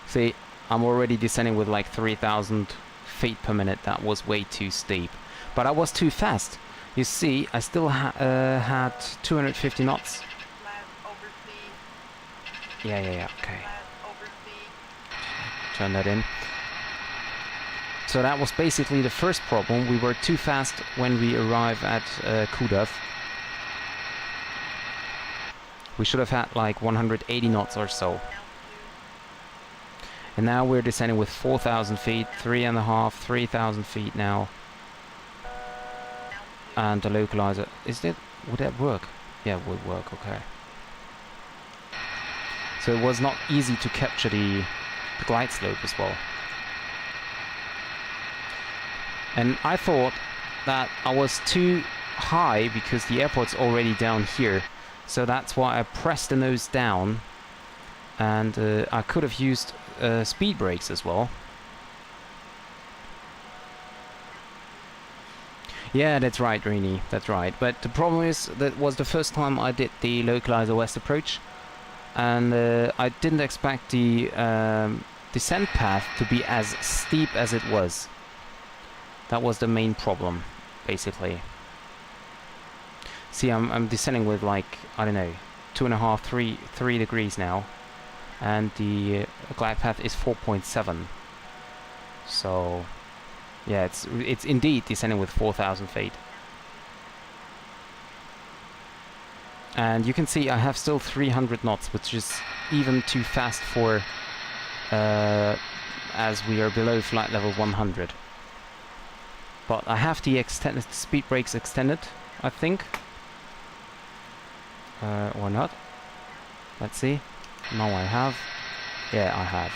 See, I'm already descending with like 3,000 feet per minute. That was way too steep. But I was too fast. You see, I still had 250 knots. Yeah, okay. Turn that in. So that was basically the first problem. We were too fast when we arrived at Kudav. We should have had like 180 knots or so. And now we're descending with 4,000 feet, 3.5, 3,000 feet now. And the localizer, would that work? Yeah, it would work, okay. So it was not easy to capture the glide slope as well. And I thought that I was too high because the airport's already down here. So that's why I pressed the nose down. And I could have used speed brakes as well. Yeah, that's right, Rini. That's right. But the problem is that was the first time I did the localizer west approach. And I didn't expect the descent path to be as steep as it was. That was the main problem, basically. See, I'm descending with like, I don't know, 2.5, 3 degrees now. And the glide path is 4.7. So, yeah, it's indeed descending with 4,000 feet. And you can see I have still 300 knots, which is even too fast for as we are below flight level 100. But I have the speed brakes extended, I think. Or not. Let's see. No, I have. Yeah, I have.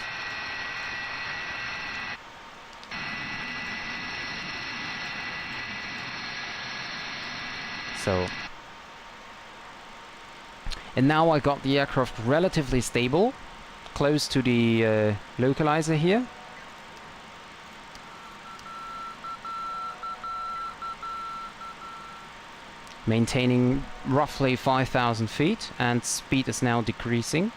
So. And now I got the aircraft relatively stable, close to the localizer here. Maintaining roughly 5,000 feet, and speed is now decreasing.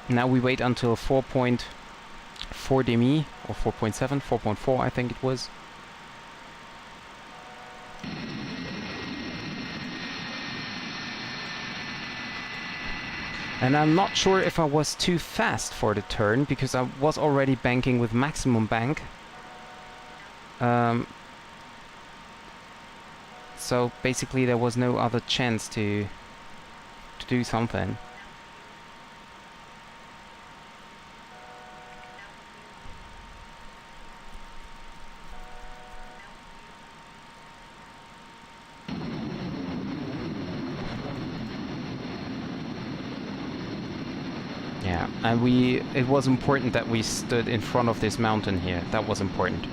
Now we wait until 4.4 demi, or 4.7, 4.4 I think it was. And I'm not sure if I was too fast for the turn, because I was already banking with maximum bank. So basically there was no other chance to do something. Yeah, and it was important that we stood in front of this mountain here. That was important.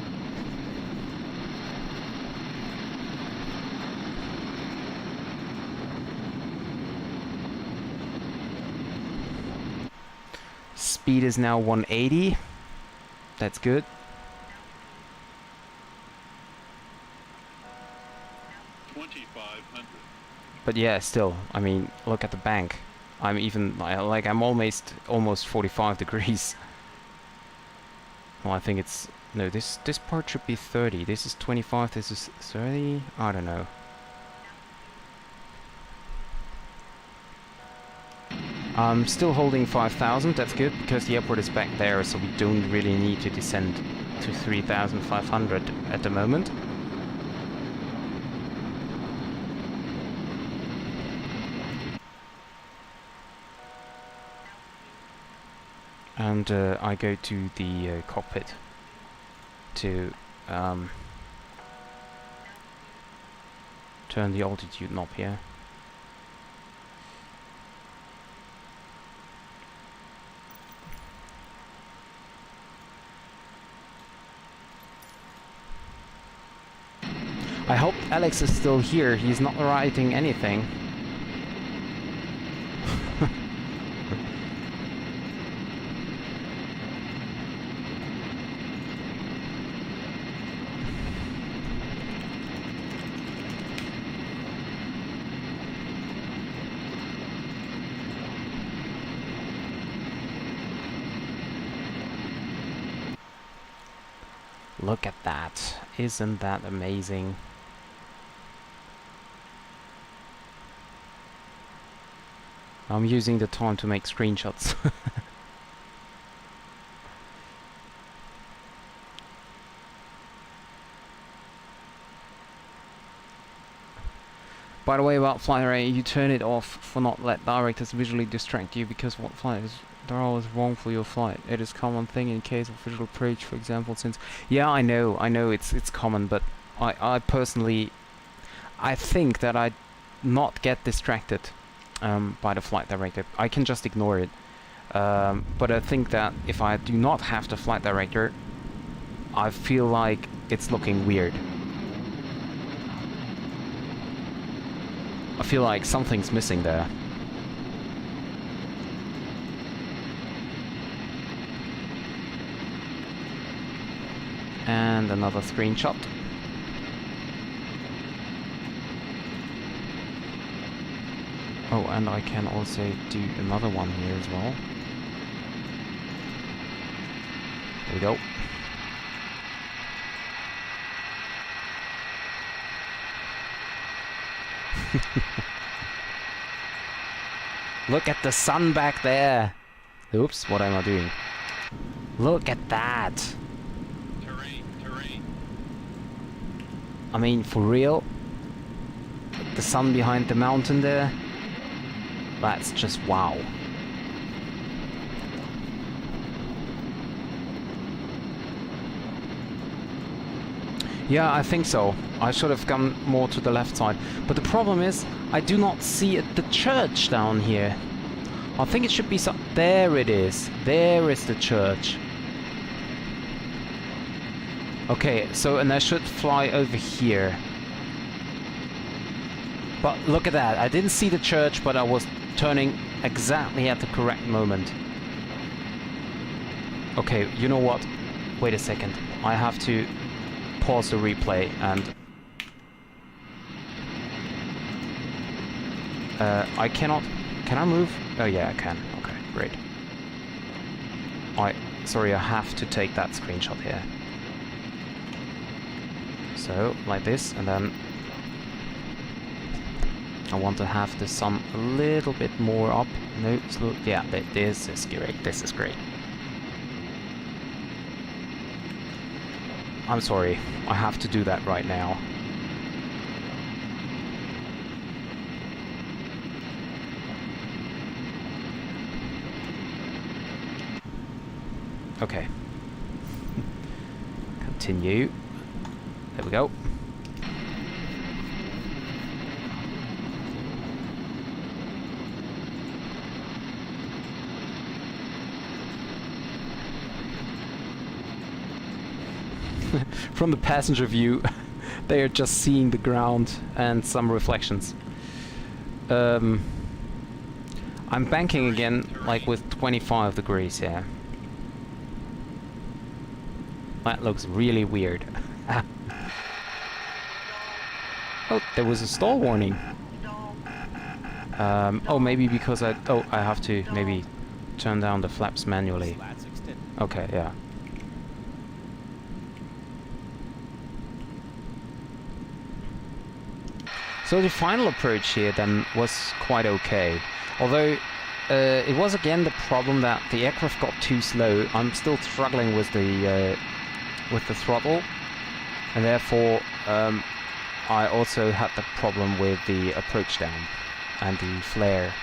Speed is now 180. That's good. But yeah, still, I mean, look at the bank. I'm even like I'm almost 45 degrees. Well, I think it's no. This part should be 30. This is 25. This is 30. I don't know. I'm still holding 5,000. That's good because the airport is back there, so we don't really need to descend to 3,500 at the moment. And I go to the cockpit to turn the altitude knob here. I hope Alex is still here. He's not writing anything. Look at that. Isn't that amazing? I'm using the time to make screenshots. By the way, about flight array, you turn it off for not let directors visually distract you, because what flight is they're always wrong for your flight. It is common thing in case of visual approach, for example, since yeah, I know it's common, but I personally I think that I not get distracted by the flight director. I can just ignore it. But I think that if I do not have the flight director, I feel like it's looking weird. I feel like something's missing there. And another screenshot. Oh, and I can also do another one here as well. There we go. Look at the sun back there. Oops, what am I doing? Look at that. Terrain. I mean, for real? The sun behind the mountain there? That's just wow. Yeah, I think so. I should have gone more to the left side. But the problem is, I do not see the church down here. I think it should be some... There it is. There is the church. Okay, so, and I should fly over here. But look at that. I didn't see the church, but I was turning exactly at the correct moment. Okay, you know what? Wait a second. I have to pause the replay and... I cannot... Can I move? Oh yeah, I can. Okay, great. Sorry, I have to take that screenshot here. So, like this, and then... I want to have the sun a little bit more up. No, slow. Yeah, this is great. This is great. I'm sorry. I have to do that right now. Okay. Continue. There we go. From the passenger view, they are just seeing the ground and some reflections. I'm banking again, like with 25 degrees here. That looks really weird. Oh, there was a stall warning. Oh, maybe because I have to maybe turn down the flaps manually. Okay, yeah. So the final approach here then was quite okay. Although it was again the problem that the aircraft got too slow. I'm still struggling with the throttle, and therefore I also had the problem with the approach down and the flare.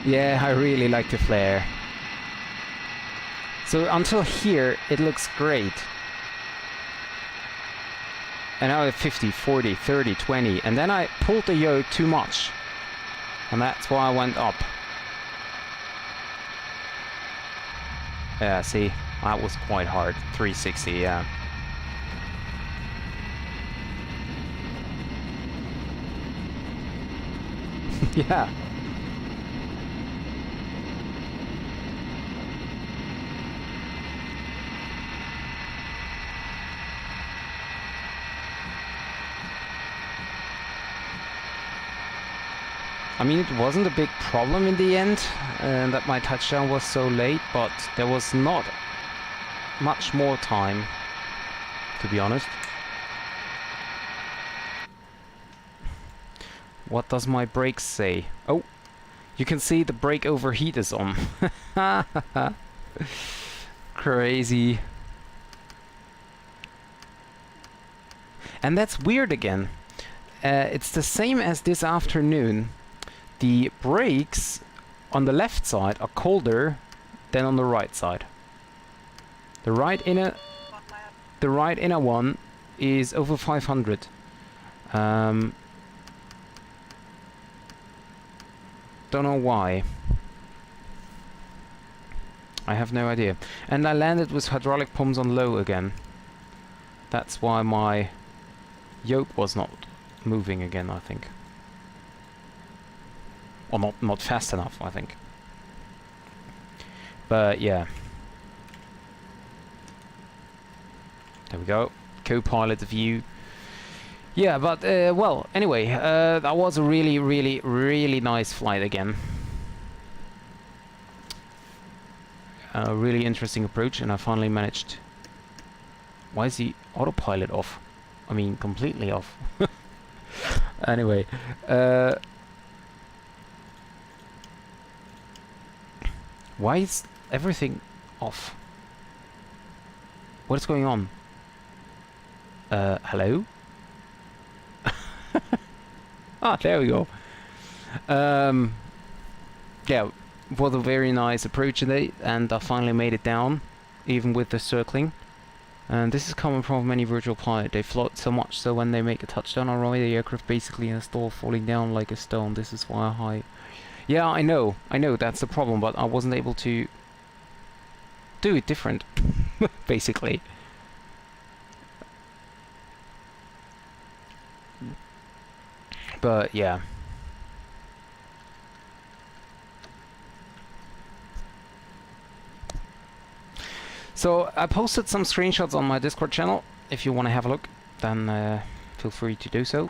Yeah, I really like the flare. So until here, it looks great. And now at 50, 40, 30, 20, and then I pulled the yoke too much. And that's why I went up. Yeah, see, that was quite hard. 360, yeah. Yeah. I mean, it wasn't a big problem in the end that my touchdown was so late, but there was not much more time, to be honest. What does my brakes say? Oh, you can see the brake overheat is on. Crazy. And that's weird again. It's the same as this afternoon. The brakes on the left side are colder than on the right side. The right inner one is over 500. Don't know why. I have no idea. And I landed with hydraulic pumps on low again. That's why my yoke was not moving again, I think. Or not fast enough, I think. But yeah. There we go. Co-pilot view. Yeah, but well, anyway, that was a really nice flight again. A really interesting approach, and I finally managed. Why is the autopilot off? I mean, completely off. Anyway, why is everything off? What is going on? Hello? Ah, there we go. Yeah, it was a very nice approach today, and I finally made it down, even with the circling. And this is common from many virtual pilot. They float so much so when they make a touchdown or runway, the aircraft basically in a stall, falling down like a stone. This is why I... Yeah, I know, that's the problem, but I wasn't able to do it different, basically. But yeah. So I posted some screenshots on my Discord channel. If you want to have a look, then feel free to do so.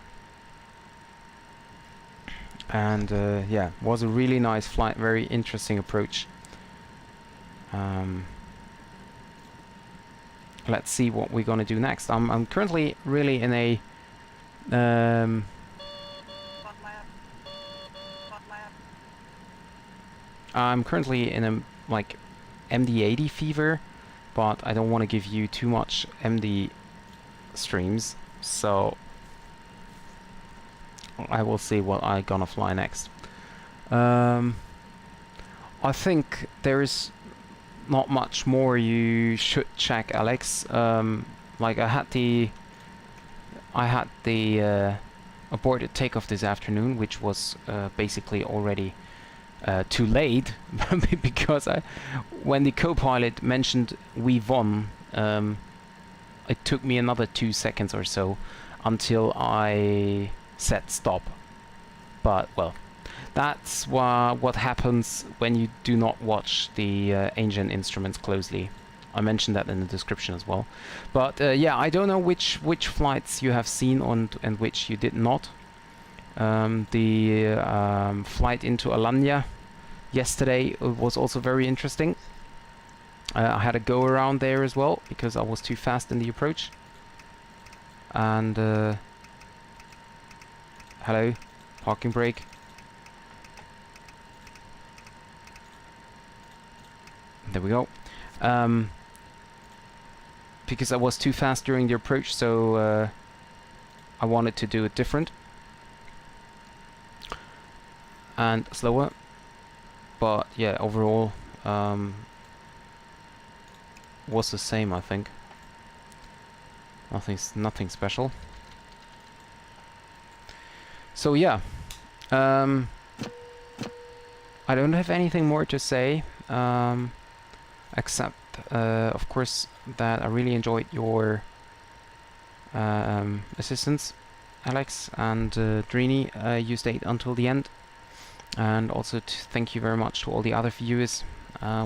And yeah, was a really nice flight, very interesting approach. Let's see what we're gonna do next. I'm currently really in a I'm currently in a like MD-80 fever, but I don't want to give you too much MD streams, so I will see what I'm gonna fly next. I think there is not much more you should check, Alex. Like I had the aborted takeoff this afternoon, which was basically already too late because when the co-pilot mentioned we won, it took me another 2 seconds or so until I said stop. But well, that's what happens when you do not watch the engine instruments closely. I mentioned that in the description as well. But yeah, I don't know which flights you have seen and which you did not. The flight into Alanya yesterday was also very interesting. I had a go around there as well because I was too fast in the approach. And hello, parking brake. There we go. Because I was too fast during the approach, so I wanted to do it different and slower. But yeah, overall was the same, I think. Nothing special. So yeah, I don't have anything more to say, except, of course, that I really enjoyed your assistance, Alex and Drini. You stayed until the end, and also thank you very much to all the other viewers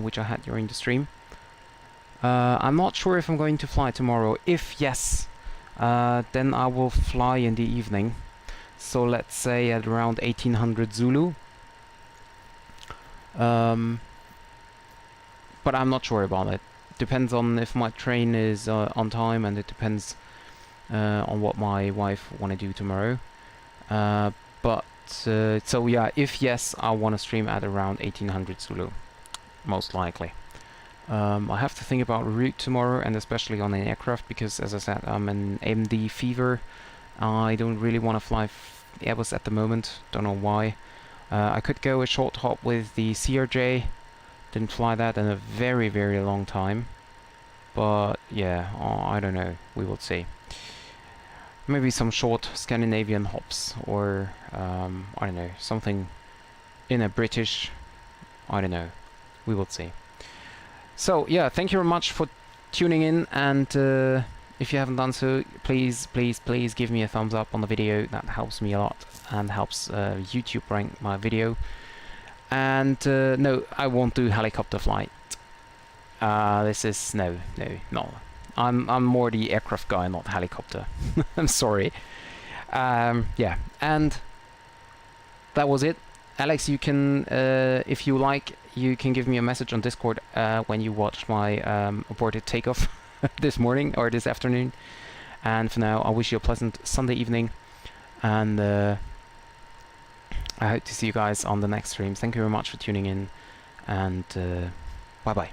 which I had during the stream. I'm not sure if I'm going to fly tomorrow. If yes, then I will fly in the evening. So let's say at around 1800 Zulu. But I'm not sure about it. Depends on if my train is on time, and it depends on what my wife want to do tomorrow. So yeah, if yes, I want to stream at around 1800 Zulu, most likely. I have to think about route tomorrow, and especially on an aircraft, because as I said, I'm in AMD fever. I don't really want to fly Airbus at the moment, don't know why. I could go a short hop with the CRJ, didn't fly that in a very, very long time. But yeah, I don't know, we will see. Maybe some short Scandinavian hops, or I don't know, something in a British, I don't know, we will see. So yeah, thank you very much for tuning in, and if you haven't done so, please give me a thumbs up on the video. That helps me a lot and helps YouTube rank my video. And no, I won't do helicopter flight. This is no. I'm more the aircraft guy, not helicopter. I'm sorry. Yeah, and that was it. Alex, you can, if you like, you can give me a message on Discord when you watch my aborted takeoff this morning or this afternoon. And for now, I wish you a pleasant Sunday evening, and I hope to see you guys on the next stream. Thank you very much for tuning in, and bye bye.